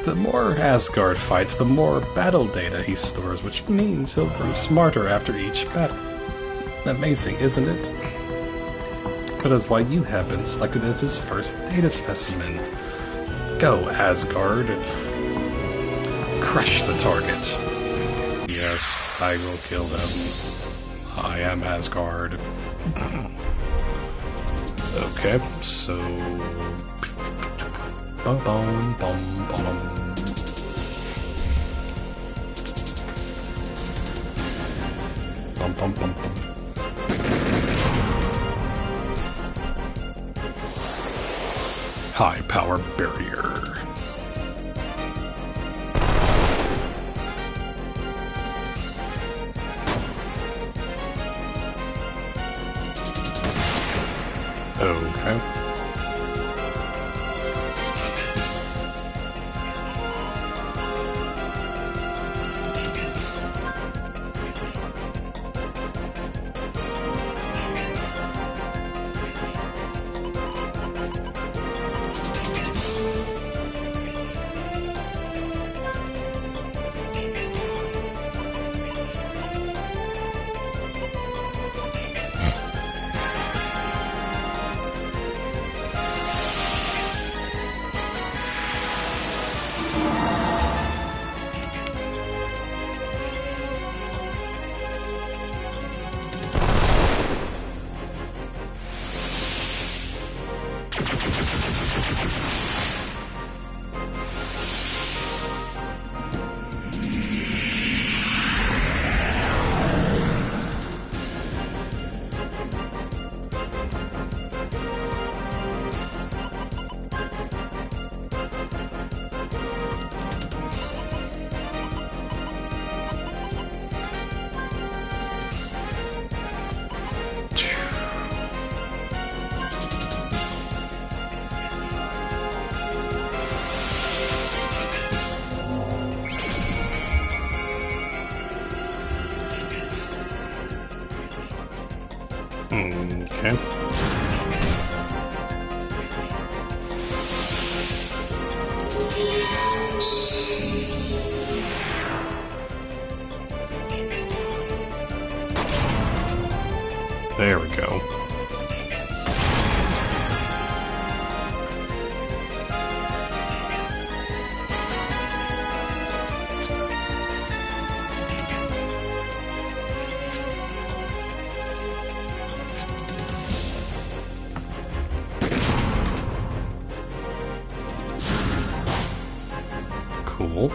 Speaker 1: The more Asgard fights, the more battle data he stores, which means he'll grow smarter after each battle. Amazing, isn't it? That is why you have been selected as his first data specimen. Go, Asgard, and crush the target. Yes, I will kill them. I am Asgard. Okay, so... Bum bum bum bum. Bum bum bum bum. High power barrier. Okay. Okay. There we go. Cool.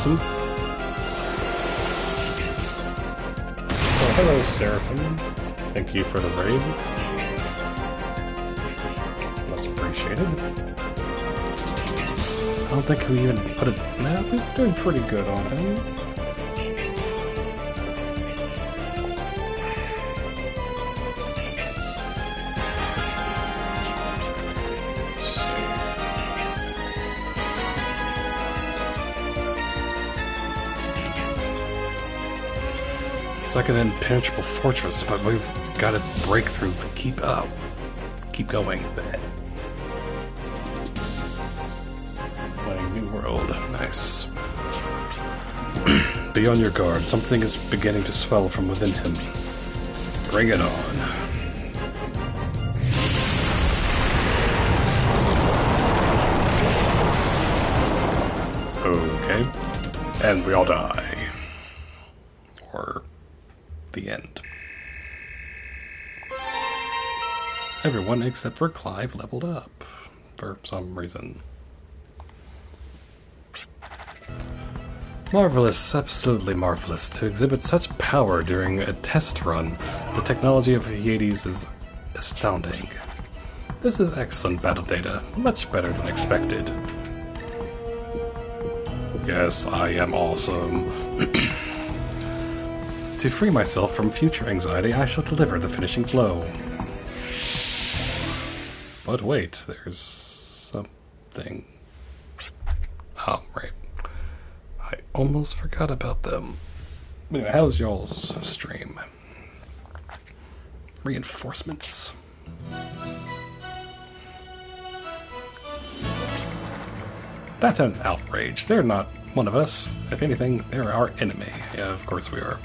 Speaker 1: awesome. So, hello, Seraphim. Thank you for the raid. Much appreciated. I don't think we even put it... Nah, we're doing pretty good on him. It's like an impenetrable fortress, but we've got to break through to keep up. Keep going. Playing New World. Nice. Be on your guard. Something is beginning to swell from within him. Bring it on. Okay. And we all die. Or... the end. Everyone except for Clive leveled up for some reason. Marvelous, absolutely marvelous. To exhibit such power during a test run, the technology of Hades is astounding. This is excellent battle data, much better than expected. Yes, I am awesome. To free myself from future anxiety, I shall deliver the finishing blow. But wait, there's something... Oh, right. I almost forgot about them. Anyway, how's y'all's stream? Reinforcements. That's an outrage. They're not one of us. If anything, they're our enemy. Yeah, of course we are.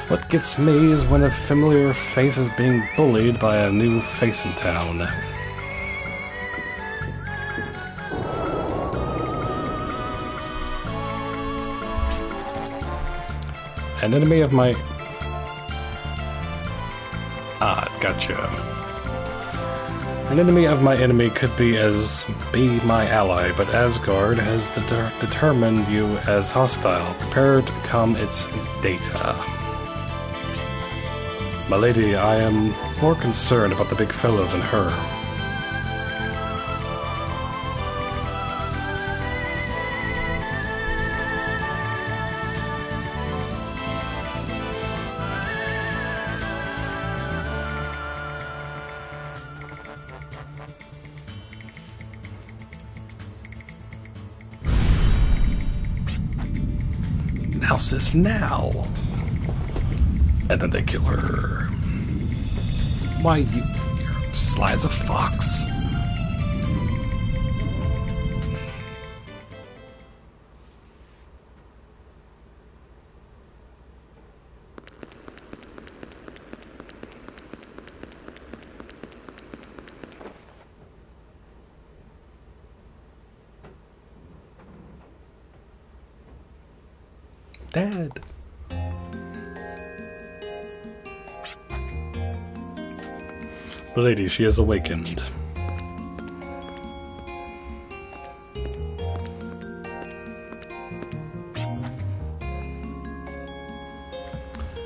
Speaker 1: What gets me is when a familiar face is being bullied by a new face in town. An enemy of my... Ah, gotcha. An enemy of my enemy could be my ally, but Asgard has determined you as hostile. Prepare to become its data. My lady, I am more concerned about the big fellow than her. Now, sis, now! And then they kill her. Why, you're sly as a fox. Dad. The lady, she has awakened.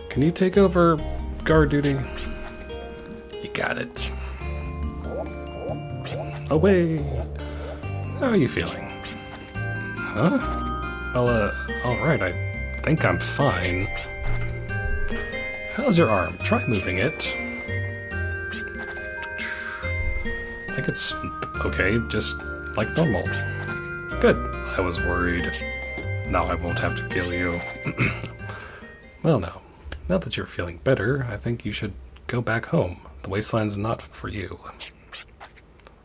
Speaker 1: Can you take over guard duty? You got it. Away! How are you feeling? Huh? Well, alright, I think I'm fine. How's your arm? Try moving it. I think it's okay, just like normal. Good. I was worried. Now I won't have to kill you. Well, now that you're feeling better, I think you should go back home. The wasteland's not for you.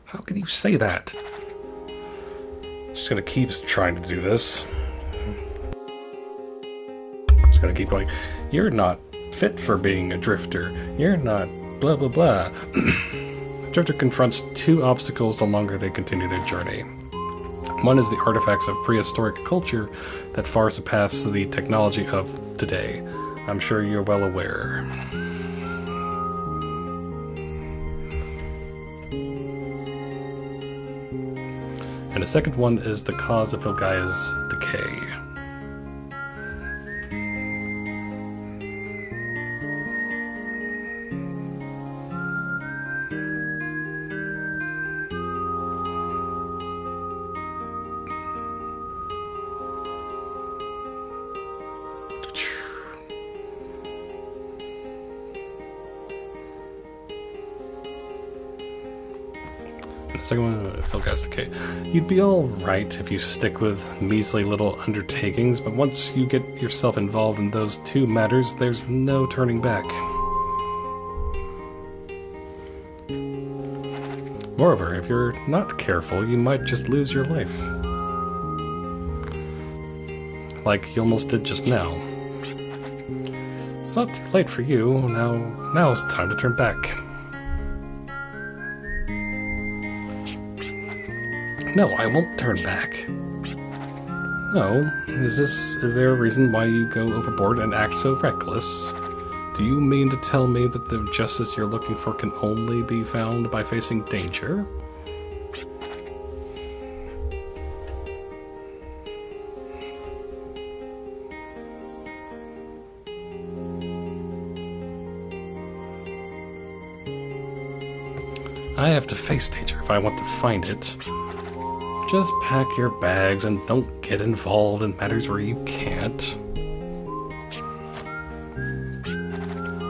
Speaker 1: How can you say that? She's gonna keep trying to do this. Just gonna keep going. You're not fit for being a drifter. You're not blah blah blah. Drifter confronts two obstacles the longer they continue their journey. One is the artifacts of prehistoric culture that far surpass the technology of today. I'm sure you're well aware. And the second one is the cause of Vilgaya's decay. Second one, Vilgaya's decay. You'd be alright if you stick with measly little undertakings, but once you get yourself involved in those two matters, there's no turning back. Moreover, if you're not careful, you might just lose your life. Like you almost did just now. It's not too late for you. Now's the time to turn back. No, I won't turn back. No, is there a reason why you go overboard and act so reckless? Do you mean to tell me that the justice you're looking for can only be found by facing danger? I have to face danger if I want to find it. Just pack your bags and don't get involved in matters where you can't.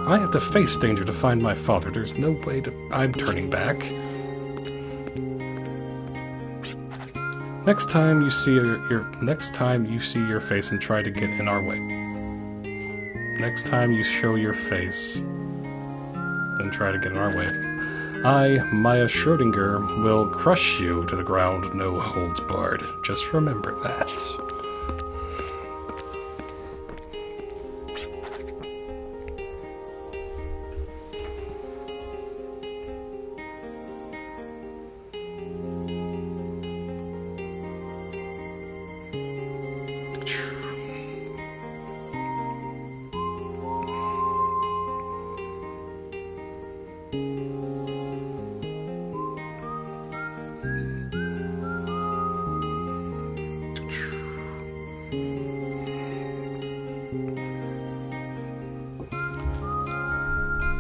Speaker 1: I have to face danger to find my father. There's no way I'm turning back. Next time you see your face and try to get in our way. Next time you show your face and try to get in our way. I, Maya Schrödinger, will crush you to the ground, no holds barred. Just remember that.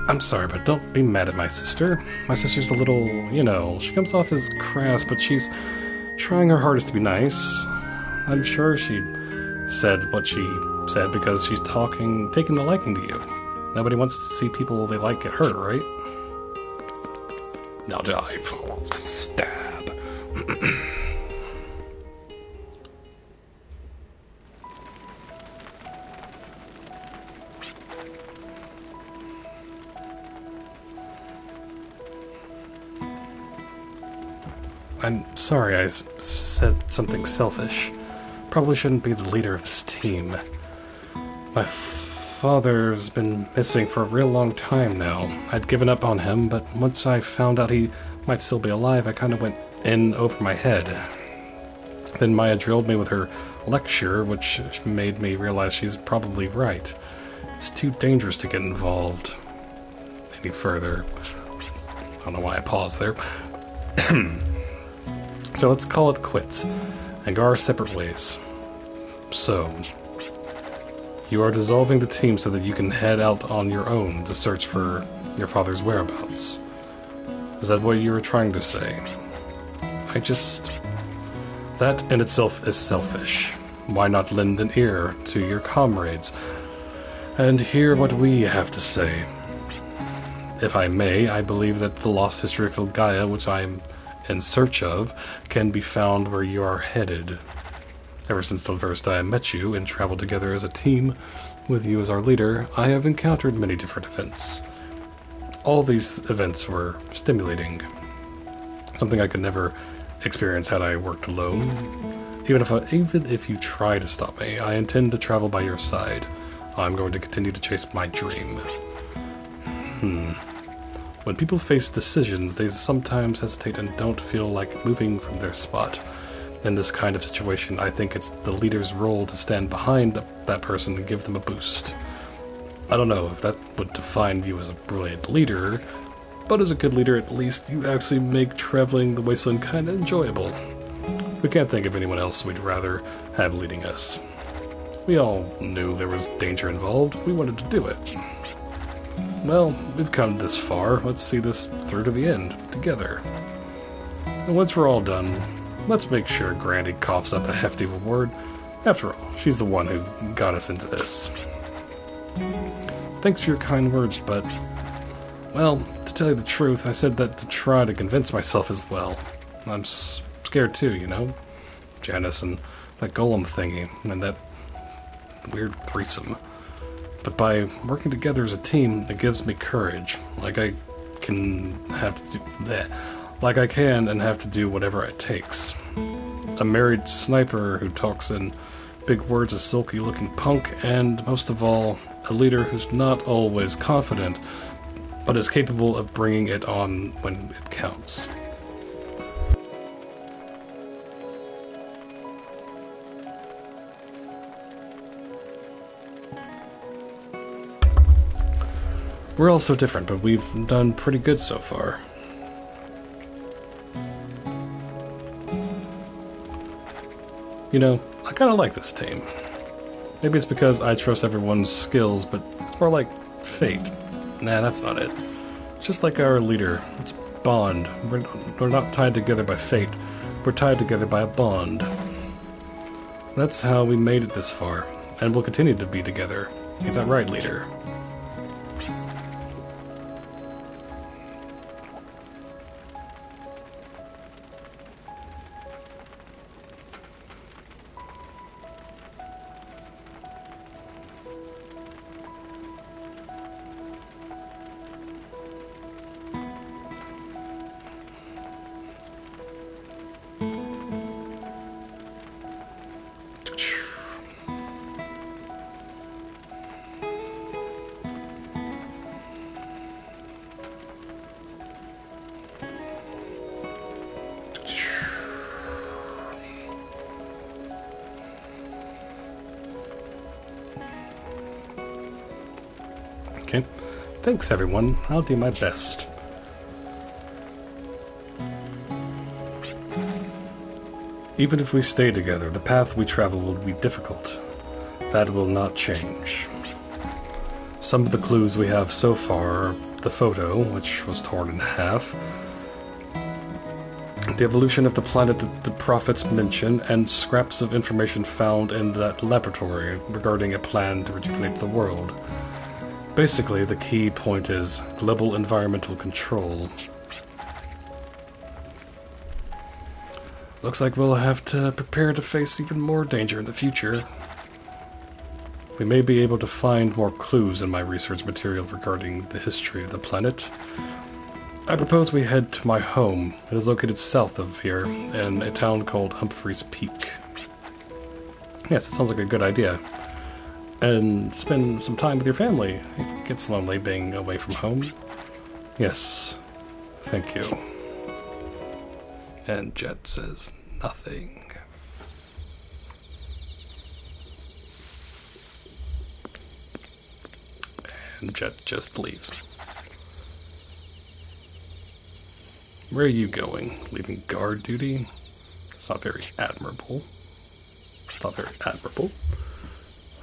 Speaker 1: I'm sorry, but don't be mad at my sister. My sister's a little, she comes off as crass, but she's trying her hardest to be nice. I'm sure she said what she said because she's taking a liking to you. Nobody wants to see people they like get hurt, right? Now dive. Stab. I'm sorry I said something selfish. Probably shouldn't be the leader of this team. My father's been missing for a real long time now. I'd given up on him, but once I found out he might still be alive, I kind of went in over my head. Then Maya drilled me with her lecture, which made me realize she's probably right. It's too dangerous to get involved any further. I don't know why I paused there. So let's call it quits, and go our separate ways. So, you are dissolving the team so that you can head out on your own to search for your father's whereabouts. Is that what you were trying to say? That in itself is selfish. Why not lend an ear to your comrades and hear what we have to say? If I may, I believe that the lost history of Vilgaya, which I am in search of, can be found where you are headed. Ever since the first day I met you and traveled together as a team, with you as our leader, I have encountered many different events. All these events were stimulating. Something I could never experience had I worked alone. Even if you try to stop me, I intend to travel by your side. I'm going to continue to chase my dream. When people face decisions, they sometimes hesitate and don't feel like moving from their spot. In this kind of situation, I think it's the leader's role to stand behind that person and give them a boost. I don't know if that would define you as a brilliant leader, but as a good leader, at least you actually make traveling the wasteland kind of enjoyable. We can't think of anyone else we'd rather have leading us. We all knew there was danger involved. We wanted to do it. Well, we've come this far. Let's see this through to the end, together. And once we're all done, let's make sure Grandy coughs up a hefty reward. After all, she's the one who got us into this. Thanks for your kind words, but... well, to tell you the truth, I said that to try to convince myself as well. I'm scared too, you know? Janice and that golem thingy, and that weird threesome. But by working together as a team, it gives me courage. Like I can and have to do whatever it takes. A married sniper who talks in big words, a sulky-looking punk, and most of all, a leader who's not always confident, but is capable of bringing it on when it counts. We're all so different, but we've done pretty good so far. You know, I kinda like this team. Maybe it's because I trust everyone's skills, but it's more like fate. Nah, that's not it. It's just like our leader. It's bond. We're not tied together by fate. We're tied together by a bond. That's how we made it this far, and we'll continue to be together. Ain't that right, leader? Okay. Thanks, everyone. I'll do my best. Even if we stay together, the path we travel will be difficult. That will not change. Some of the clues we have so far are the photo, which was torn in half, the evolution of the planet that the prophets mention, and scraps of information found in that laboratory regarding a plan to rejuvenate the world. Basically, the key point is global environmental control. Looks like we'll have to prepare to face even more danger in the future. We may be able to find more clues in my research material regarding the history of the planet. I propose we head to my home. It is located south of here, in a town called Humphreys Peak. Yes, it sounds like a good idea. And spend some time with your family. It gets lonely being away from home. Yes, thank you. And Jet says nothing. And Jet just leaves. Where are you going? Leaving guard duty? It's not very admirable. It's not very admirable.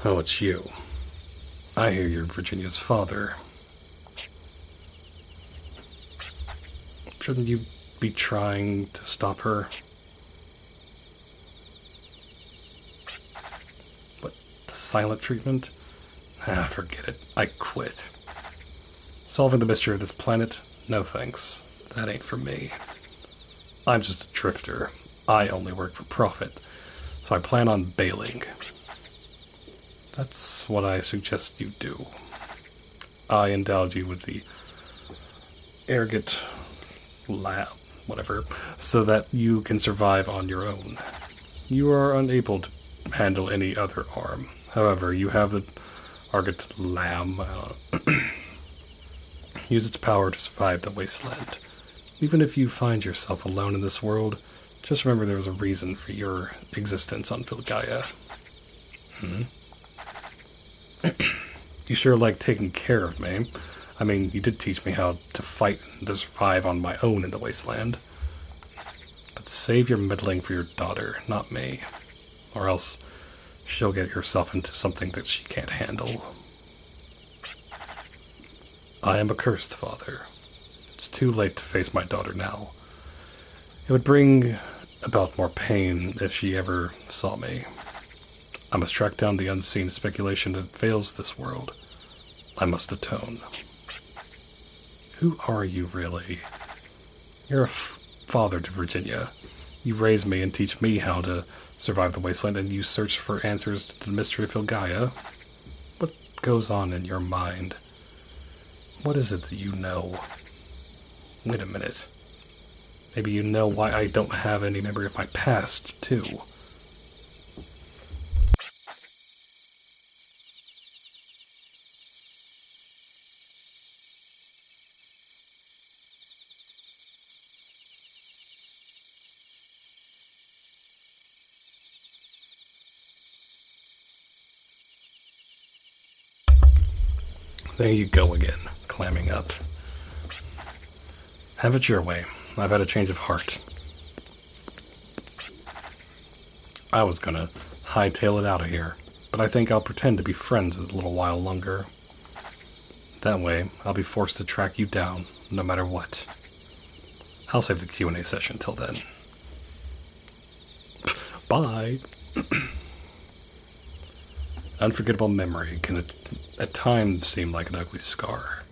Speaker 1: Oh, it's you. I hear you're Virginia's father. Shouldn't you be trying to stop her? What, the silent treatment? Ah, forget it. I quit. Solving the mystery of this planet? No thanks. That ain't for me. I'm just a drifter. I only work for profit, so I plan on bailing. That's what I suggest you do. I endowed you with the arrogant whatever, so that you can survive on your own. You are unable to handle any other arm. However, you have the arrogant lamb. Use its power to survive the wasteland. Even if you find yourself alone in this world, Just remember there was a reason for your existence on Vilgaia. Hmm? You sure like taking care of me. I mean, you did teach me how to fight and to survive on my own in the wasteland. But save your meddling for your daughter, not me. Or else she'll get herself into something that she can't handle. I am a cursed father. It's too late to face my daughter now. It would bring about more pain if she ever saw me. I must track down the unseen speculation that veils this world. I must atone. Who are you, really? You're a father to Virginia. You raise me and teach me how to survive the wasteland, and you search for answers to the mystery of Vilgaia. What goes on in your mind? What is it that you know? Wait a minute. Maybe you know why I don't have any memory of my past, too. There you go again, clamming up. Have it your way. I've had a change of heart. I was gonna hightail it out of here, but I think I'll pretend to be friends a little while longer. That way, I'll be forced to track you down, no matter what. I'll save the Q&A session till then. Bye! Unforgettable memory can at times seem like an ugly scar.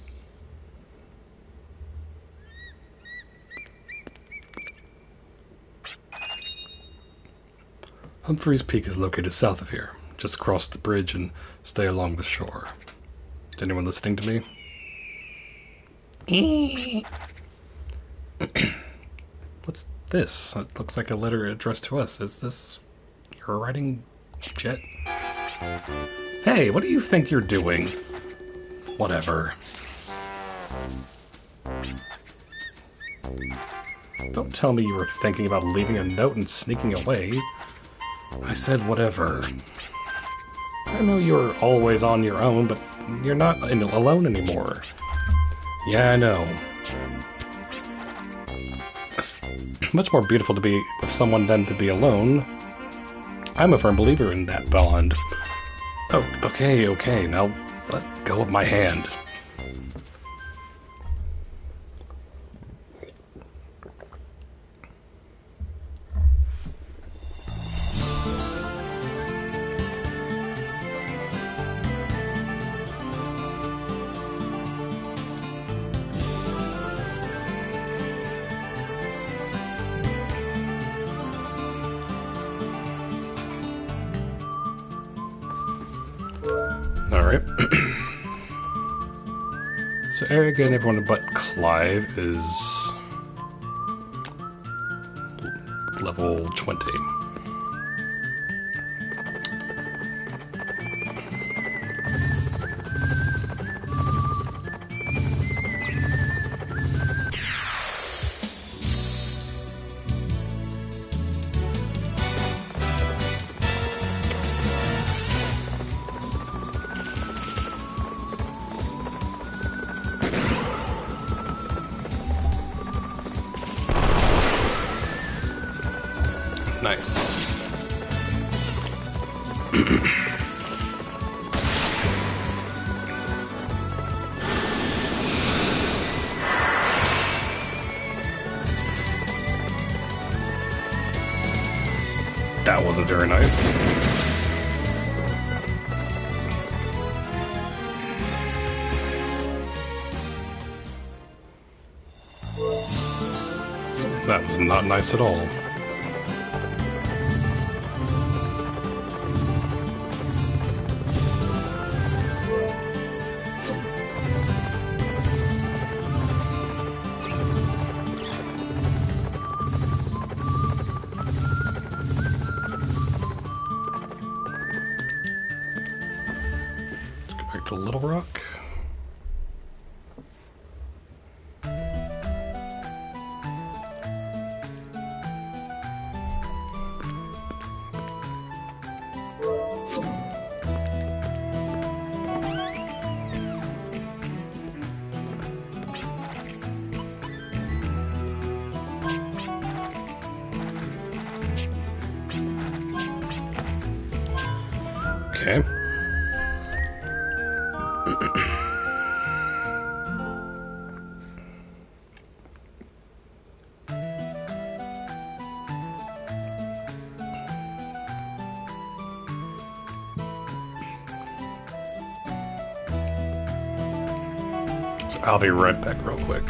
Speaker 1: Humphreys Peak is located south of here. Just cross the bridge and stay along the shore. Is anyone listening to me? What's this? It looks like a letter addressed to us. Is this your writing, Jet? Hey, what do you think you're doing? Whatever. Don't tell me you were thinking about leaving a note and sneaking away. I said whatever. I know you're always on your own, but you're not alone anymore. Yeah, I know. It's much more beautiful to be with someone than to be alone. I'm a firm believer in that bond. Oh, okay, now let go of my hand. Alright. So again, everyone but Clive is level 20. Nice. That wasn't very nice. That was not nice at all. Back to Little Rock. Okay. So I'll be right back real quick.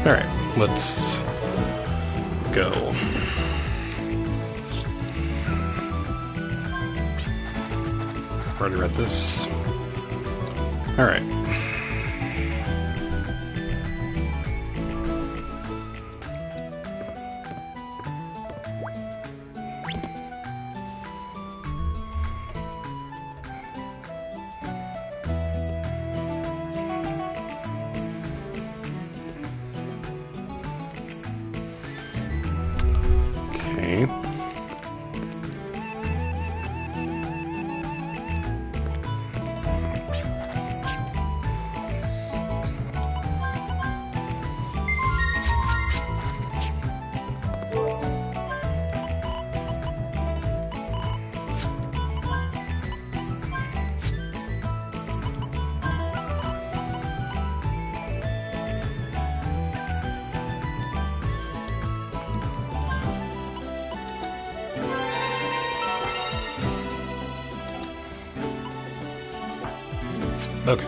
Speaker 1: Alright, let's go. Already read this. Alright. Okay. Okay.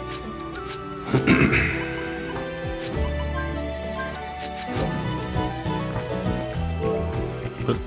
Speaker 1: But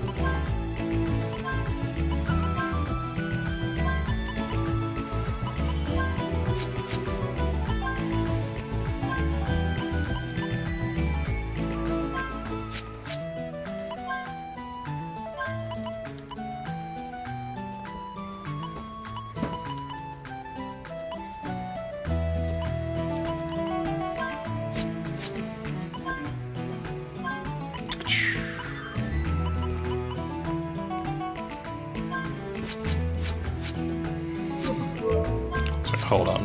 Speaker 1: hold on.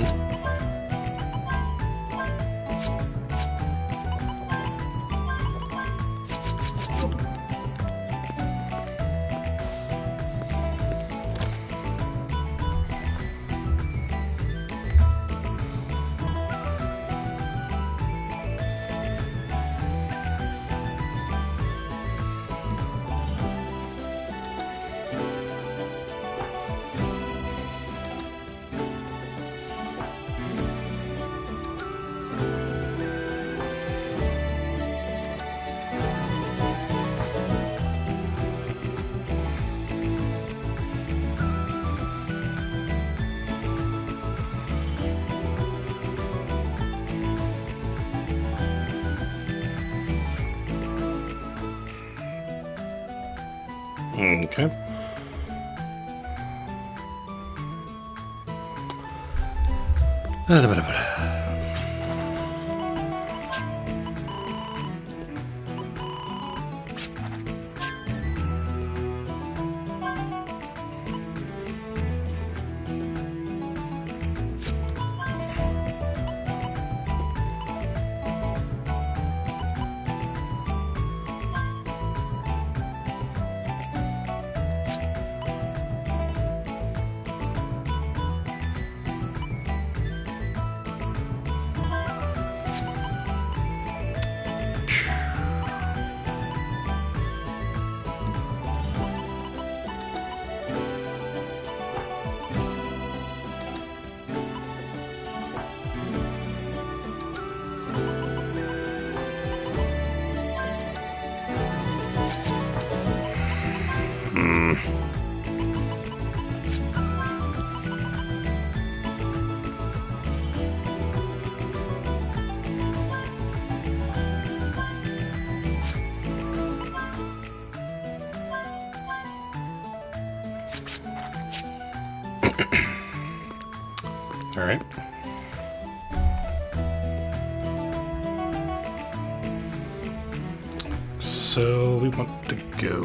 Speaker 1: Okay. All right. So we want to go.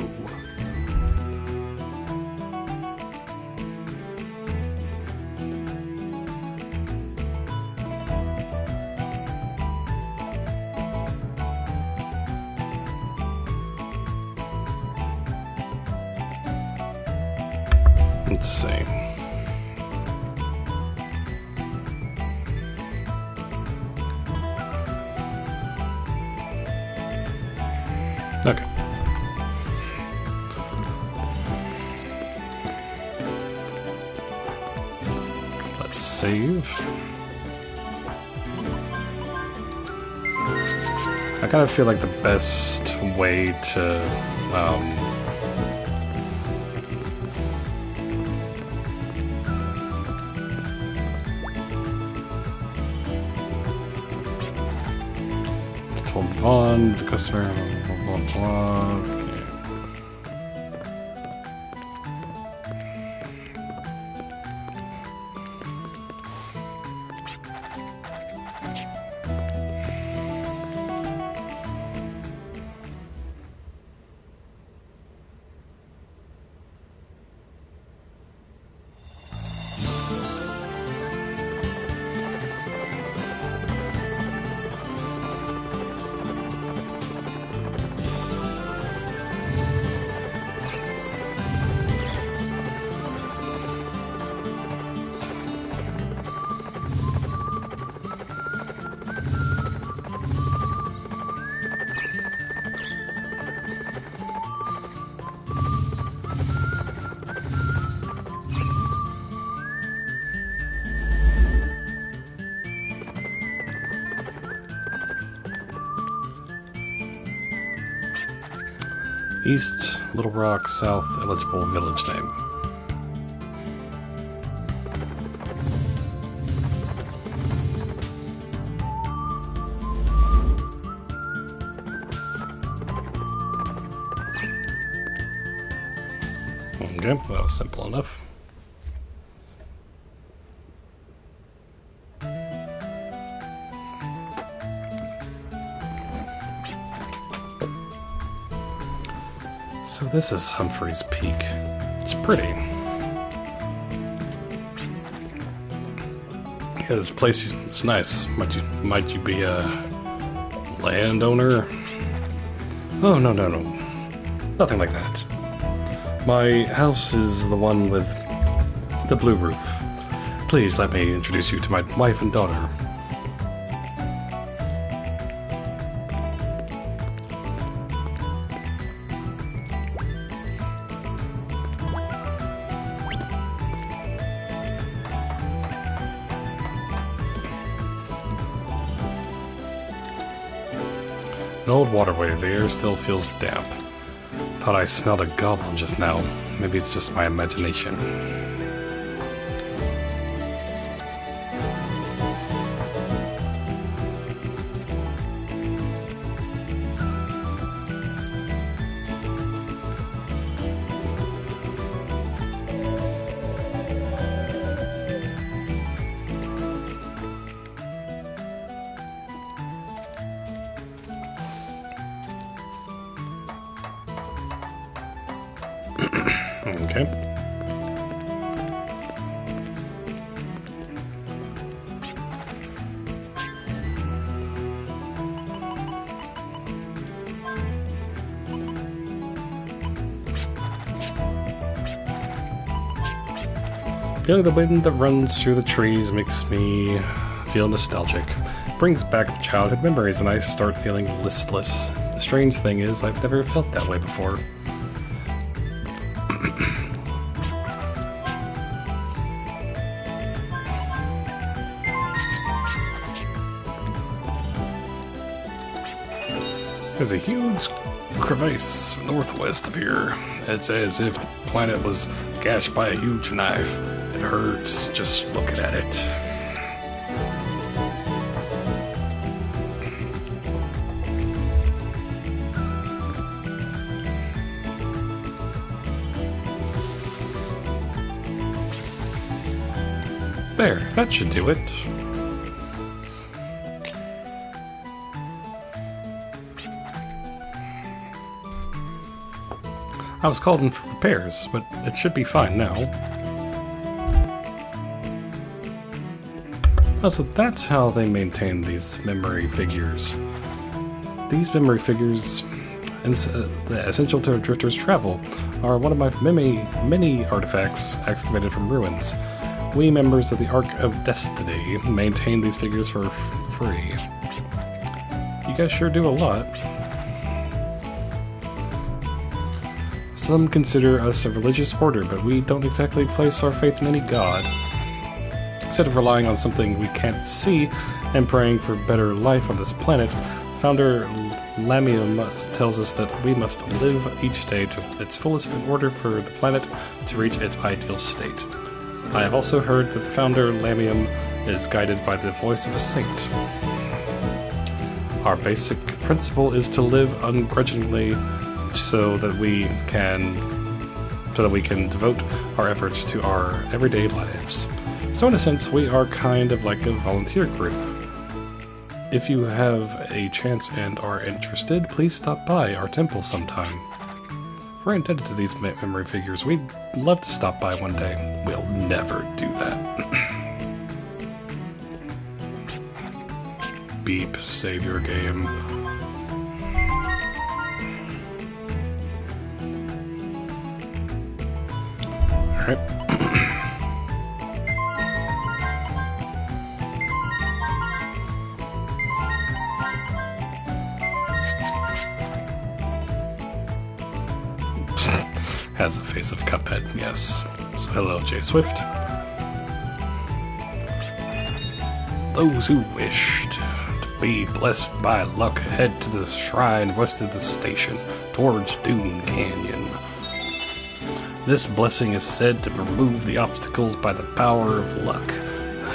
Speaker 1: Let's see. Okay. Let's save. I kind of feel like the best way to move on the customer, blah, blah, blah. Okay. East Little Rock, South eligible village name. Okay, well, that was simple enough. So this is Humphrey's Peak. It's pretty. Yeah, this place is nice. Might you be a landowner? Oh, no. Nothing like that. My house is the one with the blue roof. Please let me introduce you to my wife and daughter. An old waterway, the air still feels damp. Thought I smelled a goblin just now. Maybe it's just my imagination. Okay. Feeling the wind that runs through the trees makes me feel nostalgic. Brings back childhood memories and I start feeling listless. The strange thing is, I've never felt that way before. There's a huge crevasse northwest of here. It's as if the planet was gashed by a huge knife. It hurts just looking at it. There, that should do it. I was called in for repairs, but it should be fine now. Oh, so that's how they maintain these memory figures. These memory figures, essential to a drifter's travel, are one of my many artifacts excavated from ruins. We members of the Ark of Destiny maintain these figures for free. You guys sure do a lot. Some consider us a religious order, but we don't exactly place our faith in any god. Instead of relying on something we can't see and praying for better life on this planet, Founder Lamium tells us that we must live each day to its fullest in order for the planet to reach its ideal state. I have also heard that the founder, Lamium, is guided by the voice of a saint. Our basic principle is to live ungrudgingly so that we can devote our efforts to our everyday lives. So in a sense, we are kind of like a volunteer group. If you have a chance and are interested, please stop by our temple sometime. We're indebted to these memory figures. We'd love to stop by one day. We'll never do that. Beep, save your game. Alright. Has the face of Cuphead, yes. So hello, J Swift. Those who wished to be blessed by luck head to the shrine west of the station, towards Dune Canyon. This blessing is said to remove the obstacles by the power of luck.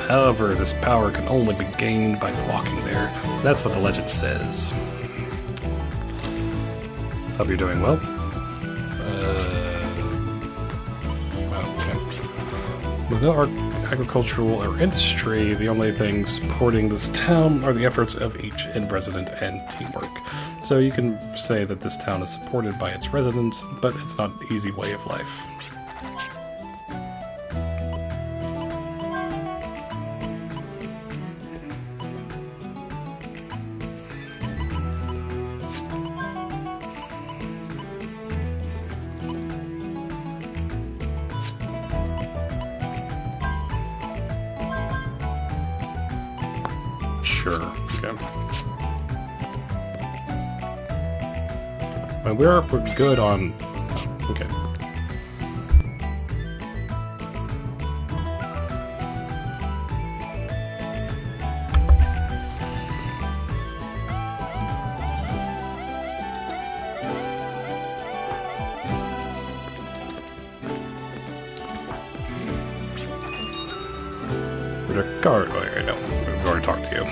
Speaker 1: However, this power can only be gained by walking there. That's what the legend says. Hope you're doing well. Without our agricultural or industry, the only things supporting this town are the efforts of each resident and teamwork. So you can say that this town is supported by its residents, but it's not an easy way of life. Sure, okay. Well, we're good on... Oh, okay. Regard... Oh, I know. We've already talked to you.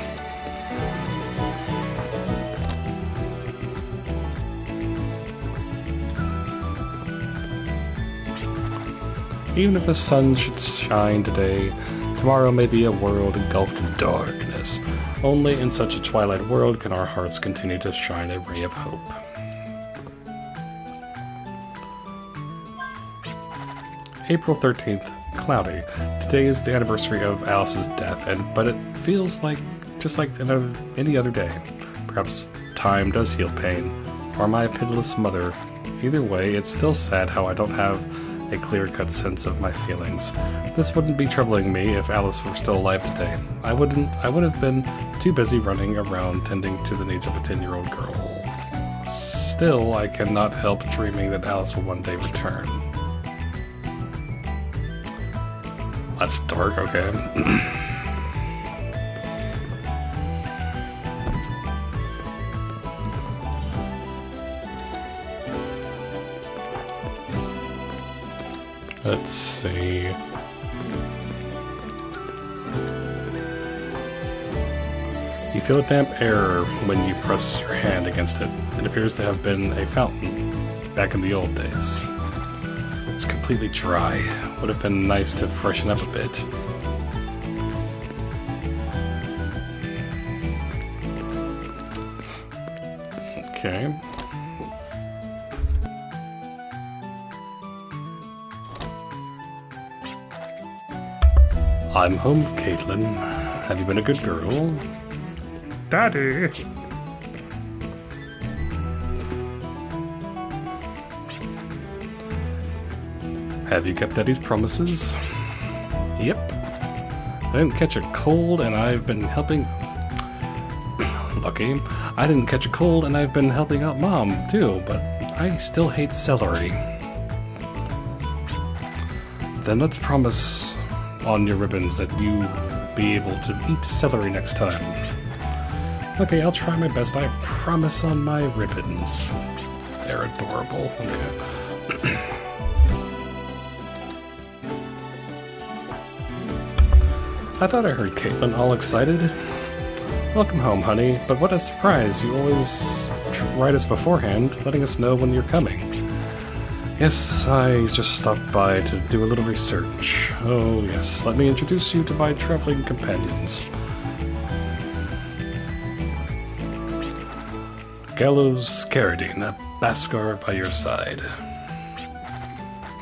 Speaker 1: Even if the sun should shine today, tomorrow may be a world engulfed in darkness. Only in such a twilight world can our hearts continue to shine a ray of hope. April 13th, cloudy. Today is the anniversary of Alice's death, but it feels like just like any other day. Perhaps time does heal pain, or my pitiless mother. Either way, it's still sad how I don't have a clear-cut sense of my feelings. This wouldn't be troubling me if Alice were still alive today. I would have been too busy running around tending to the needs of a 10-year-old girl. Still, I cannot help dreaming that Alice will one day return. That's dark, okay. Let's see. You feel a damp air when you press your hand against it. It appears to have been a fountain back in the old days. It's completely dry. Would have been nice to freshen up a bit. Okay. I'm home, Caitlin. Have you been a good girl? Daddy! Have you kept Daddy's promises? Yep. I didn't catch a cold and I've been helping... Lucky. I didn't catch a cold and I've been helping out Mom, too, but I still hate celery. Then let's promise on your ribbons that you'll be able to eat celery next time. Okay, I'll try my best. I promise on my ribbons. They're adorable. Okay. I thought I heard Caitlin all excited. Welcome home, honey, but what a surprise. You always write us beforehand, letting us know when you're coming. Yes, I just stopped by to do a little research. Oh, yes, let me introduce you to my traveling companions. Gallows Scaradine, a Baskar by your side.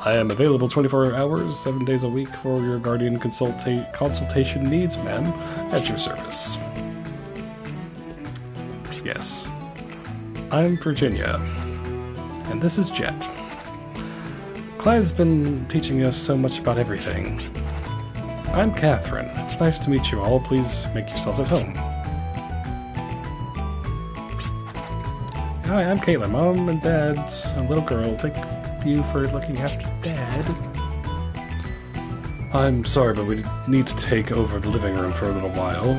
Speaker 1: I am available 24 hours, 7 days a week for your guardian consultation needs, ma'am, at your service. Yes. I'm Virginia, and this is Jet. Clyde's been teaching us so much about everything. I'm Catherine. It's nice to meet you all. Please make yourselves at home. Hi, I'm Caitlin. Mom and Dad's a little girl. Thank you for looking after Dad. I'm sorry, but we need to take over the living room for a little while.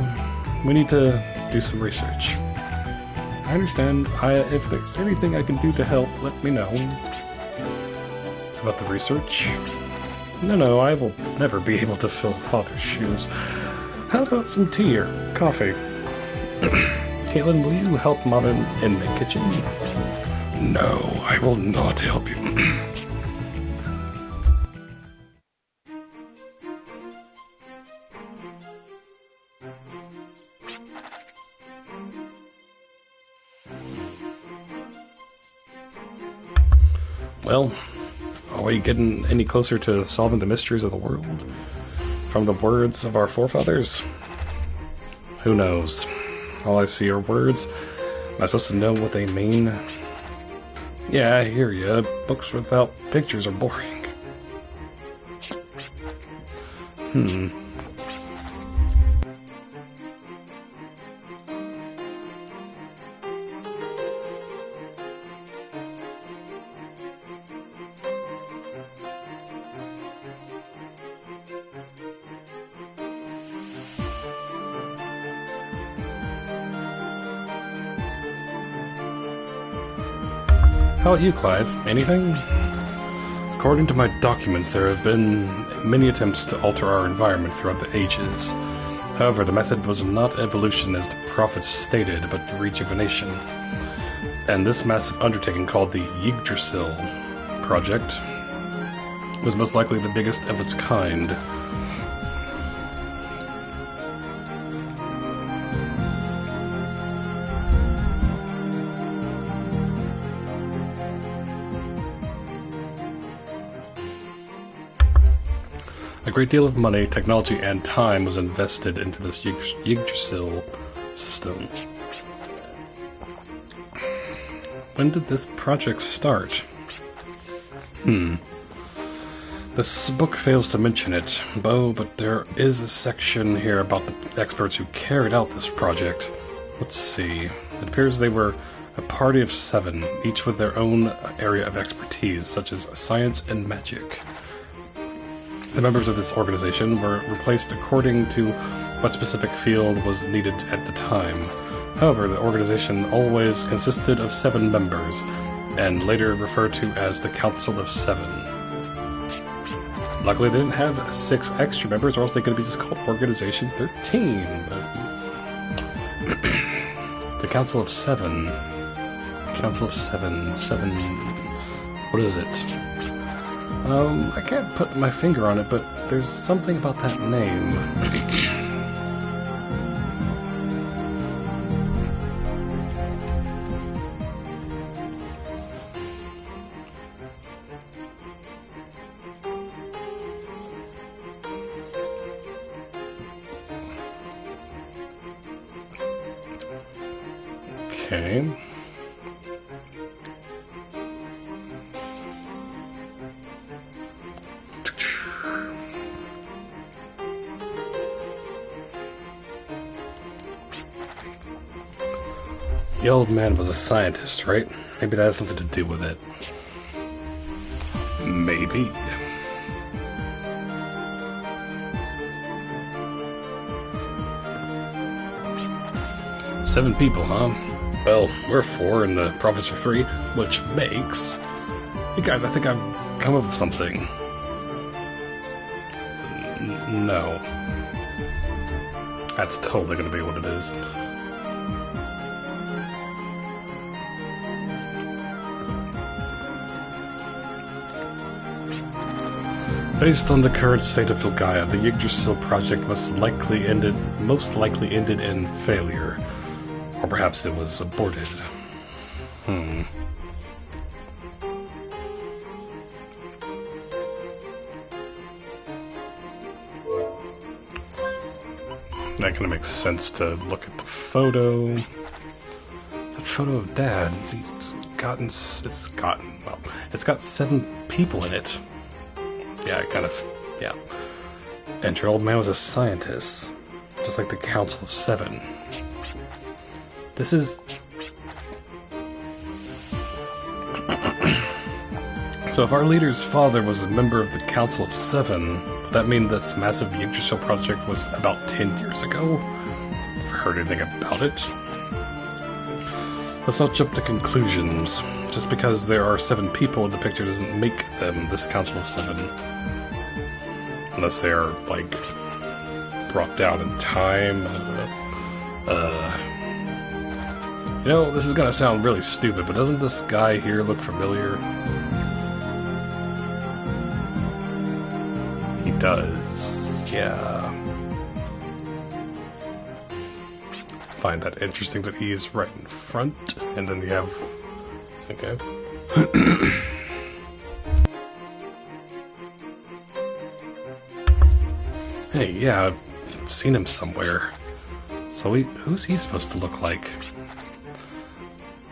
Speaker 1: We need to do some research. I understand. If there's anything I can do to help, let me know. About the research? No, I will never be able to fill Father's shoes. How about some tea or coffee? Caitlin, will you help Mom in the kitchen? No, I will not help you. Well, are we getting any closer to solving the mysteries of the world? From the words of our forefathers? Who knows? All I see are words. Am I supposed to know what they mean? Yeah, I hear ya. Books without pictures are boring. How about you, Clive? Anything? According to my documents, there have been many attempts to alter our environment throughout the ages. However, the method was not evolution as the prophets stated, but rejuvenation. And this massive undertaking, called the Yggdrasil Project, was most likely the biggest of its kind. A great deal of money, technology, and time was invested into this Yggdrasil system. When did this project start? This book fails to mention it, but there is a section here about the experts who carried out this project. Let's see. It appears they were a party of 7, each with their own area of expertise, such as science and magic. The members of this organization were replaced according to what specific field was needed at the time. However, the organization always consisted of 7 members, and later referred to as the Council of 7. Luckily, they didn't have 6 extra members, or else they could be just called Organization 13. The Council of 7. Council of 7. 7. What is it? I can't put my finger on it, but there's something about that name. Okay. The old man was a scientist, right? Maybe that has something to do with it. Maybe. 7 people, huh? Well, we're 4 and the prophets are 3, which makes... Hey guys, I think I've come up with something. No. That's totally gonna be what it is. Based on the current state of Filgaia, the Yggdrasil project most likely ended in failure. Or perhaps it was aborted. That kind of makes sense to look at the photo. That photo of Dad, it's got 7 people in it. Yeah, yeah. And your old man was a scientist, just like the Council of 7. This is... So if our leader's father was a member of the Council of 7, would that mean this massive Yggdrasil project was about 10 years ago? Never heard anything about it. Let's not jump to conclusions. Just because there are 7 people in the picture doesn't make them this Council of 7. Unless they're, like, brought down in time. You know, this is gonna sound really stupid, but doesn't this guy here look familiar? He does, yeah. Find that interesting that he's right in front, and then you have... Okay. Hey, yeah, I've seen him somewhere. So who's he supposed to look like?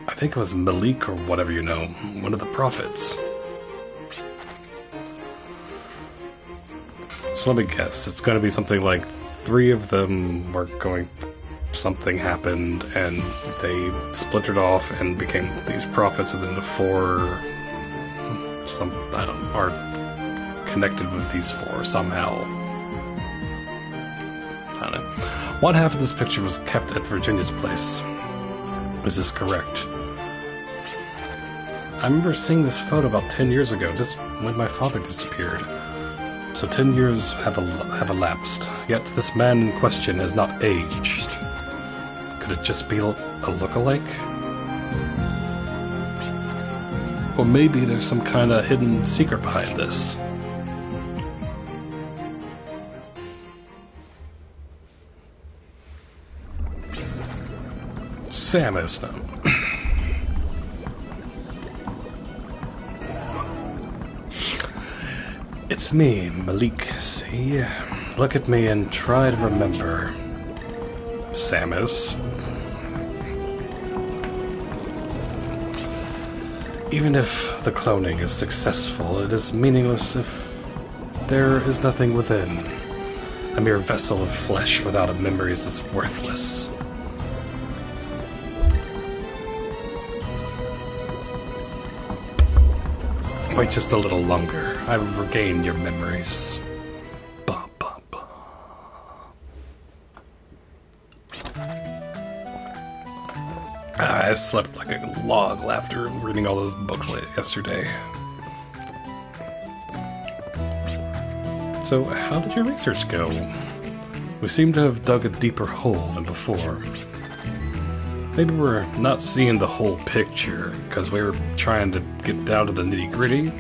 Speaker 1: I think it was Malik or whatever, you know, one of the prophets. So let me guess, it's gonna be something like 3 of them were going... Something happened, and they splintered off and became these prophets, and then the 4... are connected with these 4 somehow. I don't know. One half of this picture was kept at Virginia's place. Is this correct? I remember seeing this photo about 10 years ago, just when my father disappeared. So 10 years have elapsed, yet this man in question has not aged. Could it just be a look-alike? Or maybe there's some kind of hidden secret behind this. Samus, no. It's me, Malik, see? Look at me and try to remember. Samus. Even if the cloning is successful, it is meaningless if there is nothing within. A mere vessel of flesh without a memories is worthless. Wait just a little longer. I will regain your memories. Ba ba ba. I slept like a log after reading all those books yesterday. So, how did your research go? We seem to have dug a deeper hole than before. Maybe we're not seeing the whole picture, because we were trying to get down to the nitty-gritty.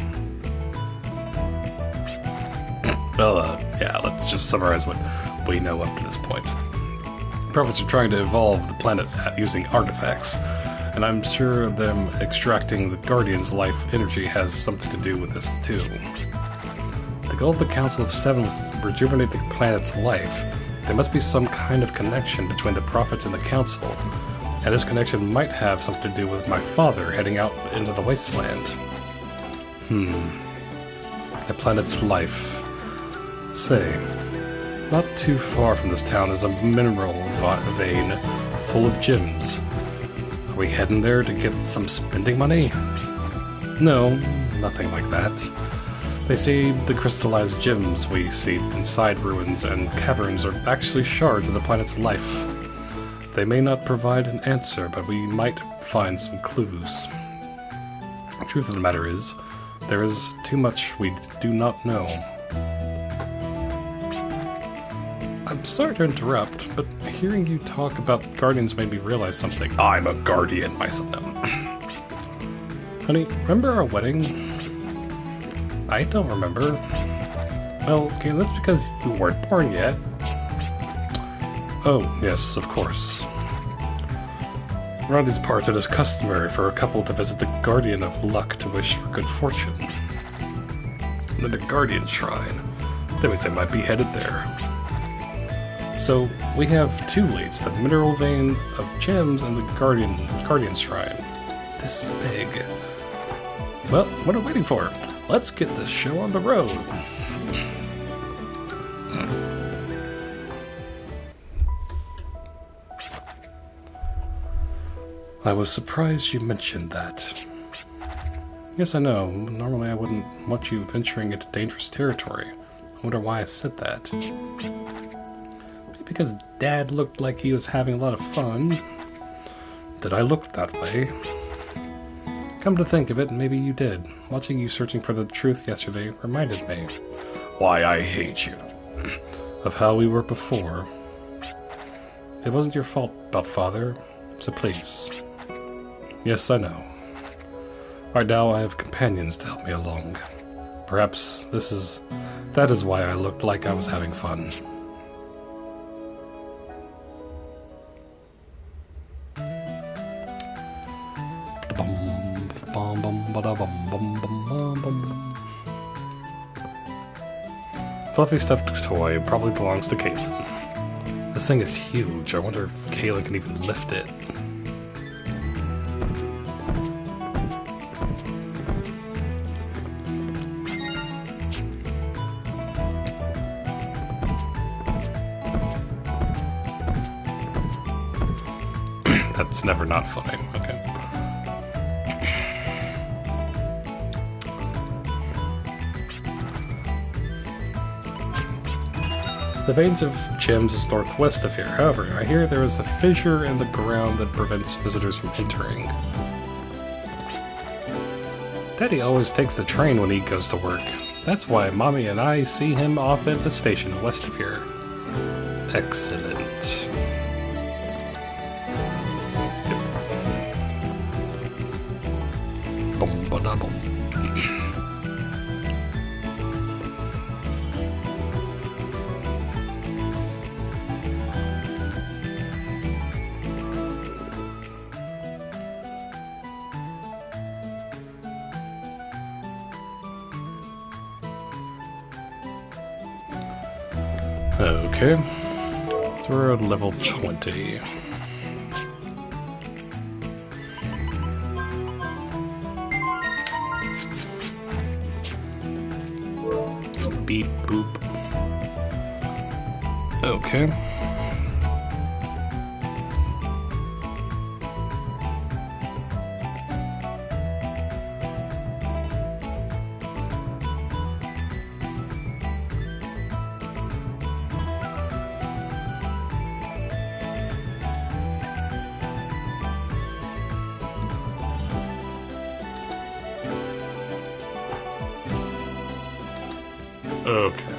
Speaker 1: Well, yeah, let's just summarize what we know up to this point. Prophets are trying to evolve the planet using artifacts, and I'm sure them extracting the Guardian's life energy has something to do with this too. The goal of the Council of 7 was to rejuvenate the planet's life. There must be some kind of connection between the Prophets and the Council, and this connection might have something to do with my father heading out into the wasteland. The planet's life. Say, not too far from this town is a mineral vein full of gems. Are we heading there to get some spending money? No, nothing like that. They say the crystallized gems we see inside ruins and caverns are actually shards of the planet's life. They may not provide an answer, but we might find some clues. The truth of the matter is, there is too much we do not know. I'm sorry to interrupt, but hearing you talk about guardians made me realize something. I'm a guardian myself. Honey, remember our wedding? I don't remember. Well, okay, that's because you weren't born yet. Oh, yes, of course. Around these parts, it is customary for a couple to visit the Guardian of Luck to wish for good fortune. And then the Guardian Shrine. They would say might be headed there. So, we have two leads, the Mineral Vein of Gems and the Guardian Shrine. This is big. Well, what are we waiting for? Let's get this show on the road. I was surprised you mentioned that. Yes, I know. Normally I wouldn't want you venturing into dangerous territory. I wonder why I said that. Maybe because Dad looked like he was having a lot of fun. Did I look that way? Come to think of it, maybe you did. Watching you searching for the truth yesterday reminded me. Why I hate you. Of how we were before. It wasn't your fault about Father, so please. Yes, I know. Right now I have companions to help me along. Perhaps that is why I looked like I was having fun. Fluffy stuffed toy probably belongs to Caitlin. This thing is huge. I wonder if Caitlin can even lift it. That's never not funny. Okay. The Veins of Gems is northwest of here. However, I hear there is a fissure in the ground that prevents visitors from entering. Daddy always takes the train when he goes to work. That's why Mommy and I see him off at the station west of here. Excellent. Bum-ba-da-bum. Okay, so we're at level 20. Beep boop. Okay. Okay.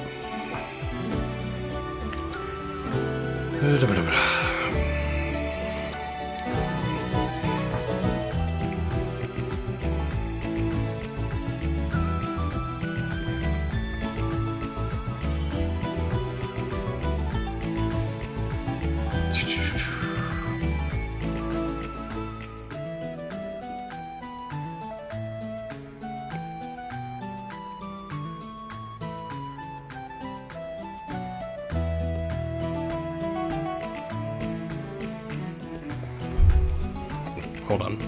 Speaker 1: Hold on.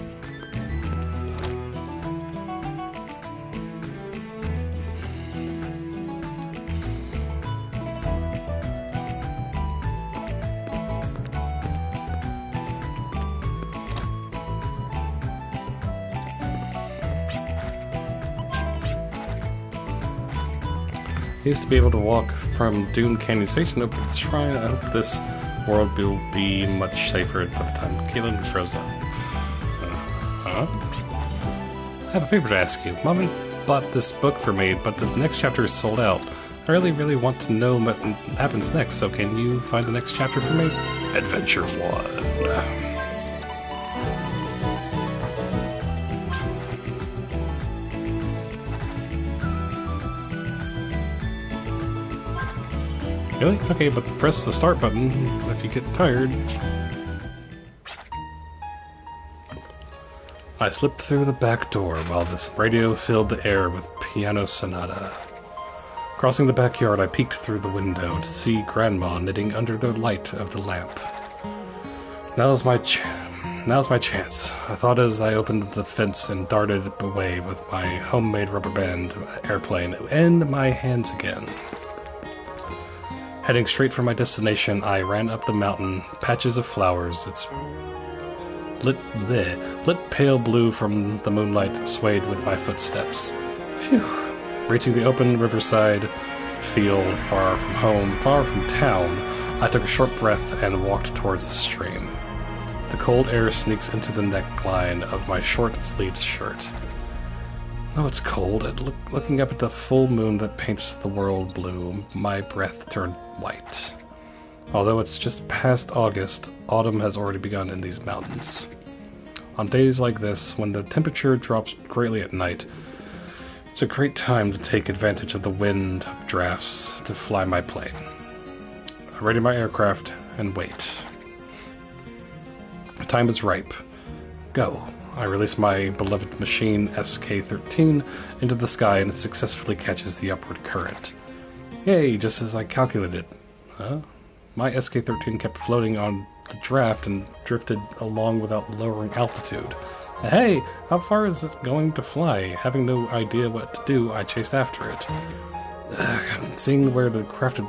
Speaker 1: I used to be able to walk from Dune Canyon Station up to the shrine. I hope this world will be much safer by the time Caitlin grows up. Huh? I have a favor to ask you. Mommy bought this book for me, but the next chapter is sold out. I really want to know what happens next, so can you find the next chapter for me? Adventure 1. Really? Okay, but press the start button if you get tired. I slipped through the back door while this radio filled the air with piano sonata. Crossing the backyard, I peeked through the window to see Grandma knitting under the light of the lamp. Now's my chance, I thought as I opened the fence and darted away with my homemade rubber band airplane in my hands again. Heading straight for my destination, I ran up the mountain, patches of flowers, its lit pale blue from the moonlight swayed with my footsteps. Phew. Reaching the open riverside field far from home, far from town, I took a short breath and walked towards the stream. The cold air sneaks into the neckline of my short-sleeved shirt. Oh, it's cold, and looking up at the full moon that paints the world blue, my breath turned white. Although it's just past August, autumn has already begun in these mountains. On days like this, when the temperature drops greatly at night, it's a great time to take advantage of the wind drafts to fly my plane. I ready my aircraft and wait. The time is ripe. Go. I release my beloved machine SK-13 into the sky and it successfully catches the upward current. Yay, just as I calculated. Huh? My SK-13 kept floating on the draft and drifted along without lowering altitude. Hey, how far is it going to fly? Having no idea what to do, I chased after it. Seeing where the craft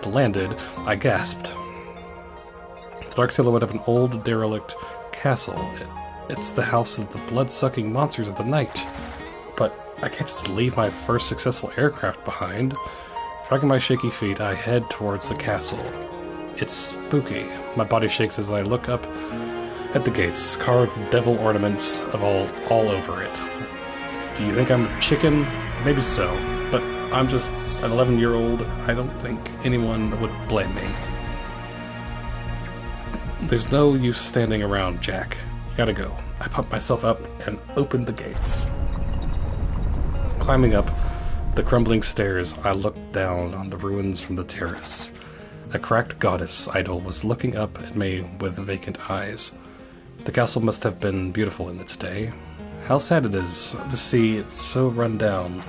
Speaker 1: landed, I gasped. The dark silhouette of an old derelict castle. It's the house of the blood-sucking monsters of the night. But I can't just leave my first successful aircraft behind. Dragging my shaky feet, I head towards the castle. It's spooky. My body shakes as I look up at the gates, carved with devil ornaments of all over it. Do you think I'm a chicken? Maybe so, but I'm just an 11-year-old. I don't think anyone would blame me. There's no use standing around, Jack. You gotta go. I pumped myself up and opened the gates. Climbing up the crumbling stairs, I looked down on the ruins from the terrace. A cracked goddess idol was looking up at me with vacant eyes. The castle must have been beautiful in its day. How sad it is to see it so run down.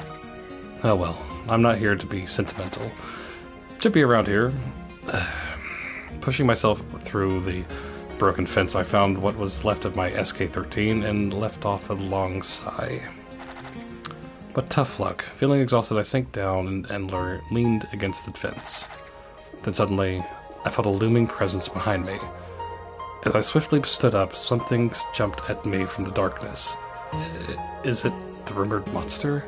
Speaker 1: Oh well, I'm not here to be sentimental. To be around here. Pushing myself through the broken fence, I found what was left of my SK-13 and left off a long sigh. But tough luck. Feeling exhausted, I sank down and leaned against the fence. Then suddenly, I felt a looming presence behind me. As I swiftly stood up, something jumped at me from the darkness. Is it the rumored monster?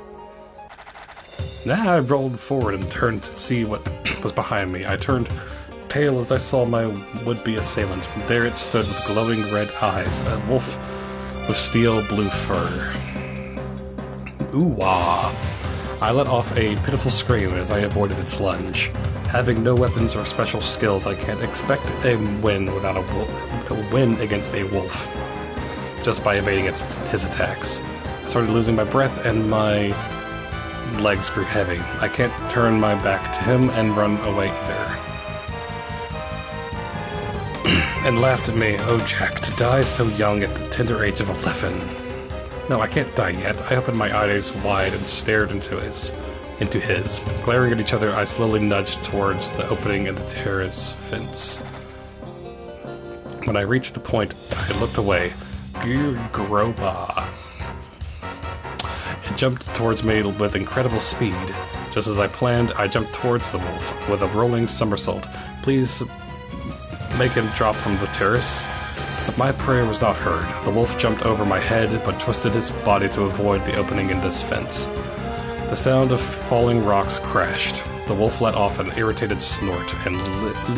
Speaker 1: I rolled forward and turned to see what was behind me. I turned pale as I saw my would-be assailant. There it stood with glowing red eyes, a wolf with steel blue fur. Ooh-wah! I let off a pitiful scream as I avoided its lunge. Having no weapons or special skills, I can't expect a win without a win against a wolf, just by evading his attacks. I started losing my breath and my legs grew heavy. I can't turn my back to him and run away either. And laughed at me. Oh, Jack, to die so young at the tender age of 11. No, I can't die yet. I opened my eyes wide and stared into his. Glaring at each other, I slowly nudged towards the opening in the terrace fence. When I reached the point, I looked away. Groba. It jumped towards me with incredible speed. Just as I planned, I jumped towards the wolf with a rolling somersault. Please make him drop from the terrace. But my prayer was not heard. The wolf jumped over my head, but twisted his body to avoid the opening in this fence. The sound of falling rocks crashed. The wolf let off an irritated snort and leaped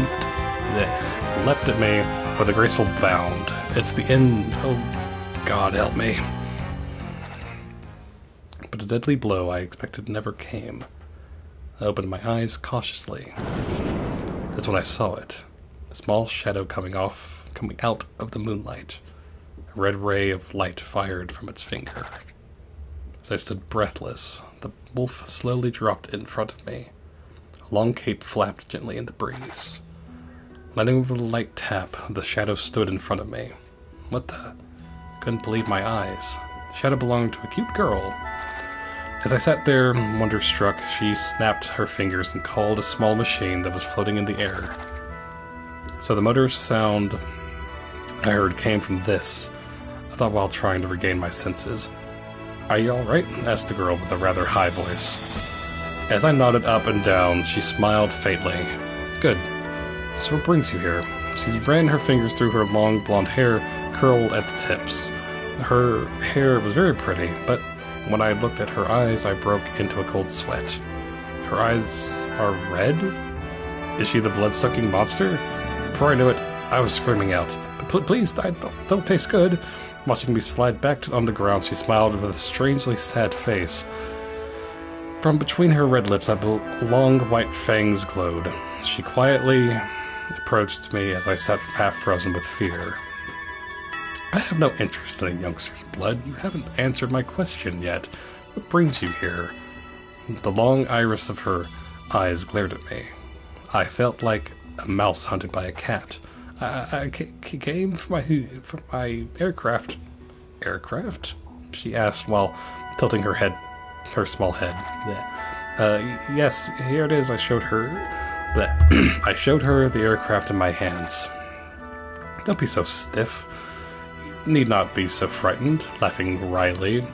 Speaker 1: that leapt at me with a graceful bound. It's the end. Oh, God help me. But a deadly blow I expected never came. I opened my eyes cautiously. That's when I saw it. A small shadow coming out of the moonlight. A red ray of light fired from its finger. As I stood breathless, the wolf slowly dropped in front of me. A long cape flapped gently in the breeze. Letting over the light tap, the shadow stood in front of me. What the? I couldn't believe my eyes. The shadow belonged to a cute girl. As I sat there, wonder-struck, she snapped her fingers and called a small machine that was floating in the air. So the motor sound I heard came from this, I thought while trying to regain my senses. "Are you alright?" asked the girl with a rather high voice. As I nodded up and down, she smiled faintly. "Good. So what brings you here?" She ran her fingers through her long blonde hair, curled at the tips. Her hair was very pretty, but when I looked at her eyes, I broke into a cold sweat. Her eyes are red? Is she the blood-sucking monster? Before I knew it, I was screaming out, Please, I don't taste good." Watching me slide back on the ground, she smiled with a strangely sad face. From between her red lips, long white fangs glowed. She quietly approached me as I sat half-frozen with fear. "I have no interest in a youngster's blood. You haven't answered my question yet. What brings you here?" The long iris of her eyes glared at me. I felt like a mouse hunted by a cat. I came from my aircraft." "Aircraft?" she asked while tilting her small head. Yes, here it is." I showed her the aircraft in my hands. "Don't be so stiff. You need not be so frightened," laughing wryly.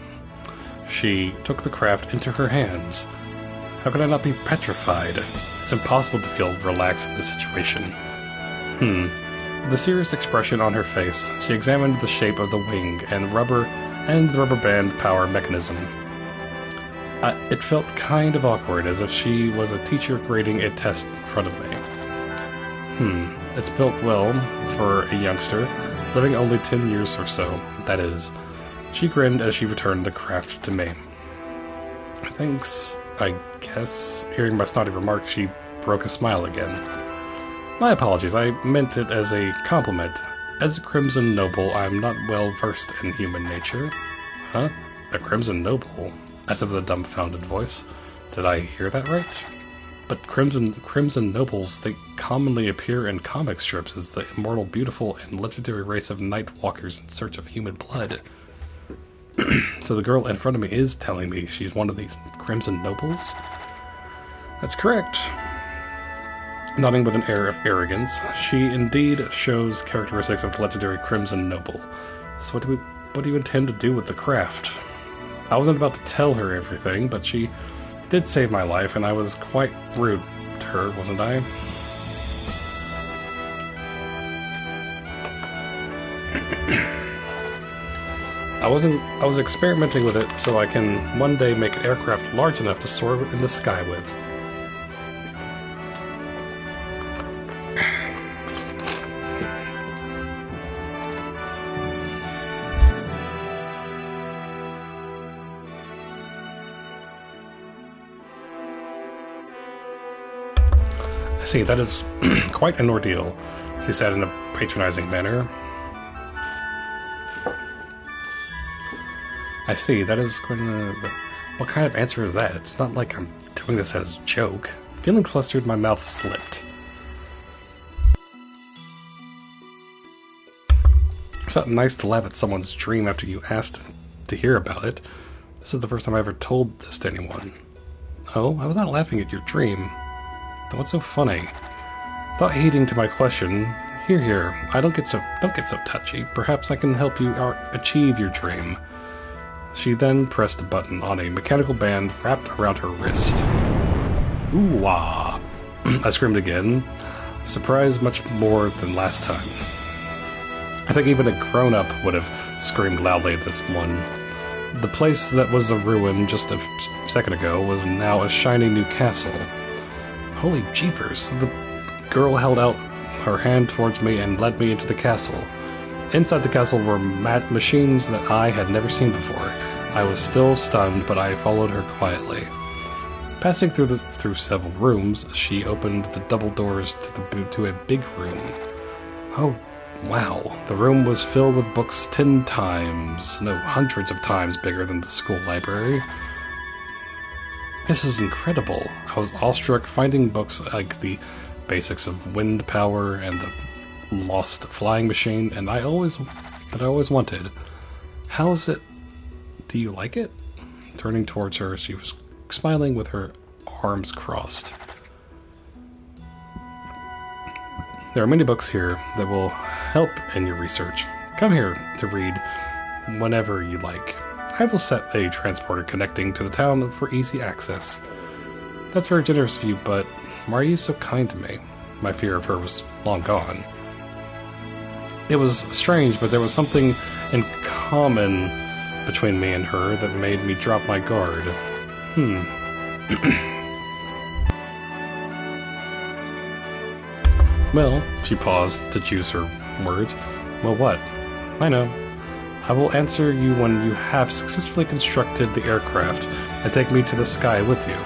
Speaker 1: She took the craft into her hands. How could I not be petrified? It's impossible to feel relaxed in this situation. With a serious expression on her face, she examined the shape of the wing and the rubber band power mechanism. It felt kind of awkward, as if she was a teacher grading a test in front of me. It's built well for a youngster, living only 10 years or so, that is. She grinned as she returned the craft to me. "Thanks, I guess." Hearing my snotty remark, she broke a smile again. "My apologies, I meant it as a compliment. As a Crimson Noble, I'm not well versed in human nature." "Huh? A Crimson Noble?" As if with a dumbfounded voice. Did I hear that right? But Crimson Nobles, they commonly appear in comic strips as the immortal, beautiful, and legendary race of night walkers in search of human blood. So the girl in front of me is telling me she's one of these Crimson Nobles? That's correct. Nodding with an air of arrogance, she indeed shows characteristics of the legendary Crimson Noble. So what do you intend to do with the craft? I wasn't about to tell her everything, but she did save my life, and I was quite rude to her, wasn't I? I was experimenting with it so I can one day make an aircraft large enough to soar in the sky with. I see, that is quite an ordeal, she said in a patronizing manner. I see, that is quite what kind of answer is that? It's not like I'm doing this as a joke. Feeling flustered, my mouth slipped. It's not nice to laugh at someone's dream after you asked to hear about it. This is the first time I ever told this to anyone. Oh, I was not laughing at your dream. What's so funny? Without heeding to my question, here, don't get so touchy. Perhaps I can help you achieve your dream. She then pressed a button on a mechanical band wrapped around her wrist. Ooh-wah! I screamed again, surprised much more than last time. I think even a grown-up would have screamed loudly at this one. The place that was a ruin just a second ago was now a shiny new castle. Holy jeepers, the girl held out her hand towards me and led me into the castle. Inside the castle were machines that I had never seen before. I was still stunned, but I followed her quietly. Passing through several rooms, she opened the double doors to a big room. Oh, wow. The room was filled with books 10 times, no, hundreds of times bigger than the school library. This is incredible. I was awestruck finding books like the basics of wind power and the lost flying machine, and I always wanted. How's it? Do you like it? Turning towards her, she was smiling with her arms crossed. There are many books here that will help in your research. Come here to read whenever you like. I will set a transporter connecting to the town for easy access. That's very generous of you, but why are you so kind to me? My fear of her was long gone. It was strange, but there was something in common between me and her that made me drop my guard. Well, she paused to choose her words. Well, what? I know. I will answer you when you have successfully constructed the aircraft and take me to the sky with you.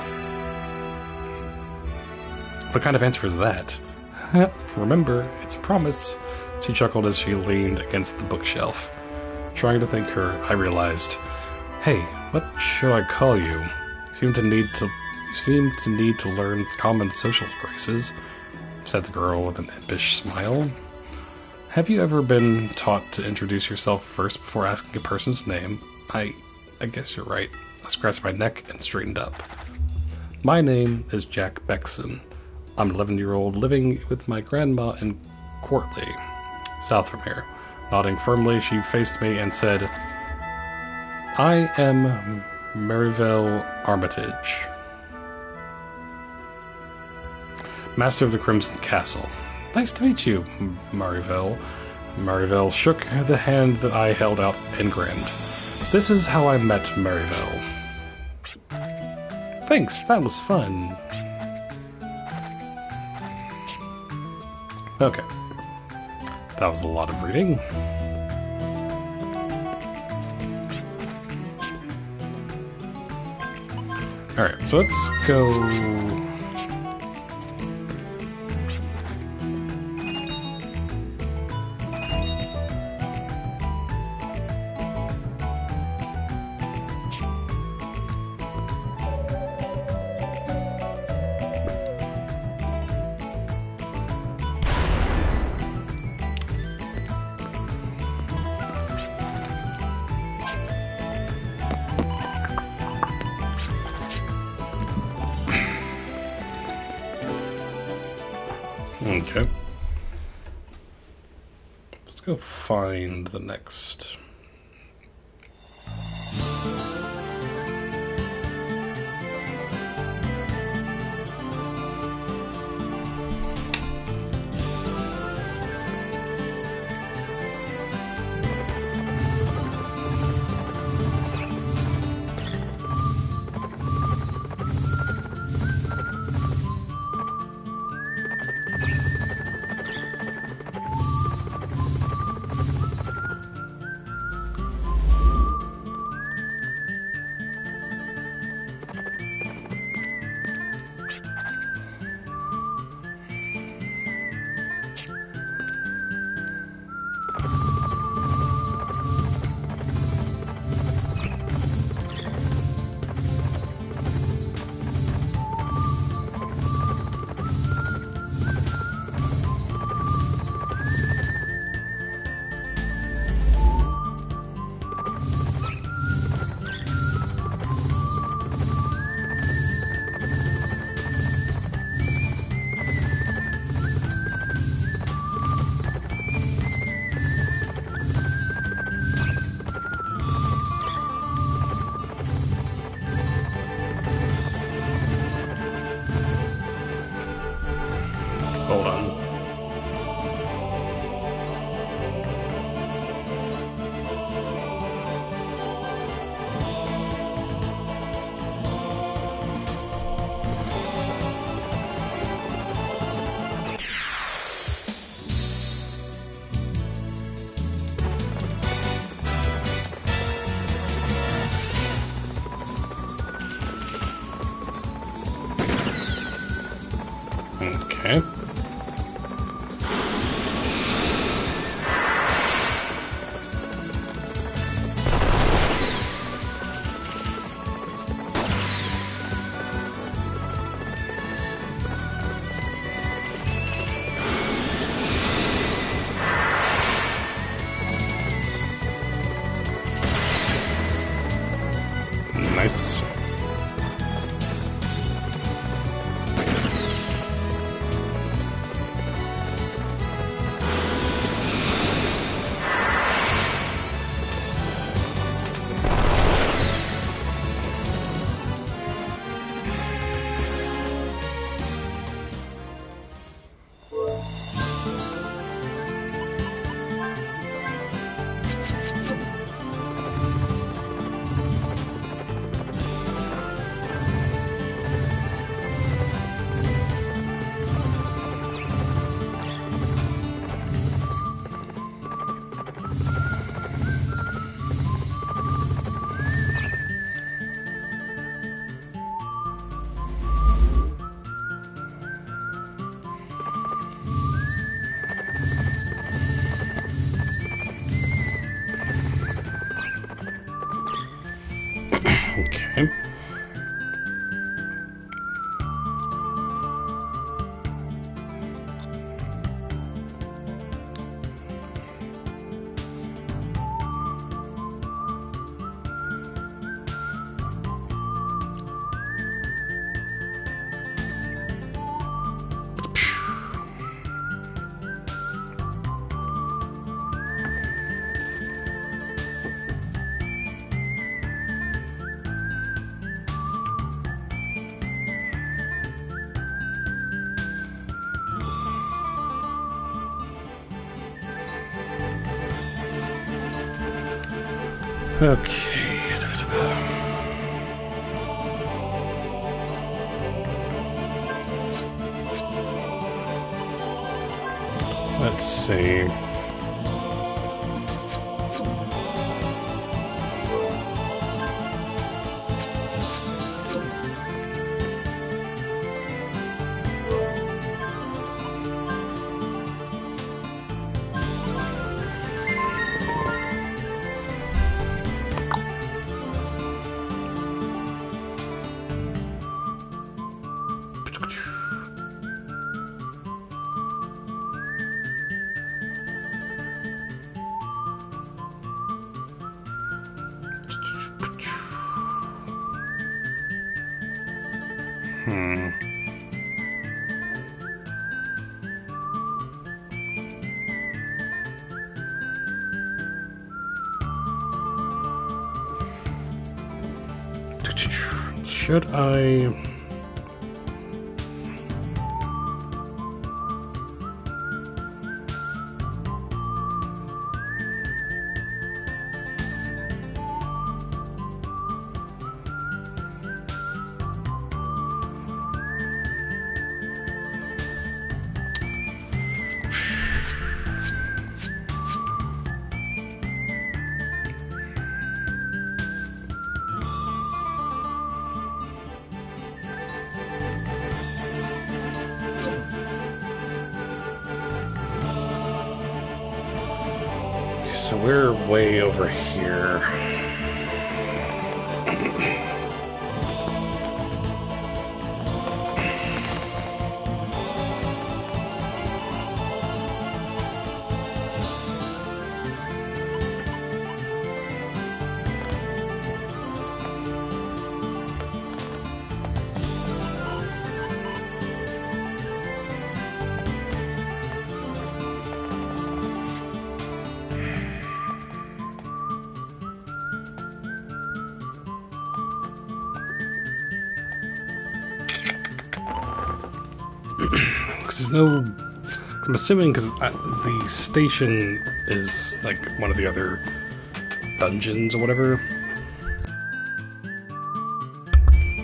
Speaker 1: What kind of answer is that? Remember, it's a promise. She chuckled as she leaned against the bookshelf. Trying to thank her, I realized, hey, what should I call you? You seem to need to learn common social graces, said the girl with an impish smile. Have you ever been taught to introduce yourself first before asking a person's name? I guess you're right. I scratched my neck and straightened up. My name is Jack Beckson. I'm an 11-year-old living with my grandma in Quartley, south from here. Nodding firmly, she faced me and said, I am Merivale Armitage, Master of the Crimson Castle. Nice to meet you, Marivelle. Marivelle shook the hand that I held out and grinned. This is how I met Marivelle. Thanks, that was fun. Okay. That was a lot of reading. Alright, so let's go... Okay. Let's go find the next. Hold on. Okay. Nice. Okay. Okay. Let's see. Hmm. Should I... So we're way over here. Because there's no... I'm assuming because the station is like one of the other dungeons or whatever.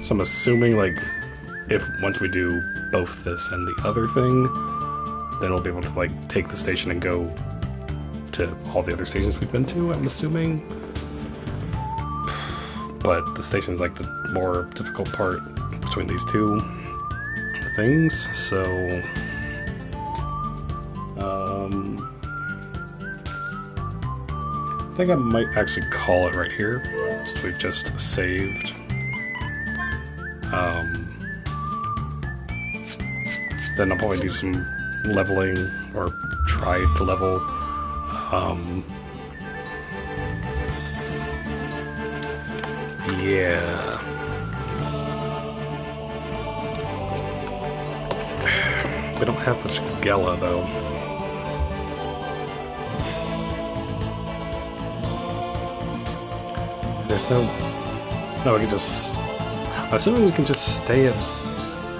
Speaker 1: So I'm assuming like if once we do both this and the other thing, then we'll be able to like take the station and go to all the other stations we've been to, I'm assuming. But the station's like the more difficult part between these two things, so I think I might actually call it right here, since we've just saved. Then I'll probably do some leveling, or try to level. Yeah. We don't have much Gela, though. There's no... No, we can just... I'm assuming we can just stay at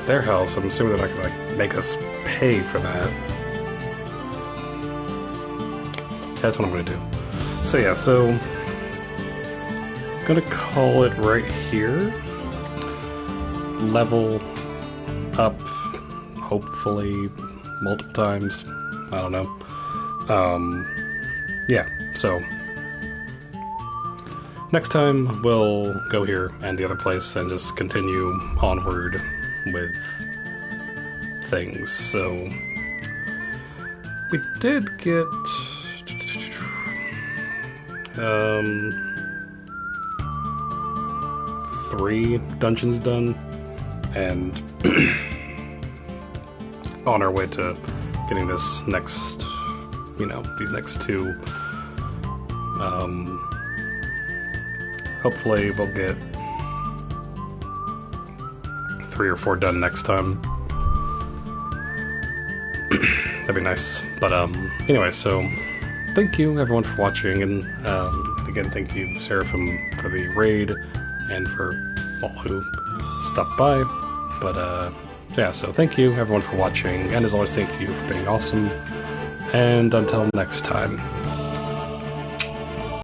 Speaker 1: their house. I'm assuming they're not gonna, like, make us pay for that. That's what I'm gonna do. So yeah, so... I'm gonna call it right here. Level up, hopefully, multiple times. I don't know. Yeah, so... Next time, we'll go here and the other place and just continue onward with things. So, we did get 3 dungeons done, and on our way to getting this next, these next 2. Hopefully we'll get 3 or 4 done next time. That'd be nice. But anyway, so thank you everyone for watching, and again thank you Seraphim for the raid and for all who stopped by. But yeah, so thank you everyone for watching, and as always thank you for being awesome, and until next time.